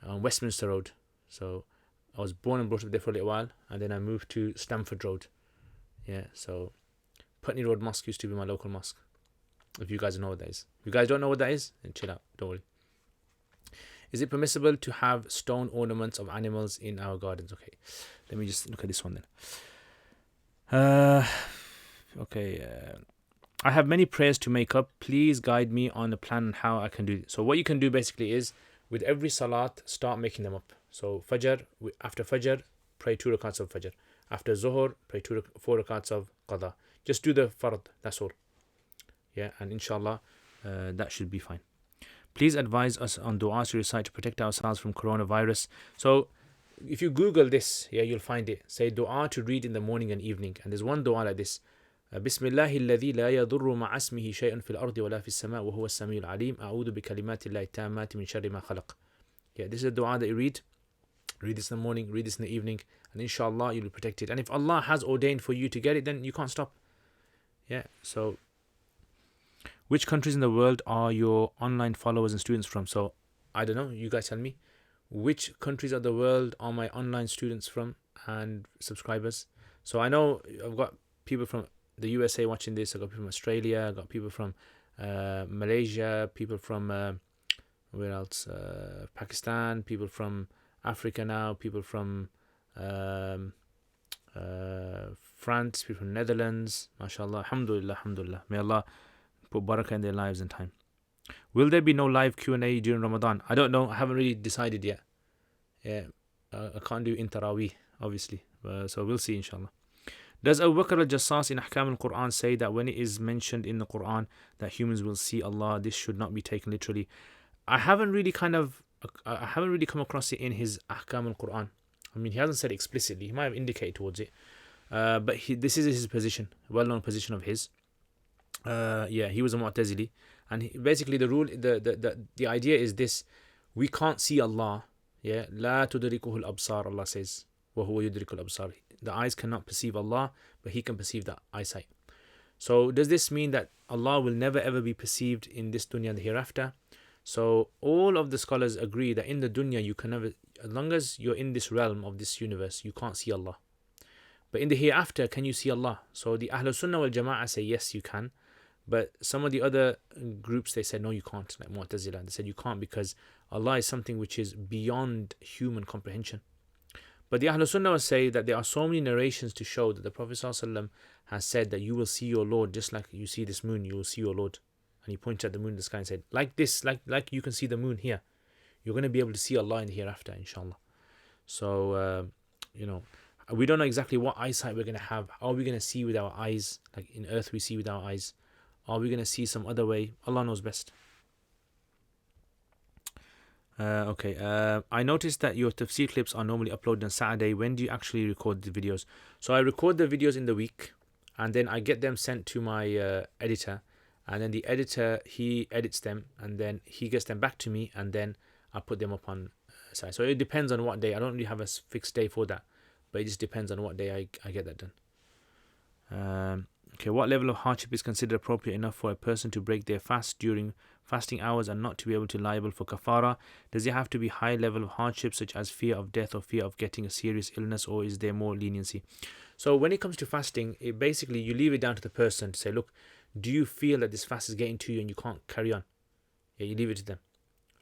on Westminster Road. So I was born and brought up there for a little while, and then I moved to Stamford Road. Yeah, so Putney Road Mosque used to be my local mosque. If you guys know what that is. If you guys don't know what that is, then chill out, don't worry. Is it permissible to have stone ornaments of animals in our gardens? Okay, let me just look at this one then. I have many prayers to make up. Please guide me on the plan on how I can do it. So what you can do basically is, with every salat, start making them up. So after Fajr, pray 2 rakats of Fajr. After Zuhr, pray 4 rakats of Qadha. Just do the fard, that's all. Yeah, and inshallah, that should be fine. Please advise us on dua to recite to protect ourselves from coronavirus. So if you Google this, you'll find it. Say dua to read in the morning and evening. And there's one dua like this. Bismillahi alladhi la yadurru ma'a ismihi shay'un fil ardi wa la fis sama' wa huwa as-sami'ul 'alim. A'udhu bi kalimati llahi tammati min sharri ma khalaq. Yeah, this is a dua that you read. Read this in the morning, read this in the evening, and inshallah you'll be protected. And if Allah has ordained for you to get it, then you can't stop. Yeah, so which countries in the world are your online followers and students from? So I don't know, you guys tell me. Which countries of the world are my online students from and subscribers? So I know I've got people from the USA watching this, I've got people from Australia, I've got people from Malaysia, people from where else? Pakistan, people from Africa now, people from France, people from Netherlands, mashallah, alhamdulillah, alhamdulillah. May Allah put barakah in their lives and time. Will there be no live Q&A during Ramadan? I don't know, I haven't really decided yet. Yeah, I can't do in Taraweeh, obviously, so we'll see, inshallah. Does Abu Bakr al-Jassas in Ahkam al-Quran say that when it is mentioned in the Quran that humans will see Allah, this should not be taken literally? I haven't really come across it in his Ahkam al-Quran. I mean, he hasn't said explicitly. He might have indicated towards it. But this is his position, well-known position of his. He was a Mu'tazili, and basically the rule, the idea is this: we can't see Allah. Yeah, لا تدركه الأبصار, Allah says, وهو يدرك الأبصار. The eyes cannot perceive Allah, but He can perceive the eyesight. So does this mean that Allah will never ever be perceived in this dunya and the hereafter? So all of the scholars agree that in the dunya you can never, as long as you're in this realm of this universe, you can't see Allah. But in the hereafter, can you see Allah? So the Ahlul Sunnah wal Jama'ah say yes, you can. But some of the other groups, they said no, you can't. Like Mu'tazila, they said you can't because Allah is something which is beyond human comprehension. But the Ahlul Sunnah will say that there are so many narrations to show that the Prophet ﷺ has said that you will see your Lord just like you see this moon, you will see your Lord. And he pointed at the moon in the sky and said, like this, like you can see the moon here, you're going to be able to see Allah in the hereafter, inshallah. So, we don't know exactly what eyesight we're going to have. Are we going to see with our eyes, like in earth we see with our eyes? Are we going to see some other way? Allah knows best. I noticed that your tafsir clips are normally uploaded on Saturday. When do you actually record the videos? So I record the videos in the week, and then I get them sent to my editor, and then the editor, he edits them, and then he gets them back to me, and then I put them up on Saturday. So it depends on what day. I don't really have a fixed day for that, but it just depends on what day I get that done. What level of hardship is considered appropriate enough for a person to break their fast during fasting hours and not to be able to liable for kafara? Does it have to be high level of hardship such as fear of death or fear of getting a serious illness, or is there more leniency? So when it comes to fasting, basically you leave it down to the person to say, look, do you feel that this fast is getting to you and you can't carry on? Yeah, you leave it to them,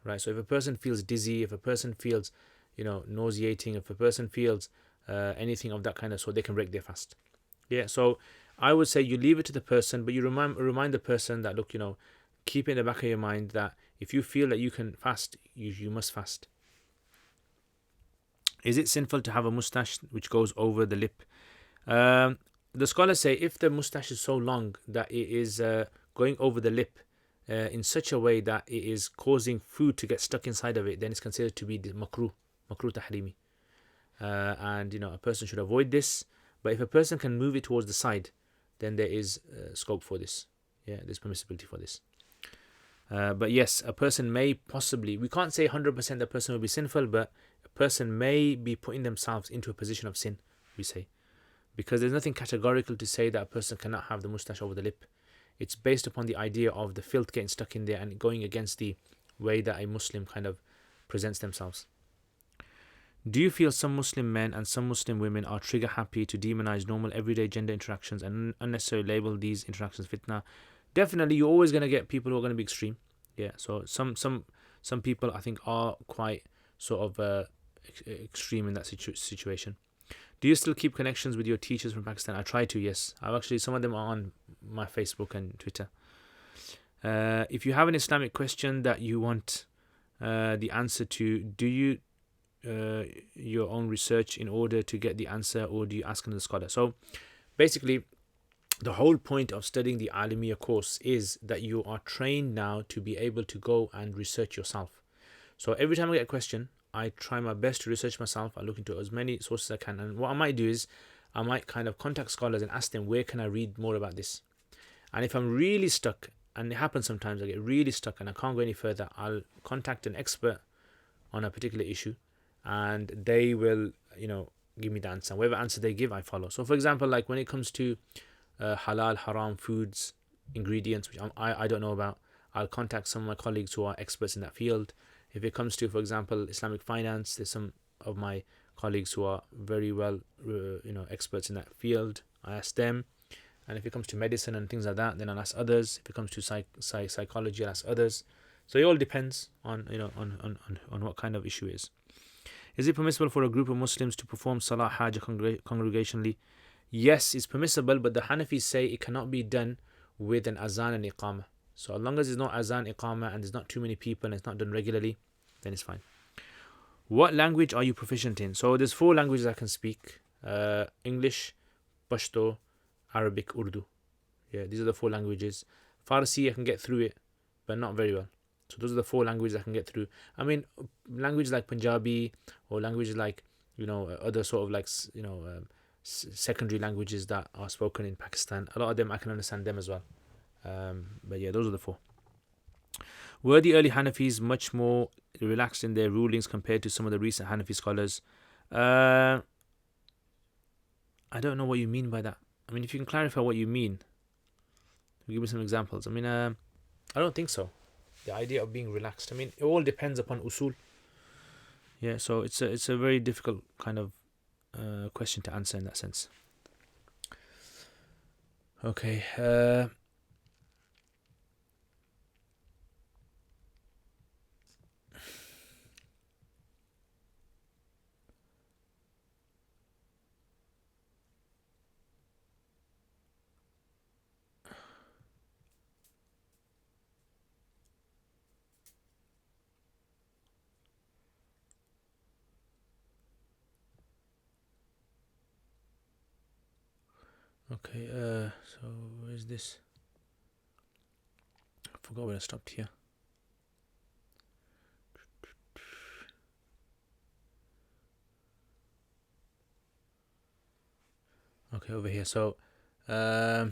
right? So if a person feels dizzy, if a person feels, nauseating, if a person feels anything of that kind of sort, they can break their fast. Yeah, so I would say you leave it to the person, but you remind the person that, look, keep it in the back of your mind that if you feel that you can fast, you must fast. Is it sinful to have a mustache which goes over the lip? The scholars say if the mustache is so long that it is going over the lip in such a way that it is causing food to get stuck inside of it, then it's considered to be makruh tahrimi. And a person should avoid this. But if a person can move it towards the side, then there is scope for this. Yeah, there's permissibility for this. But yes, a person may possibly, we can't say 100% the person will be sinful, but a person may be putting themselves into a position of sin, we say. Because there's nothing categorical to say that a person cannot have the mustache over the lip. It's based upon the idea of the filth getting stuck in there and going against the way that a Muslim kind of presents themselves. Do you feel some Muslim men and some Muslim women are trigger happy to demonize normal everyday gender interactions and unnecessarily label these interactions fitna? Definitely, you're always going to get people who are going to be extreme. Yeah, so some people I think are quite sort of extreme in that situation. Do you still keep connections with your teachers from Pakistan? I try to, yes. I've actually, some of them are on my Facebook and Twitter. If you have an Islamic question that you want the answer to, do you your own research in order to get the answer, or do you ask another scholar? So basically, the whole point of studying the Alamiya course is that you are trained now to be able to go and research yourself. So every time I get a question, I try my best to research myself. I look into as many sources as I can, and what I might do is I might kind of contact scholars and ask them, where can I read more about this? And if I'm really stuck, and it happens sometimes, I get really stuck and I can't go any further, I'll contact an expert on a particular issue, and they will, give me the answer. Whatever answer they give, I follow. So for example, like when it comes to halal, haram foods, ingredients, which I don't know about, I'll contact some of my colleagues who are experts in that field. If it comes to, for example, Islamic finance, there's some of my colleagues who are very well, experts in that field. I ask them. And if it comes to medicine and things like that, then I'll ask others. If it comes to psychology, I'll ask others. So it all depends on what kind of issue it is. Is it permissible for a group of Muslims to perform Salah Hajj congregationally? Yes, it's permissible, but the Hanafis say it cannot be done with an azan and iqamah. So as long as there's no azan, iqamah, and there's not too many people and it's not done regularly, then it's fine. What language are you proficient in? So there's 4 languages I can speak. English, Pashto, Arabic, Urdu. Yeah, these are the 4 languages. Farsi, I can get through it, but not very well. So those are the 4 languages I can get through. I mean, languages like Punjabi or languages like, other sort of like, secondary languages that are spoken in Pakistan. A lot of them I can understand them as well. But yeah, those are the four. Were the early Hanafis much more relaxed in their rulings compared to some of the recent Hanafi scholars? I don't know what you mean by that. I mean, if you can clarify what you mean, give me some examples. I mean, I don't think so. The idea of being relaxed. I mean, it all depends upon usul. Yeah, so it's a very difficult kind of question to answer in that sense. Okay. Okay, so where's this? I forgot where I stopped here. Okay, over here. So, can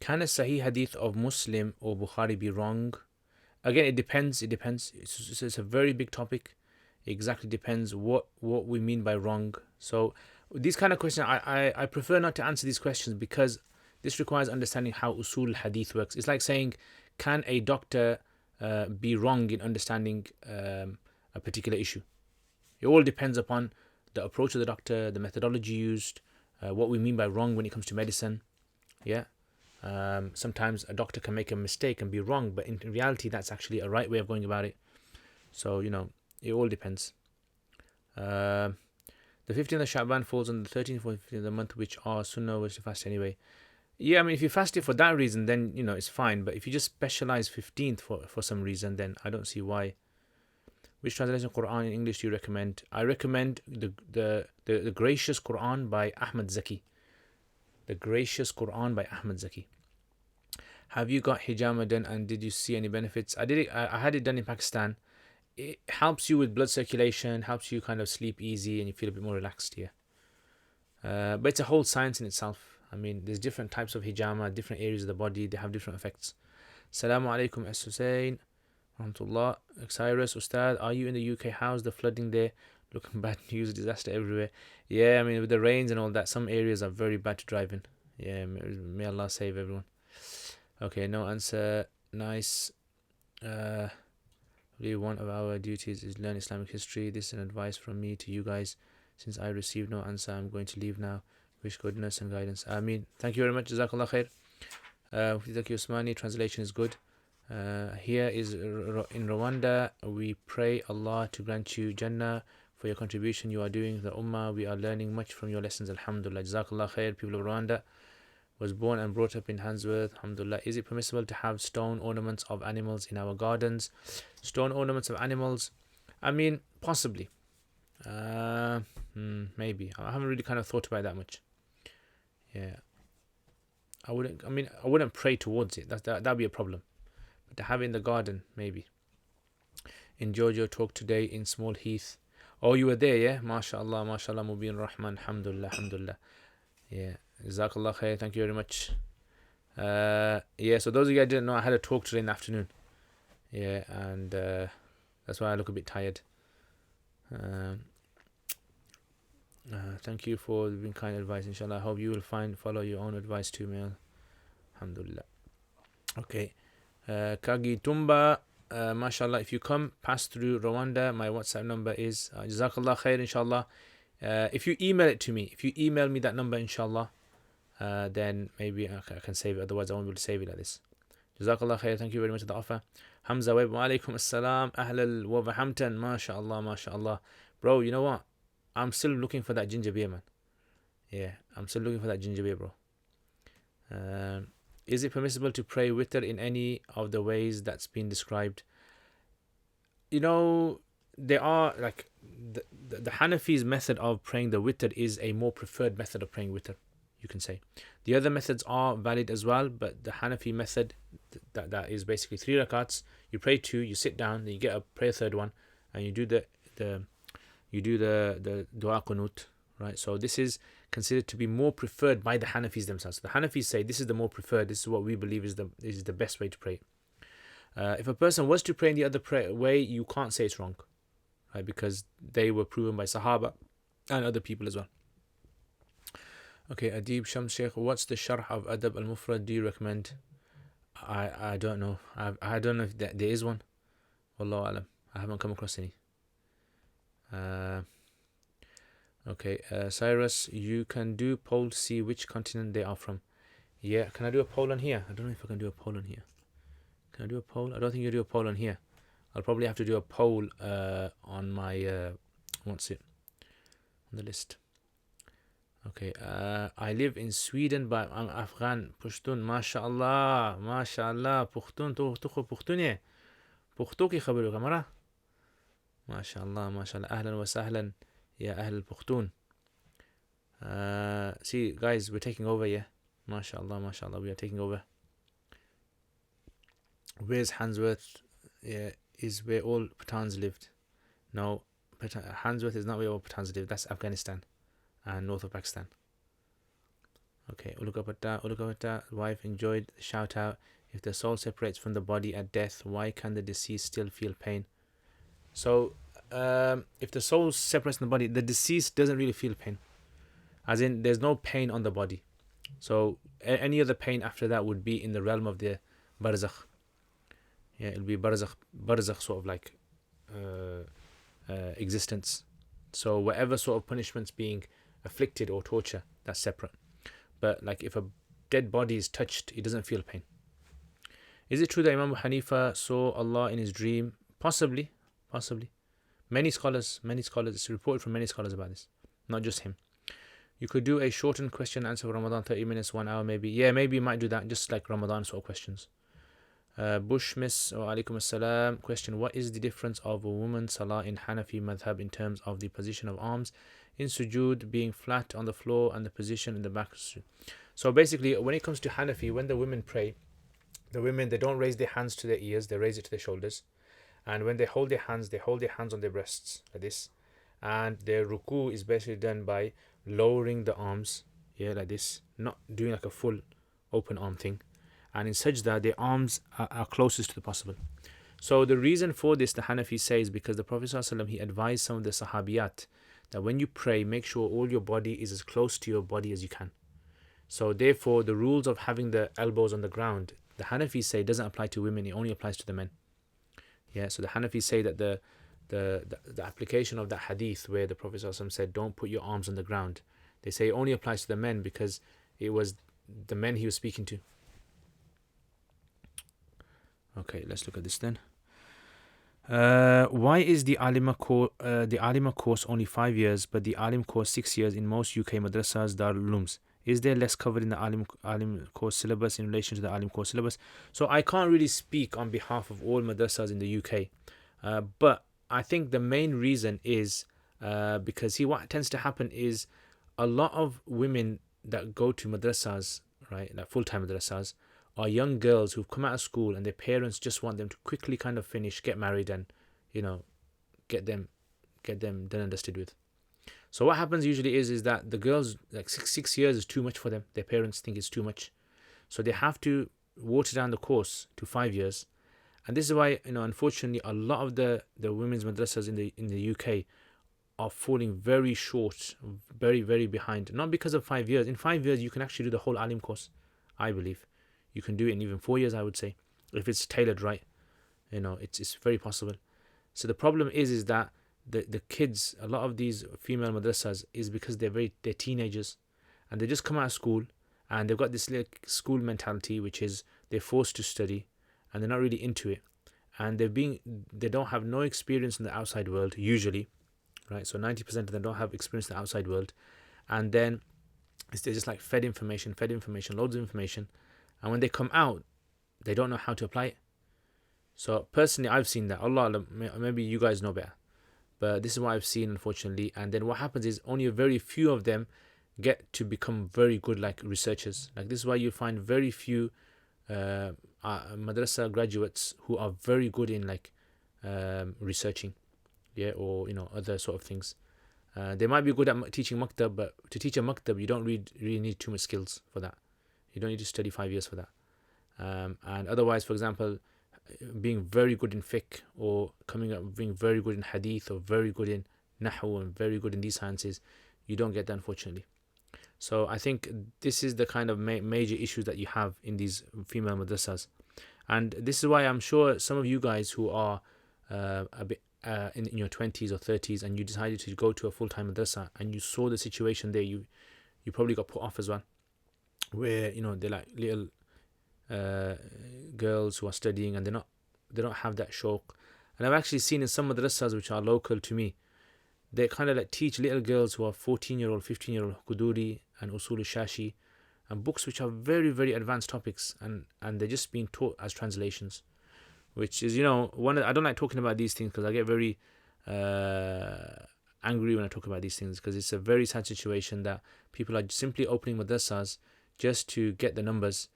a Sahih Hadith of Muslim or Bukhari be wrong? Again, it depends. It's a very big topic. It exactly depends what we mean by wrong. So these kind of questions, I prefer not to answer these questions because this requires understanding how usul hadith works. It's like saying, can a doctor be wrong in understanding a particular issue? It all depends upon the approach of the doctor, the methodology used, what we mean by wrong when it comes to medicine. Yeah. Sometimes a doctor can make a mistake and be wrong, but in reality, that's actually a right way of going about it. So, it all depends. The 15th of Sha'ban falls on the 13th or 15th of the month, which are sunnah, which to fast anyway. Yeah, I mean, if you fast it for that reason, then, it's fine. But if you just specialize 15th for some reason, then I don't see why. Which translation of Quran in English do you recommend? I recommend the Gracious Quran by Ahmad Zaki. The Gracious Quran by Ahmad Zaki. Have you got hijama done and did you see any benefits? I did it. I had it done in Pakistan. It helps you with blood circulation, helps you kind of sleep easy, and you feel a bit more relaxed here. But it's a whole science in itself. I mean, there's different types of hijama, different areas of the body. They have different effects. Assalamu alaikum, Hussein. Rahmatullah. Cyrus, Ustad, are you in the UK? How's the flooding there? Looking bad news, disaster everywhere. Yeah, I mean, with the rains and all that, some areas are very bad to drive in. Yeah, may Allah save everyone. Okay, no answer. Nice. One of our duties is learn Islamic history. This is an advice from me to you guys. Since I received no answer, I'm going to leave now. Wish goodness and guidance. Ameen. Thank you very much. Jazakallah khair. Zaki Usmani, translation is good. Here is in Rwanda. We pray Allah to grant you Jannah for your contribution you are doing to the Ummah. We are learning much from your lessons. Alhamdulillah. Jazakallah khair. People of Rwanda. Was born and brought up in Handsworth. Alhamdulillah. Is it permissible to have stone ornaments of animals in our gardens? Stone ornaments of animals? I mean, possibly. Maybe. I haven't really kind of thought about it that much. Yeah. I wouldn't pray towards it. That'd be a problem. But to have it in the garden, maybe. Enjoyed your talk today in Small Heath. Oh, you were there, yeah? MashaAllah, MashaAllah, Mubin Rahman. Alhamdulillah, Alhamdulillah. Yeah. Jazakallah khair. Thank you very much. Yeah, so those of you guys didn't know, I had a talk today in the afternoon. Yeah, and that's why I look a bit tired. Thank you for being kind advice. Inshallah, I hope you will follow your own advice too, man. Alhamdulillah. Okay. Kagi Tumba, mashallah, if you come pass through Rwanda, my WhatsApp number is Jazakallah khair, inshallah. If you email it to me, if you email me that number, inshallah, then maybe I can save it. Otherwise, I won't be able to save it like this. Jazakallah khair. Thank you very much for the offer. Hamza Web, wa alaikum assalam. Ahlal Wolverhampton. MashaAllah, MashaAllah. Bro, you know what? I'm still looking for that ginger beer, man. Yeah, I'm still looking for that ginger beer, bro. Is it permissible to pray witr in any of the ways that's been described? There are, like, the Hanafi's method of praying the witr is a more preferred method of praying witr, you can say. The other methods are valid as well, but the Hanafi method, that is basically 3 rakats. You pray 2, you sit down, then you get up, pray a third one, and you do you do the dua qunut, right? So this is considered to be more preferred by the Hanafis themselves. So the Hanafis say this is the more preferred. This is what we believe is the best way to pray. If a person was to pray in the other way, you can't say it's wrong, right? Because they were proven by Sahaba and other people as well. Okay, Adib Shams Sheikh, what's the sharh of Adab al-Mufrad do you recommend? I don't know. I don't know if there is one. Wallahu alam. I haven't come across any. Okay, Cyrus, you can do poll to see which continent they are from. Yeah, can I do a poll on here? I don't know if I can do a poll on here. Can I do a poll? I don't think you do a poll on here. I'll probably have to do a poll on my what's it on the list. Okay, I live in Sweden, but I'm Afghan Pushtun. MashaAllah, MashaAllah. Pushtun, tu Pushtun Pushtu ki khabar ho kamara. MashaAllah, MashaAllah. Ahlan wa sahlan, ya Ahl al-Pushtun. See, guys, we're taking over, yeah. MashaAllah, MashaAllah, we are taking over. Where's Handsworth? Yeah, is where all Pathans lived. No, Handsworth is not where all Pathans lived. That's Afghanistan and north of Pakistan. Okay, Ulugapata, wife enjoyed the shout out. If the soul separates from the body at death, why can the deceased still feel pain? So, if the soul separates from the body, the deceased doesn't really feel pain. As in, there's no pain on the body. So, any other pain after that would be in the realm of the barzakh. Yeah, it'll be barzakh sort of like existence. So, whatever sort of punishment's being afflicted or torture, that's separate. But like if a dead body is touched, it doesn't feel pain. Is it true that Imam Hanifa saw Allah in his dream? Possibly. Many scholars, it's reported from many scholars about this, not just him. You could do a shortened question answer for Ramadan, 30 minutes, 1 hour maybe. Yeah, maybe you might do that, just like Ramadan sort of questions. Bush Miss, wa alaikum assalam. Question: what is the difference of a woman's salah in Hanafi madhab in terms of the position of arms in sujood, being flat on the floor, and the position in the back? So basically, when it comes to Hanafi, when the women pray, they don't raise their hands to their ears, they raise it to their shoulders. And when they hold their hands on their breasts like this. And their ruku is basically done by lowering the arms, yeah, like this, not doing like a full open arm thing. And in sajda, their arms are closest to the possible. So the reason for this, the Hanafi says, because the Prophet ﷺ, he advised some of the Sahabiyat that when you pray, make sure all your body is as close to your body as you can. So therefore, the rules of having the elbows on the ground, the Hanafis say doesn't apply to women, it only applies to the men. Yeah, so the Hanafis say that the application of that hadith where the Prophet ﷺ said, don't put your arms on the ground, they say it only applies to the men because it was the men he was speaking to. Okay, let's look at this then. Why is the Alima course only 5 years, but the Alim course 6 years in most UK madrasas, Darul Ulooms? Is there less covered in the Alim course syllabus in relation to the Alim course syllabus? So I can't really speak on behalf of all madrasas in the UK, but I think the main reason is because what tends to happen is a lot of women that go to madrasas, right, like full-time madrasas, are young girls who've come out of school and their parents just want them to quickly kind of finish, get married, and get them done and dusted with. So what happens usually is that the girls, like six years is too much for them. Their parents think it's too much, so they have to water down the course to 5 years. And this is why, unfortunately, a lot of the women's madrasas in the UK are falling very short, very, very behind. Not because of 5 years. In 5 years, you can actually do the whole Alim course, I believe. You can do it in even 4 years, I would say, if it's tailored right. It's very possible. So the problem is that the kids, a lot of these female madrasas, is because they're teenagers, and they just come out of school, and they've got this school mentality, which is they're forced to study, and they're not really into it, and they don't have no experience in the outside world usually, right? So 90% of them don't have experience in the outside world, and then they're just like fed information, loads of information. And when they come out, they don't know how to apply it. So personally, I've seen that. Allah, maybe you guys know better. But this is what I've seen, unfortunately. And then what happens is only a very few of them get to become very good, like researchers. Like this is why you find very few madrasa graduates who are very good in like researching, yeah, or other sort of things. They might be good at teaching maktab, but to teach a maktab, you don't really need too much skills for that. You don't need to study 5 years for that. And otherwise, for example, being very good in fiqh, or coming up being very good in hadith, or very good in nahu, and very good in these sciences, you don't get that, unfortunately. So I think this is the kind of major issues that you have in these female madrasas. And this is why I'm sure some of you guys who are a bit in your 20s or 30s, and you decided to go to a full-time madrasa, and you saw the situation there, you probably got put off as well, where they're like little girls who are studying, and they don't have that shauq. And I've actually seen in some madrasas which are local to me, they kind of like teach little girls who are 14-year-old, 15-year-old Quduri and Usul Shashi, and books which are very, very advanced topics, and they're just being taught as translations, which is, I don't like talking about these things because I get very angry when I talk about these things, because it's a very sad situation that people are simply opening madrasas just to get the numbers,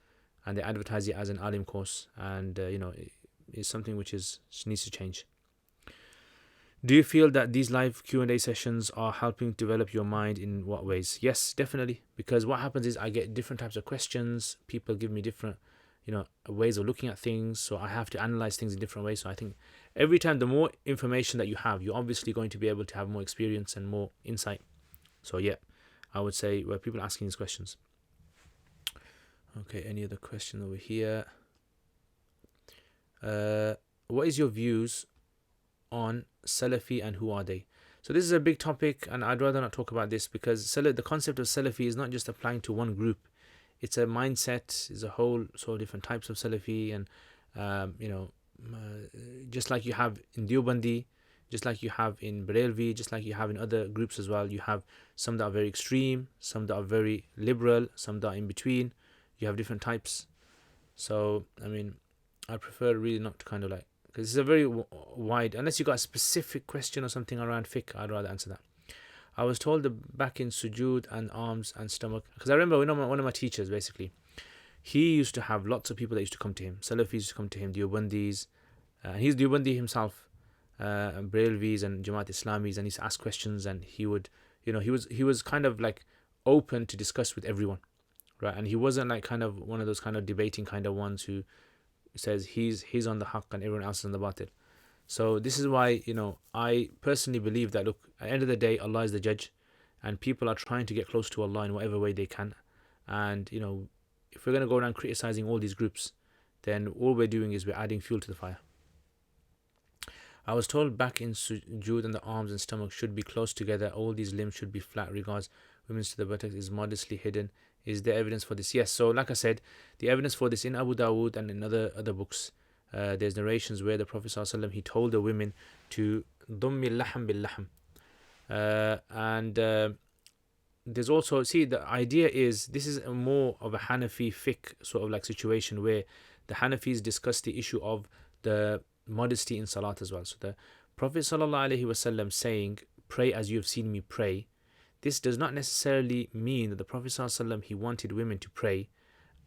and they advertise it as an alim course, and it's something which needs to change. Do you feel that these live Q&A sessions are helping develop your mind? In what ways? Yes, definitely. Because what happens is I get different types of questions. People give me different, ways of looking at things. So I have to analyze things in different ways. So I think every time, the more information that you have, you're obviously going to be able to have more experience and more insight. So yeah, I would say, well, people asking these questions. Okay, any other question over here? What is your views on Salafi, and who are they? So this is a big topic, and I'd rather not talk about this, because the concept of Salafi is not just applying to one group. It's a mindset, it's a whole sort of different types of Salafi, and just like you have in Deobandi, just like you have in Barelvi, just like you have in other groups as well. You have some that are very extreme, some that are very liberal, some that are in between. You have different types. So I mean, I prefer really not to kind of like, because it's a very wide, unless you got a specific question or something around fiqh, I'd rather answer that. I was told the back in sujood and arms and stomach, because I remember one of my teachers, basically, he used to have lots of people that used to come to him. Salafis used to come to him, Deobandis, and he's Deobandi himself, Brailvis and Jamaat Islamis, and he used to ask questions, and he would, he was kind of like open to discuss with everyone, right? And he wasn't like kind of one of those kind of debating kind of ones who says he's on the haqq and everyone else is on the batil. So this is why, I personally believe that, look, at the end of the day, Allah is the judge, and people are trying to get close to Allah in whatever way they can. And, if we're going to go around criticizing all these groups, then all we're doing is we're adding fuel to the fire. I was told back in sujood and the arms and stomach should be close together. All these limbs should be flat. Regards, women's to the buttocks is modestly hidden. Is there evidence for this? Yes. So like I said, the evidence for this in Abu Dawood and in other books, there's narrations where the Prophet ﷺ, he told the women to dummi lahm bil lahm. And there's also, see, the idea is, this is more of a Hanafi fiqh sort of like situation, where the Hanafis discuss the issue of the modesty in salat as well. So the Prophet ﷺ saying, pray as you have seen me pray, this does not necessarily mean that the Prophet ﷺ, he wanted women to pray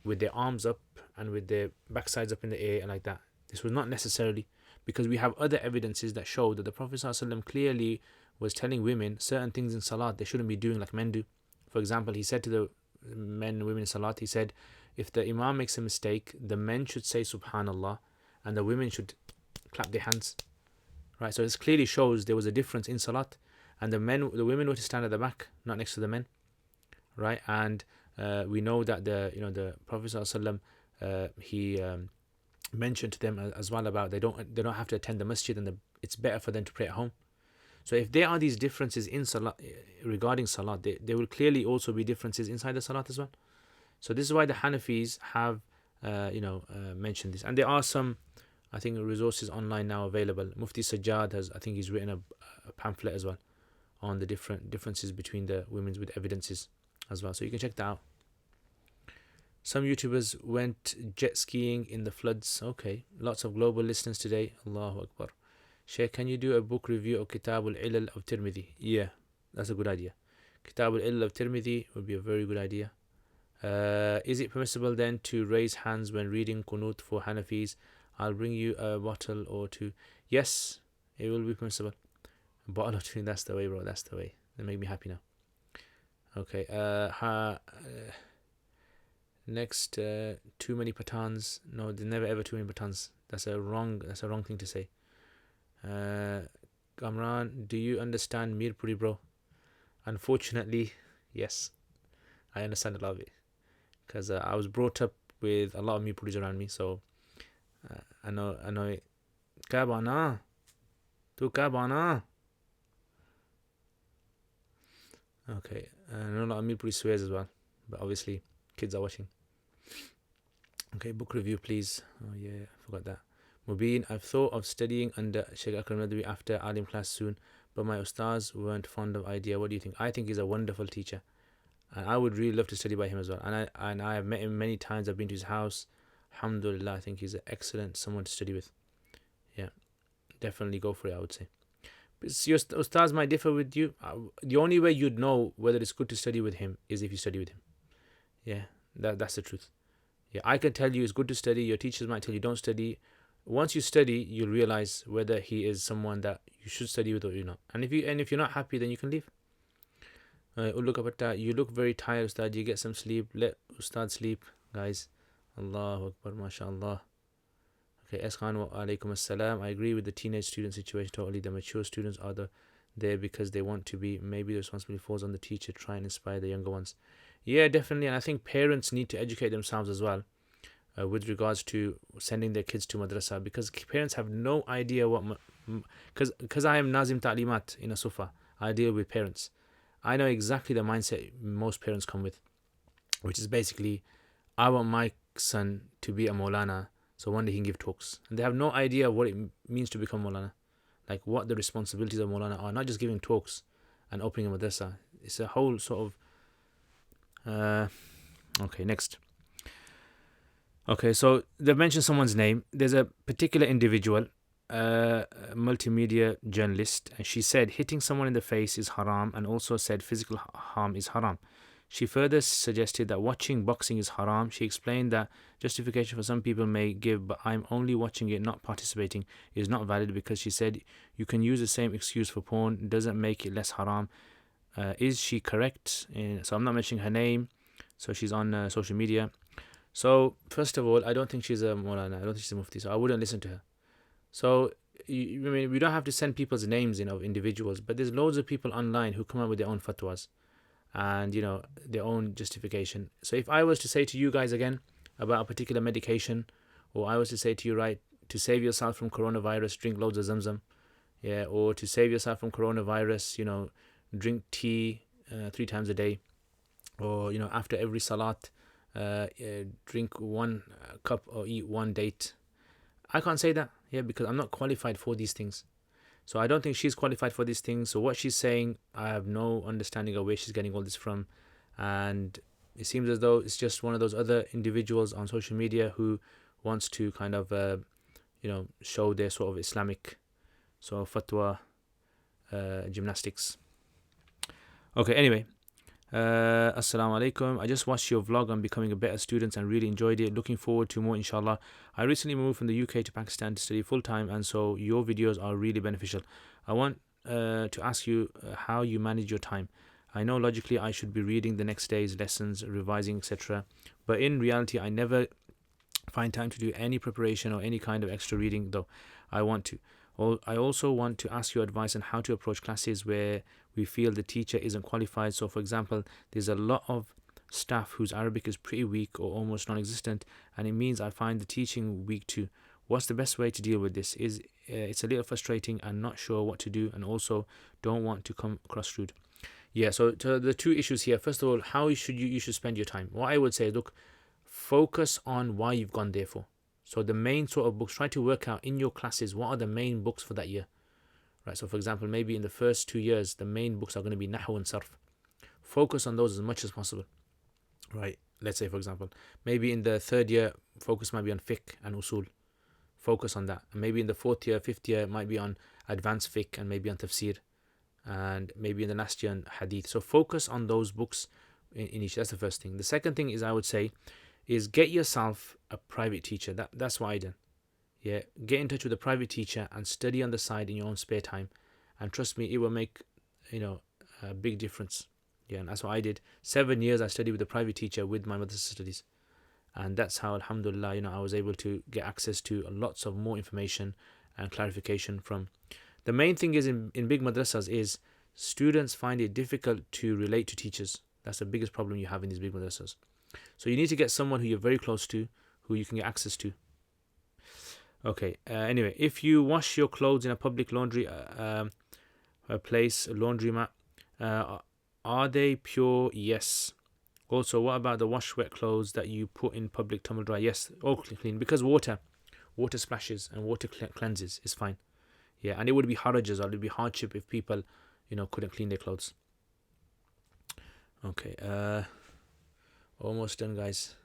with their arms up and with their backsides up in the air and like that. This was not necessarily, because we have other evidences that show that the Prophet ﷺ clearly was telling women certain things in salat they shouldn't be doing, like men do. For example, he said to the men and women in salat, he said, if the imam makes a mistake, the men should say subhanallah and the women should clap their hands. Right, so this clearly shows there was a difference in salat, and the women were to stand at the back, not next to the men. Right, and we know that the Prophet ﷺ, he mentioned to them as well about they don't have to attend the masjid, and it's better for them to pray at home. So if there are these differences in salat regarding salat, there will clearly also be differences inside the salat as well. So this is why the Hanafis have mentioned this, and there are some, I think, resources online now available. Mufti Sajjad has, I think, he's written a pamphlet as well on the differences between the women's with evidences as well. So you can check that out. Some YouTubers went jet skiing in the floods. Okay, lots of global listeners today. Allahu Akbar. Sheikh, can you do a book review of Kitab al-Ilal of Tirmidhi? Yeah, that's a good idea. Kitab al-Ilal of Tirmidhi would be a very good idea. Is it permissible then to raise hands when reading Qunut for Hanafis? I'll bring you a bottle or two. Yes, it will be permissible. A bottle or two, that's the way, bro, that's the way. They make me happy now. Okay. Next, too many Pathans. No, there's never ever too many Pathans. That's a wrong thing to say. Kamran, do you understand Mirpuri, bro? Unfortunately, yes, I understand a lot of it because I was brought up with a lot of Mirpuris around me, so I know it. Kya bana? Tu kya bana? Okay, I know a lot of Mirpuri swears as well, but obviously kids are watching. Okay, book review, please. Oh yeah, I forgot that. Mubin, I've thought of studying under Sheikh Akram Nadwi after Alim class soon, but my ustaz weren't fond of idea. What do you think? I think he's a wonderful teacher, and I would really love to study by him as well. And I have met him many times. I've been to his house. Alhamdulillah, I think he's an excellent someone to study with. Yeah, definitely go for it, I would say. But your ustaz might differ with you. The only way you'd know whether it's good to study with him is if you study with him. Yeah, that's the truth. Yeah, I can tell you it's good to study. Your teachers might tell you don't study. Once you study, you'll realize whether he is someone that you should study with or you're not. And if you're not happy, then you can leave. Look up at that. You look very tired, Ustad. You get some sleep. Let Ustad sleep, guys. Allahu Akbar, mashallah. Okay, Eskan wa alaikum assalam. I agree with the teenage student situation totally. The mature students are there because they want to be. Maybe the responsibility falls on the teacher to try and inspire the younger ones. Yeah, definitely. And I think parents need to educate themselves as well with regards to sending their kids to madrasa, because parents have no idea what. Because I am Nazim Ta'limat in a Sufa, I deal with parents. I know exactly the mindset most parents come with, which is basically, I want my son to be a Maulana, so one day he can give talks. And they have no idea what it means to become Maulana, like what the responsibilities of Maulana are, not just giving talks and opening a madrasa. It's a whole sort of. Okay, next. Okay, so they've mentioned someone's name. There's a particular individual, multimedia journalist, and she said hitting someone in the face is haram, and also said physical harm is haram. She further suggested that watching boxing is haram. She explained that justification for some people may give, but I'm only watching it, not participating, is not valid, because she said you can use the same excuse for porn, doesn't make it less haram. Is she correct? So I'm not mentioning her name. So she's on social media. So first of all, I don't think she's a Maulana. I don't think she's a Mufti. So I wouldn't listen to her. So I mean, we don't have to send people's names in of individuals, but there's loads of people online who come up with their own fatwas and their own justification. So if I was to say to you guys again about a particular medication, or I was to say to you, right, to save yourself from coronavirus, drink loads of Zamzam, yeah, or to save yourself from coronavirus, drink tea 3 times a day, or after every salat, drink 1 cup or eat 1 date. I can't say that, yeah, because I'm not qualified for these things. So I don't think she's qualified for these things. So what she's saying, I have no understanding of where she's getting all this from. And it seems as though it's just one of those other individuals on social media who wants to kind of, show their sort of Islamic sort of fatwa gymnastics. Okay, anyway. Assalamu alaikum. I just watched your vlog on becoming a better student and really enjoyed it. Looking forward to more, inshallah. I recently moved from the UK to Pakistan to study full time, and so your videos are really beneficial. I want to ask you how you manage your time. I know logically I should be reading the next day's lessons, revising, etc. But in reality, I never find time to do any preparation or any kind of extra reading, though I want to. I also want to ask your advice on how to approach classes where we feel the teacher isn't qualified. So, for example, there's a lot of staff whose Arabic is pretty weak or almost non-existent, and it means I find the teaching weak too. What's the best way to deal with this? It's a little frustrating and not sure what to do, and also don't want to come across rude. Yeah, so the 2 issues here. First of all, how should you should spend your time? What I would say is, look, focus on why you've gone there for. So the main sort of books, try to work out in your classes what are the main books for that year. Right, so for example, maybe in the first 2 years, the main books are going to be Nahu and Sarf. Focus on those as much as possible. Right, let's say for example, maybe in the 3rd year, focus might be on fiqh and usul. Focus on that. And maybe in the 4th year, 5th year, it might be on advanced fiqh and maybe on tafsir. And maybe in the last year on hadith. So focus on those books in each. That's the first thing. The second thing is, I would say, is get yourself a private teacher. That's what I done. Yeah, get in touch with a private teacher and study on the side in your own spare time. And trust me, it will make A big difference. Yeah, and that's what I did. 7 years I studied with a private teacher with my madrasa studies. And that's how, alhamdulillah, I was able to get access to lots of more information and clarification from. The main thing is in big madrasas is students find it difficult to relate to teachers. That's the biggest problem you have in these big madrasas. So you need to get someone who you're very close to, who you can get access to. Okay, anyway, if you wash your clothes in a public laundry place, a laundromat, are they pure? Yes. Also, what about the wash wet clothes that you put in public tumble dry? Yes, all clean, because water splashes and water cleanses is fine. Yeah, and it would be haraj as well. It would be hardship if people, couldn't clean their clothes. Okay, almost done, guys.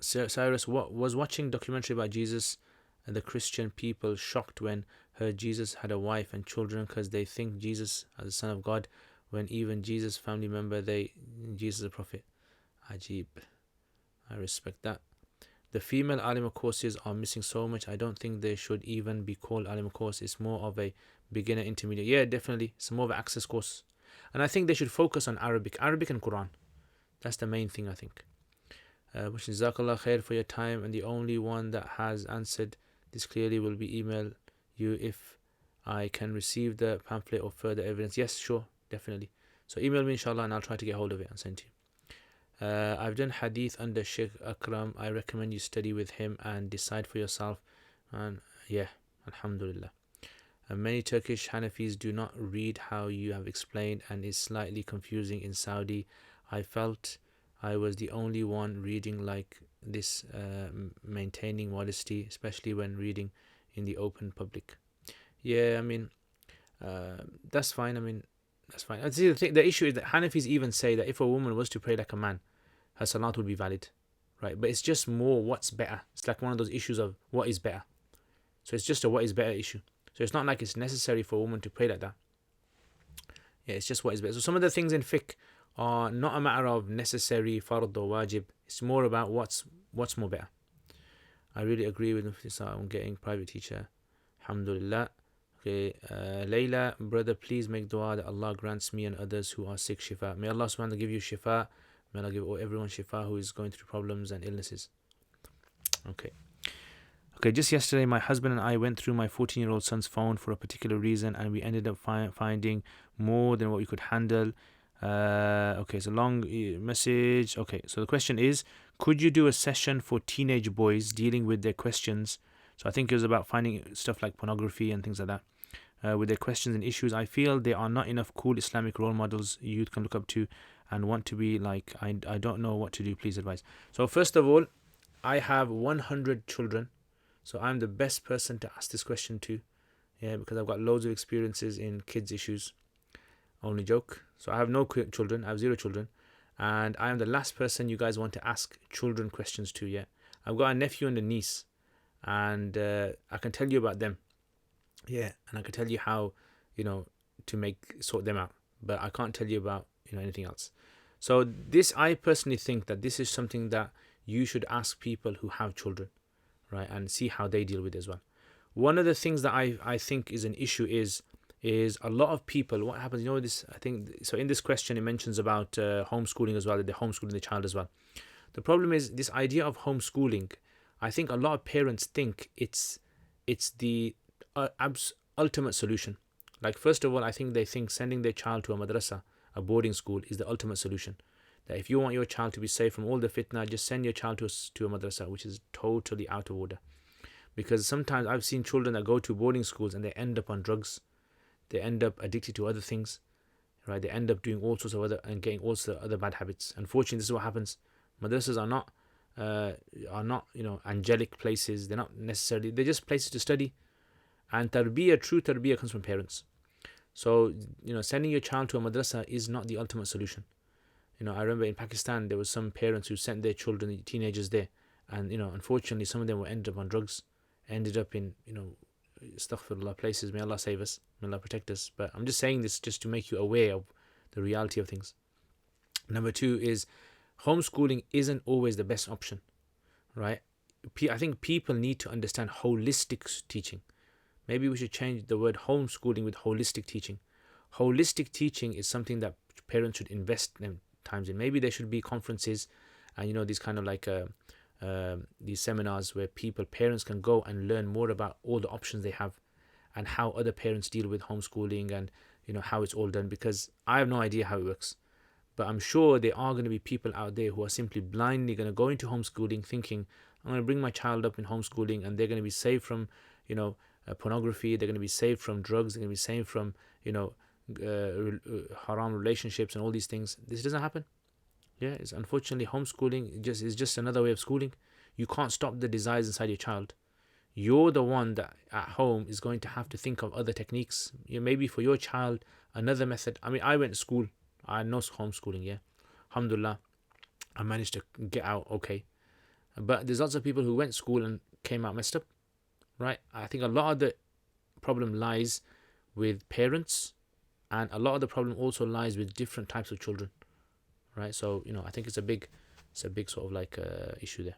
Cyrus, what was watching documentary about Jesus and the Christian people shocked when heard Jesus had a wife and children because they think Jesus as the Son of God, when even Jesus' family member Jesus is a prophet. Ajib. I respect that. The female alima courses are missing so much. I don't think they should even be called alima course. It's more of a beginner intermediate. Yeah, definitely. It's more of an access course. And I think they should focus on Arabic and Quran. That's the main thing, I think. Jazakallah khair for your time, and the only one that has answered this clearly will be email you if I can receive the pamphlet or further evidence. Yes, sure, definitely. So email me inshallah and I'll try to get hold of it and send to you. I've done hadith under Sheikh Akram. I recommend you study with him and decide for yourself. And yeah, alhamdulillah. Many Turkish Hanafis do not read how you have explained and is slightly confusing in Saudi. I felt I was the only one reading like this, maintaining modesty, especially when reading in the open public. Yeah, I mean, that's fine. That's fine. See, the issue is that Hanafis even say that if a woman was to pray like a man, her salat would be valid, right? But it's just more what's better. It's like one of those issues of what is better. So it's just a what is better issue. So it's not like it's necessary for a woman to pray like that. Yeah, it's just what is better. So some of the things in fiqh are not a matter of necessary fard or wajib. It's more about what's more better. I really agree with Mufti on getting private teacher. Alhamdulillah. Okay, Layla, brother, please make dua that Allah grants me and others who are sick shifa. May Allah subhanahu wa ta'ala give you shifa. May Allah give everyone shifa who is going through problems and illnesses. Okay, just yesterday my husband and I went through my 14-year-old son's phone for a particular reason and we ended up finding more than what we could handle. Okay, it's a long message. Okay, so the question is, could you do a session for teenage boys dealing with their questions? So I think it was about finding stuff like pornography and things like that, with their questions and issues. I feel there are not enough cool Islamic role models youth can look up to and want to be like. I don't know what to do. Please advise. So first of all, I have 100 children, so I'm the best person to ask this question to. Yeah, because I've got loads of experiences in kids issues. Only joke. So I have no children. I have 0 children. And I am the last person you guys want to ask children questions to. Yeah, I've got a nephew and a niece. And I can tell you about them. Yeah, and I can tell you how, to sort them out. But I can't tell you about, anything else. So this, I personally think that this is something that you should ask people who have children, right? And see how they deal with it as well. One of the things that I think is an issue is a lot of people, what happens, this, I think, so in this question it mentions about homeschooling as well, that they're homeschooling the child as well. The problem is this idea of homeschooling. I think a lot of parents think it's the ultimate solution. Like, first of all, I think they think sending their child to a madrasa, a boarding school, is the ultimate solution. That if you want your child to be safe from all the fitna, just send your child to a madrasa, which is totally out of order. Because sometimes I've seen children that go to boarding schools and they end up on drugs. They end up addicted to other things, right? They end up doing all sorts of getting all sorts of other bad habits. Unfortunately, this is what happens. Madrasas are not angelic places. They're not necessarily, they're just places to study. And true tarbiyah comes from parents. So, sending your child to a madrasa is not the ultimate solution. I remember in Pakistan, there was some parents who sent their children, teenagers there. And, unfortunately, some of them ended up on drugs, ended up in, astaghfirullah, places. May Allah save us. May Allah protect us. But I'm just saying this just to make you aware of the reality of things. Number 2 is, homeschooling isn't always the best option, right? I think people need to understand holistic teaching. Maybe we should change the word homeschooling with holistic teaching. Holistic teaching is something that parents should invest them times in. Maybe there should be conferences and these kind of like these seminars where parents can go and learn more about all the options they have and how other parents deal with homeschooling and how it's all done, because I have no idea how it works. But I'm sure there are going to be people out there who are simply blindly going to go into homeschooling thinking, I'm going to bring my child up in homeschooling and they're going to be saved from pornography, they're going to be saved from drugs, they're going to be saved from haram relationships and all these things. This doesn't happen. Yeah, it's unfortunately homeschooling is just another way of schooling. You can't stop the desires inside your child. You're the one that at home is going to have to think of other techniques. Maybe for your child another method. I mean, I went to school. I know homeschooling. Yeah, alhamdulillah, I managed to get out okay. But there's lots of people who went to school and came out messed up. Right? I think a lot of the problem lies with parents, and a lot of the problem also lies with different types of children. Right? So I think it's a big sort of like issue there.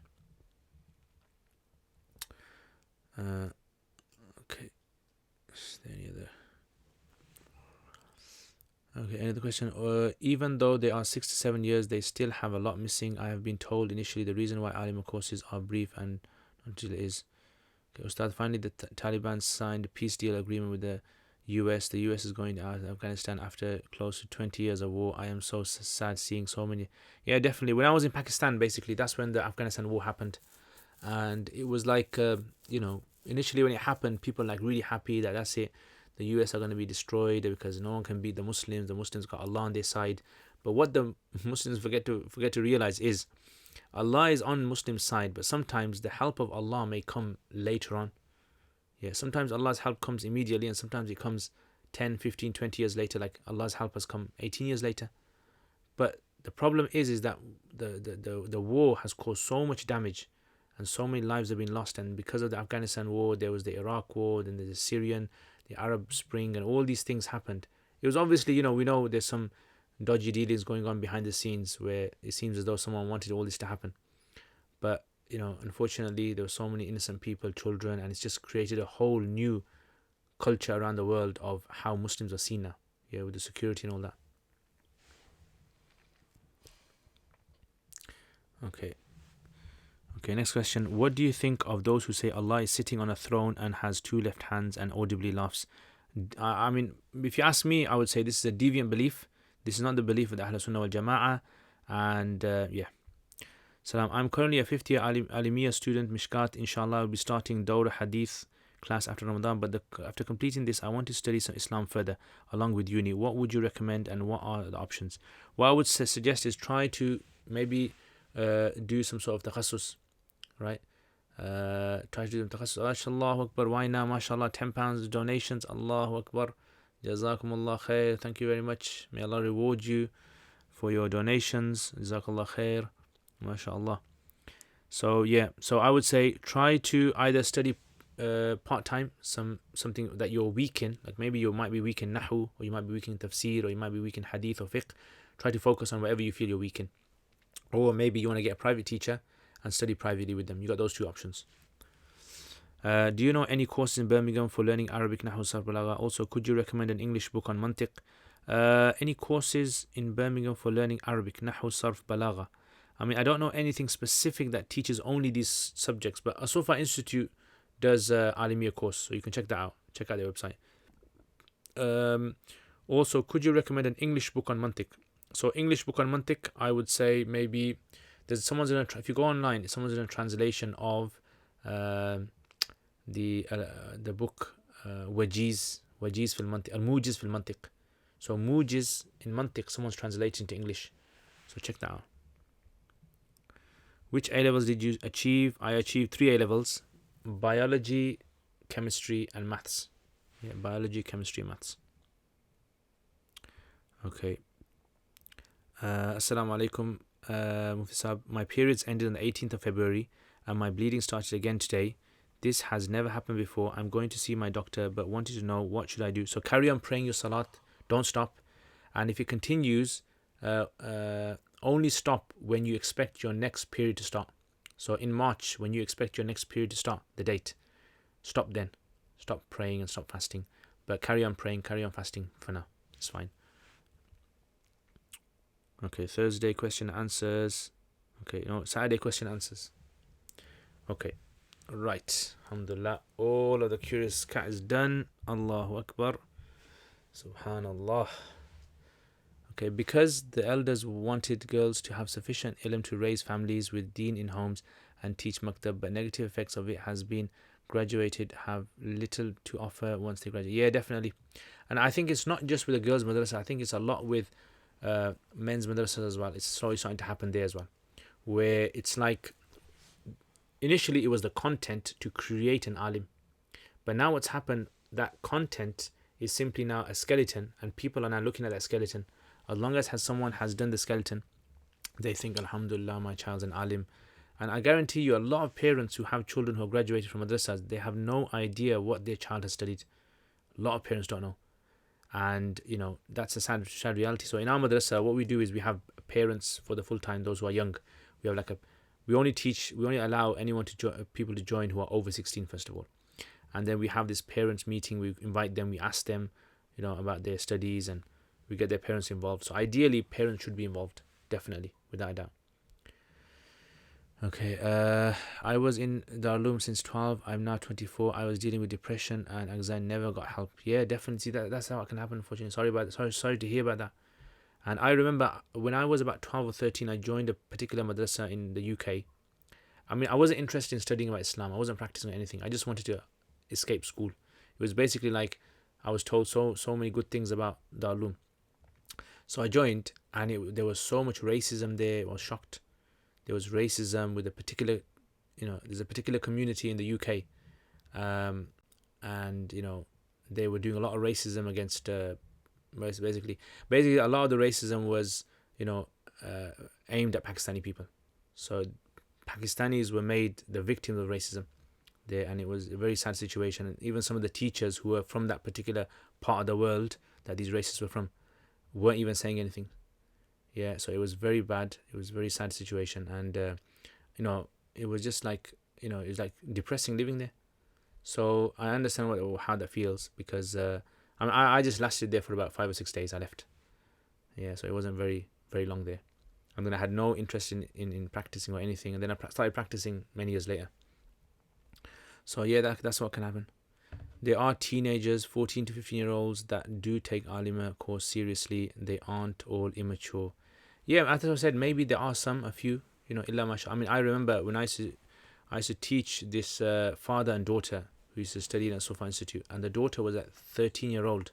Okay. Is there any other? Okay, another question. Even though they are 6 to 7 years, they still have a lot missing. I have been told initially the reason why Alima courses are brief and until it is. Okay, Ustad, finally the Taliban signed a peace deal agreement with the US. The US is going out of Afghanistan after close to 20 years of war. I am so sad seeing so many. Yeah, definitely. When I was in Pakistan, basically, that's when the Afghanistan war happened. And it was like, initially when it happened, people were like really happy that that's it. The US are going to be destroyed because no one can beat the Muslims. The Muslims got Allah on their side. But what the Muslims forget to realize is Allah is on Muslims' side, but sometimes the help of Allah may come later on. Yeah, sometimes Allah's help comes immediately and sometimes it comes 10, 15, 20 years later, like Allah's help has come 18 years later. But the problem is that the war has caused so much damage and so many lives have been lost. And because of the Afghanistan war, there was the Iraq war, then there's the Syrian, the Arab Spring, and all these things happened. It was obviously, we know there's some dodgy dealings going on behind the scenes where it seems as though someone wanted all this to happen. But, unfortunately, there were so many innocent people, children, and it's just created a whole new culture around the world of how Muslims are seen now, yeah, with the security and all that. Okay, next question. What do you think of those who say Allah is sitting on a throne and has two left hands and audibly laughs? I mean, if you ask me, I would say this is a deviant belief. This is not the belief of the Ahl Sunnah wal Jama'ah. And yeah. Salam. I'm currently a 50-year Alimiya student, Mishkat. Inshallah, I'll be starting Dawah Hadith class after Ramadan. But after completing this, I want to study some Islam further along with uni. What would you recommend and what are the options? What I would suggest is try to maybe do some sort of takhassus. Right? Try to do the takhassus. Allahu Akbar. Why now? MashaAllah. £10 donations. Allahu Akbar. Jazakumullah khair. Thank you very much. May Allah reward you for your donations. Jazakallah khair. MashaAllah. So yeah. So I would say try to either study part-time something that you're weak in. Like maybe you might be weak in Nahu, or you might be weak in Tafsir, or you might be weak in Hadith or Fiqh. Try to focus on whatever you feel you're weak in. Or maybe you want to get a private teacher and study privately with them. You got those two options. Do you know any courses in Birmingham for learning Arabic, Nahu, Sarf, Balagha? Also, could you recommend an English book on Mantiq? Any courses in Birmingham for learning Arabic, Nahu, Sarf, Balagha? I mean, I don't know anything specific that teaches only these subjects, but Asofa Institute does Alimiya course, so you can check that out. Check out their website. Also, could you recommend an English book on Mantiq? So, English book on Mantiq, I would say maybe if you go online, someone's in a translation of the book Wajiz fil Mantiq, Al-Mujiz fil Mantiq. So Mujiz in Mantiq, someone's translated into English. So check that out. Which A-levels did you achieve? I achieved 3 A-levels: biology, chemistry, and maths. Yeah, biology, chemistry, maths. Okay. Assalamu alaikum. Mufti Saab, my periods ended on the 18th of February and my bleeding started again today. This has never happened before. I'm going to see my doctor but wanted to know what should I do. So carry on praying your salat. Don't stop. And if it continues, only stop when you expect your next period to start. So in March, when you expect your next period to start, the date, stop then. stop praying and stop fasting. But carry on praying, carry on fasting for now. It's fine. Okay, Thursday question answers. Okay, no, Saturday question answers. Okay, right. Alhamdulillah. All of the curious cat is done. Allahu Akbar. Subhanallah. Okay, because the elders wanted girls to have sufficient ilm to raise families with deen in homes and teach maktab, but negative effects of it has been graduated have little to offer once they graduate. Yeah, definitely. And I think it's not just with the girls' madrasa. I think it's a lot with men's madrasas as well. It's slowly starting to happen there as well, where it's like initially it was the content to create an alim, but now what's happened, that content is simply now a skeleton, and people are now looking at that skeleton. As long as someone has done the skeleton, they think, Alhamdulillah, my child's an alim. And I guarantee you, a lot of parents who have children who have graduated from madrasas, they have no idea what their child has studied. A lot of parents don't know. And, you know, that's a sad reality. So in our madrasa, what we do is we have parents for the full time, those who are young. We have we only allow people to join who are over 16, first of all. And then we have this parents meeting. We invite them, we ask them, you know, about their studies, and we get their parents involved. So ideally, parents should be involved, definitely, without a doubt. Okay, I was in Darulum since 12. I'm now 24. I was dealing with depression and anxiety, never got help. Yeah, definitely. That's how it can happen, unfortunately. Sorry to hear about that. And I remember when I was about 12 or 13, I joined a particular madrasa in the UK. I mean, I wasn't interested in studying about Islam. I wasn't practicing anything. I just wanted to escape school. It was basically like I was told so many good things about Darulum. So I joined, and there was so much racism there. I was shocked. There was racism with there's a particular community in the UK, and you know, they were doing a lot of racism against basically a lot of the racism was, you know, aimed at Pakistani people. So Pakistanis were made the victims of racism there, and it was a very sad situation. And even some of the teachers who were from that particular part of the world that these racists were from weren't even saying anything. Yeah, so it was very bad. It was a very sad situation, and you know, it was just like, you know, it's like depressing living there. So I understand how that feels, because I just lasted there for about 5 or 6 days. I left. Yeah, so it wasn't very long there, and then I had no interest in practicing or anything, and then I started practicing many years later. So yeah, that's what can happen. There are teenagers, 14 to 15-year-olds, that do take Alima course seriously. They aren't all immature. Yeah, as I said, maybe there are a few, you know, illa masha. I mean, I remember when I used to teach this father and daughter who used to study in a Sufa Institute, and the daughter was a 13-year-old,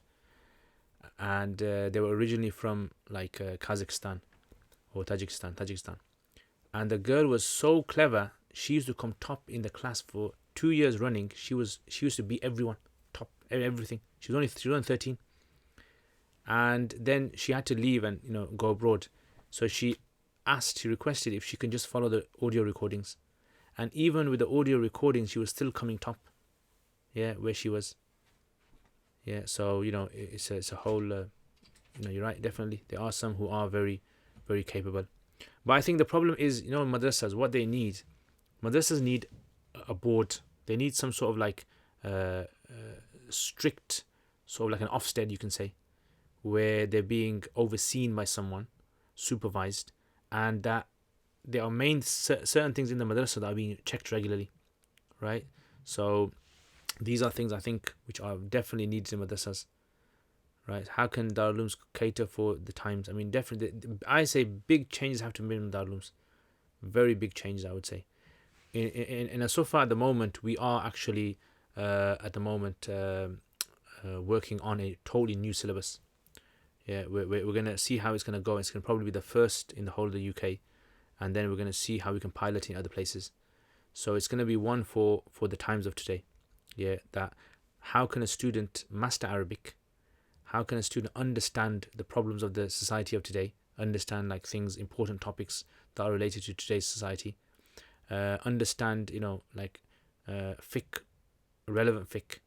and they were originally from like Kazakhstan or Tajikistan. And the girl was so clever, she used to come top in the class for 2 years running. She used to beat everyone, top everything. She was only 13, and then she had to leave and, you know, go abroad. So she requested if she can just follow the audio recordings, and even with the audio recordings, she was still coming top. Yeah, where she was. Yeah, so you know, it's a whole. You know, you're right. Definitely, there are some who are very, very capable, but I think the problem is, you know, madrasas. What they need, madrasas need a board. They need some sort of like strict, sort of like an Ofsted, you can say, where they're being overseen by someone, supervised, and that there are certain things in the madrasa that are being checked regularly, right? So these are things I think which are definitely needed in madrasas, right? How can Darulums cater for the times? I mean, definitely, I say big changes have to be made in Darulums. Very big changes, I would say. In a Sufa at the moment, we are actually working on a totally new syllabus. Yeah, we're going to see how it's going to go. It's going to probably be the first in the whole of the UK, and then we're going to see how we can pilot it in other places. So it's going to be one for the times of today. Yeah, that how can a student master Arabic? How can a student understand the problems of the society of today? Understand like things, important topics that are related to today's society. Understand, you know, like fiqh, relevant fiqh,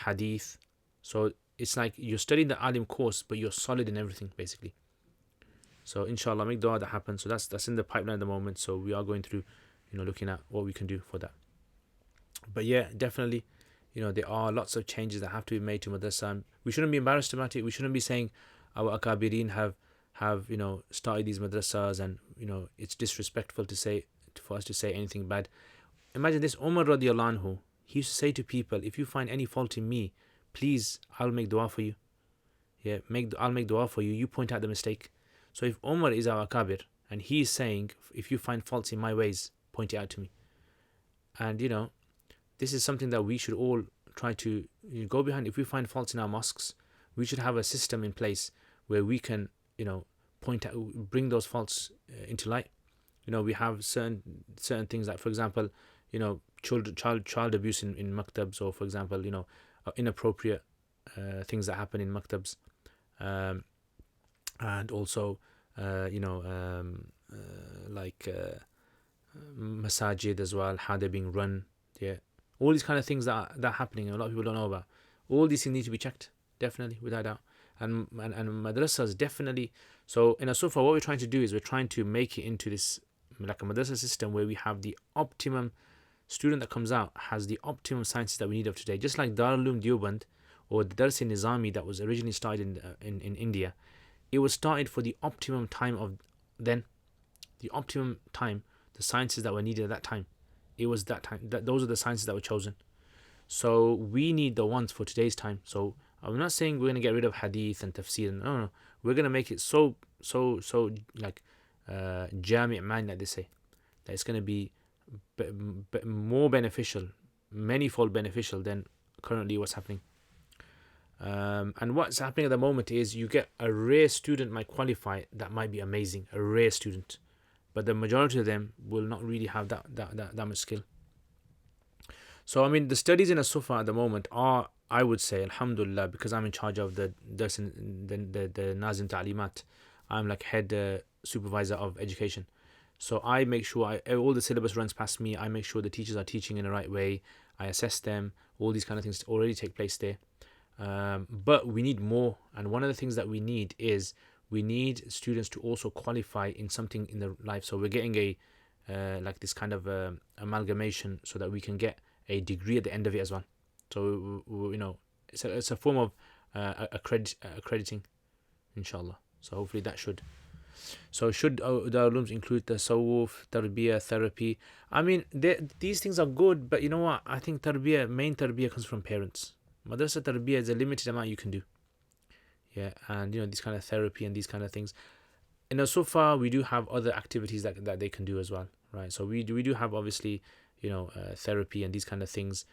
hadith. So it's like you're studying the alim course, but you're solid in everything, basically. So inshallah, make dua that happens. So that's in the pipeline at the moment. So we are going through, you know, looking at what we can do for that. But yeah, definitely, there are lots of changes that have to be made to madrasa. And we shouldn't be embarrassed about it. We shouldn't be saying our akabirin have started these madrasas, and it's disrespectful for us to say anything bad. Imagine this: Umar radiallahu anhu, he used to say to people, if you find any fault in me, please, I'll make dua for you. Yeah, I'll make dua for you. You point out the mistake. So if Umar is our akabir and he is saying, if you find faults in my ways, point it out to me. And this is something that we should all try to go behind. If we find faults in our mosques, we should have a system in place where we can point out, bring those faults into light. We have certain things, like, for example, child abuse in maktabs, or for example, inappropriate things that happen in maktabs, and also like masajid as well, how they're being run. Yeah, all these kind of things that are happening, and a lot of people don't know about. All these things need to be checked, definitely, without doubt. And madrasas, definitely. So in a sofa, what we're trying to do is we're trying to make it into this like a madrasa system where we have the optimum student that comes out has the optimum sciences that we need of today. Just like Darul Uloom Deoband, or the Dars Nizami that was originally started in India, it was started for the optimum time of then, the optimum time, the sciences that were needed at that time. It was that time, those are the sciences that were chosen. So we need the ones for today's time. So I'm not saying we're going to get rid of hadith and tafsir. No. We're going to make it so like jami' man, that they say, that it's going to be more beneficial, manifold beneficial than currently what's happening. And what's happening at the moment is you get a rare student might qualify that might be amazing, a rare student, but the majority of them will not really have that much skill. So the studies in a sufa at the moment are, I would say, alhamdulillah, because I'm in charge of the Nazim Ta'limat. I'm like head supervisor of education. So I make sure all the syllabus runs past me. I make sure the teachers are teaching in the right way. I assess them. All these kind of things already take place there. But we need more. And one of the things that we need is we need students to also qualify in something in their life. So we're getting a like this kind of amalgamation so that we can get a degree at the end of it as well. So it's a form of accrediting, inshallah. So hopefully that should. So should the ulums include the tasawwuf, tarbiyah, therapy? These things are good, but you know what? I think main tarbiyah comes from parents. Madrasa tarbiyah is a limited amount you can do. Yeah, and this kind of therapy and these kind of things. So far we do have other activities that they can do as well, right? So we do have, obviously, therapy and these kind of things,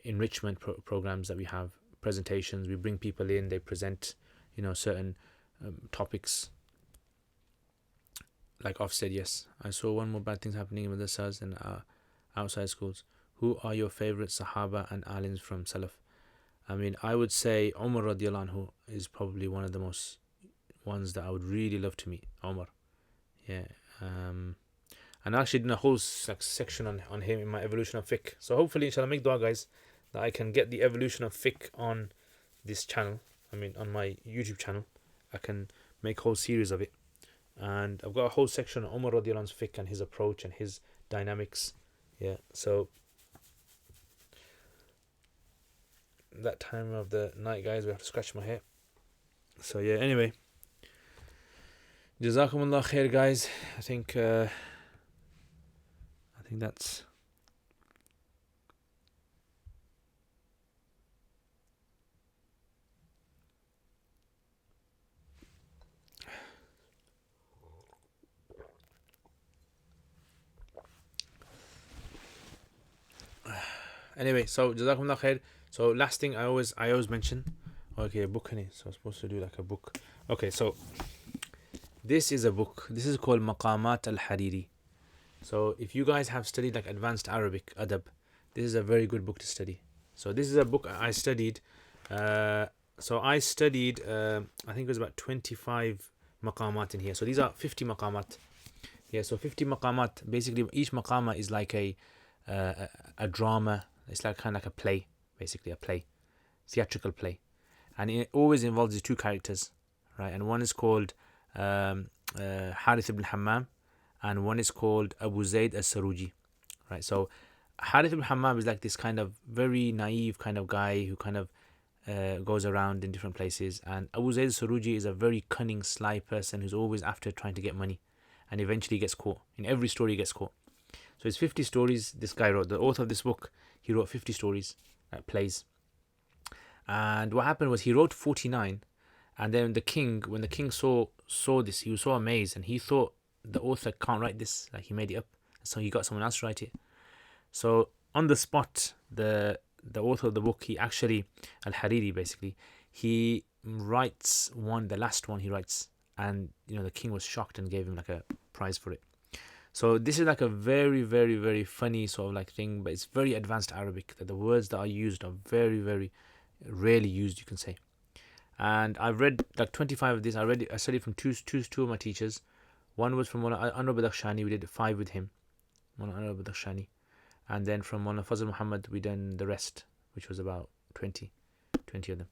enrichment programs that we have, presentations. We bring people in, they present, certain topics. Like Off said, yes, I saw one more bad things happening in madrasas and outside schools. Who are your favorite Sahaba and alims from Salaf? I would say Umar radiallahu anhu is probably one of the most ones that I would really love to meet. Umar, yeah. And I actually did a whole section on him in my evolution of fiqh. So hopefully, inshallah, make dua, guys, that I can get the evolution of fiqh on this channel. On my YouTube channel, I can make a whole series of it. And I've got a whole section on Umar radiallahu anhu's fiqh and his approach and his dynamics. Yeah, so that time of the night, guys, we have to scratch my hair. So yeah, anyway, Jazakumullah khair, guys. I think that's anyway. So Jazakumullah khair. So last thing I always mention. Okay, a book, honey. So I'm supposed to do like a book. Okay, so this is a book. This is called Maqamat al-Hariri. So if you guys have studied like advanced Arabic adab, this is a very good book to study. So this is a book I studied. I think it was about 25 maqamat in here. So these are 50 maqamat. Yeah, so 50 maqamat. Basically, each maqama is like a drama. It's like kind of like a play, basically a play, theatrical play, and it always involves these two characters, right? And one is called Harith ibn Hammam, and one is called Abu Zayd as-Saruji, right? So Harith ibn Hammam is like this kind of very naive kind of guy who kind of goes around in different places, and Abu Zayd al-Suruji is a very cunning, sly person who's always after trying to get money, and eventually gets caught. In every story he gets caught. So it's 50 stories this guy wrote. The author of this book, he wrote 50 stories, plays. And what happened was he wrote 49, and then when the king saw this, he was so amazed, and he thought the author can't write this, like he made it up, so he got someone else to write it. So on the spot, the author of the book, he actually, Al-Hariri basically, he writes the last one he writes, and the king was shocked and gave him like a prize for it. So this is like a very, very, very funny sort of like thing, but it's very advanced Arabic. That the words that are used are very, very rarely used, you can say. And I've read like 25 of this. I studied from two of my teachers. One was from Anwar Badakhshani. We did 5 with him, Anwar Badakhshani. And then from Mawlana Fazl Muhammad, we done the rest, which was about 20 of them.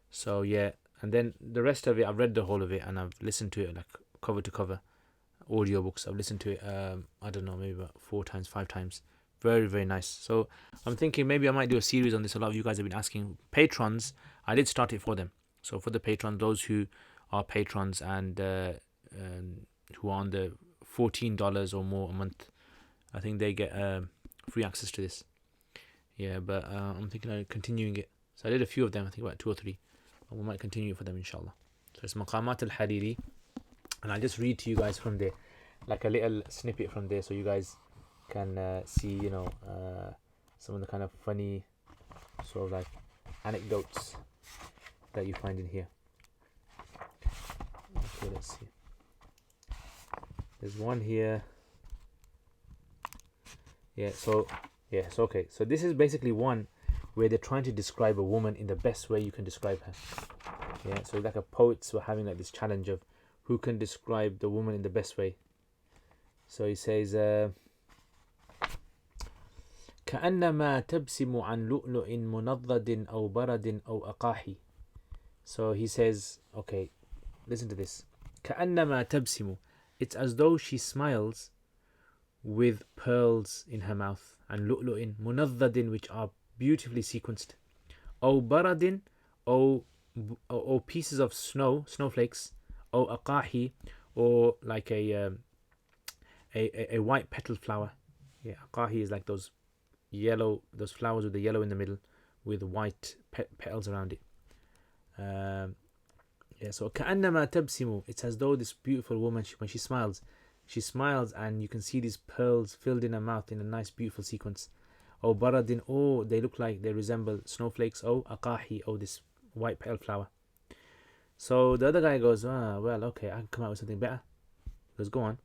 So yeah, and then the rest of it, I've read the whole of it, and I've listened to it like cover to cover, audiobooks. I've listened to it, I don't know, maybe about 4 times, 5 times. Very, very nice. So I'm thinking maybe I might do a series on this. A lot of you guys have been asking. Patrons, I did start it for them. So for the patrons, those who are patrons and who are on the $14 or more a month, I think they get free access to this. Yeah, but I'm thinking of continuing it. So I did a few of them, I think about 2 or 3. We might continue it for them, inshallah. So it's Maqamat al-Hariri, and I'll just read to you guys from there, like a little snippet from there, so you guys can see, some of the kind of funny sort of like anecdotes that you find in here. Okay, let's see. There's one here. So okay. So this is basically one where they're trying to describe a woman in the best way you can describe her. Yeah, so like a poets were having like this challenge of who can describe the woman in the best way. So he says, كأنما تبسم عن لؤلؤ منضد أو برد أو أقاحي. So he says, okay, listen to this. كأنما تبسم. It's as though she smiles with pearls in her mouth, and lu'lu'in munaddadin, which are beautifully sequenced, or baradin, or pieces of snowflakes, or aqahi, or like a white petal flower. Yeah, aqahi is like those flowers with the yellow in the middle with white petals around it. So كأنما تبسم, it's as though this beautiful woman, when she smiles, and you can see these pearls filled in her mouth in a nice beautiful sequence. Or baradin, they look like they resemble snowflakes. Or aqahi, this white petal flower. So the other guy goes, well, okay, I can come out with something better. He goes, go on.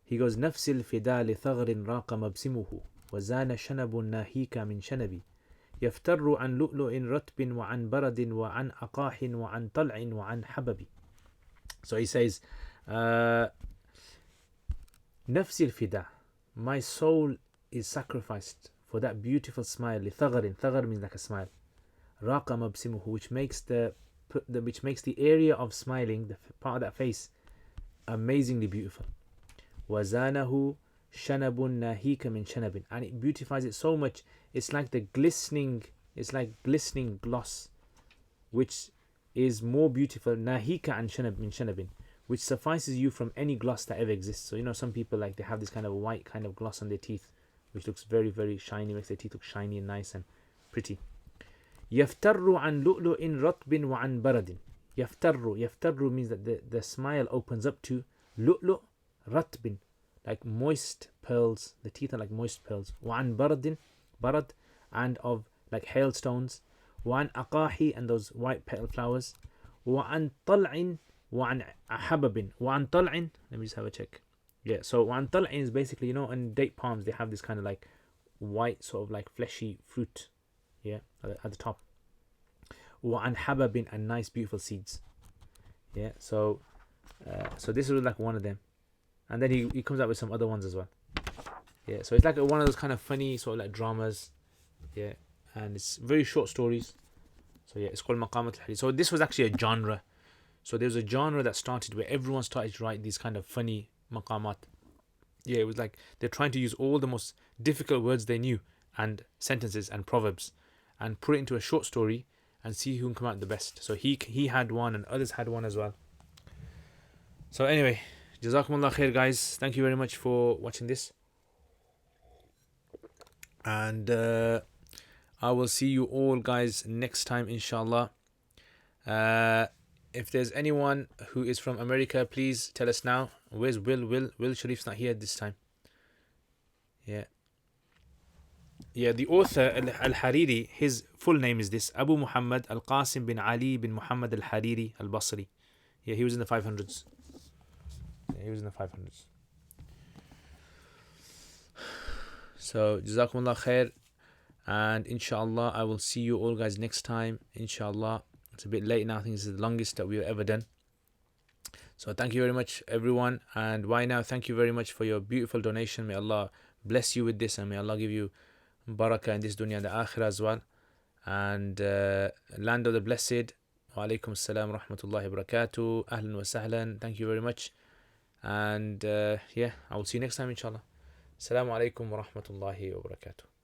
He goes, نفس الفدا لثغر راق مبسمه وزان شنب ناهيك من شنبي يفتر عن لؤلؤ رطب وعن برد وعن أقاح وعن طلع وعن حبب. So he says, نفس الفدا, my soul is sacrificed for that beautiful smile. ثغر means like a smile. راق مبسمه, which makes the area of smiling, the part of that face, amazingly beautiful. وزانه شنب ناهيك من شنب, and it beautifies it so much. It's like glistening gloss, which is more beautiful. ناهيك عن شنب من شنب, which suffices you from any gloss that ever exists. So some people, like, they have this kind of white kind of gloss on their teeth, which looks very, very shiny, makes their teeth look shiny and nice and pretty. يفتر عن لؤلؤ رطب وعن برد. يفتر means that the smile opens up to لؤلؤ رطب, like moist pearls. The teeth are like moist pearls. وعن برد, and of like hailstones. وعن أقاحي, and those white petal flowers. وعن طلع وعن حبب. وعن طلع, let me just have a check. Yeah, so وعن طلع is basically, on date palms they have this kind of like white sort of like fleshy fruit, yeah, at the top. وعن حبب, and nice beautiful seeds. Yeah, so this is like one of them, and then he comes out with some other ones as well. Yeah, so it's like one of those kind of funny sort of like dramas. Yeah, and it's very short stories. So yeah, it's called Maqamat al-Hariri. So this was actually a genre. So there was a genre that started where everyone started to write these kind of funny maqamat. Yeah, it was like they're trying to use all the most difficult words they knew and sentences and proverbs and put it into a short story and see who can come out the best. So he had one and others had one as well. So anyway, Jazakumullah khair, guys. Thank you very much for watching this. And I will see you all, guys, next time, inshallah. If there's anyone who is from America, please tell us now. Where's Will? Will Sharif's not here this time. Yeah, the author Al-Hariri, his full name is this: Abu Muhammad Al-Qasim bin Ali bin Muhammad Al-Hariri Al-Basri. Yeah, he was in the 500s. So, Jazakumullah khair. And inshallah, I will see you all, guys, next time. Inshallah. It's a bit late now. I think this is the longest that we've ever done. So thank you very much, everyone. And why now? Thank you very much for your beautiful donation. May Allah bless you with this, and may Allah give you barakah in this dunya and the akhirah as well. And land of the blessed. Wa alaikum assalam wa rahmatullahi wa barakatuh. Ahlan wa sahlan. Thank you very much. And I will see you next time, inshallah. Assalamu alaikum wa rahmatullahi wa barakatuh.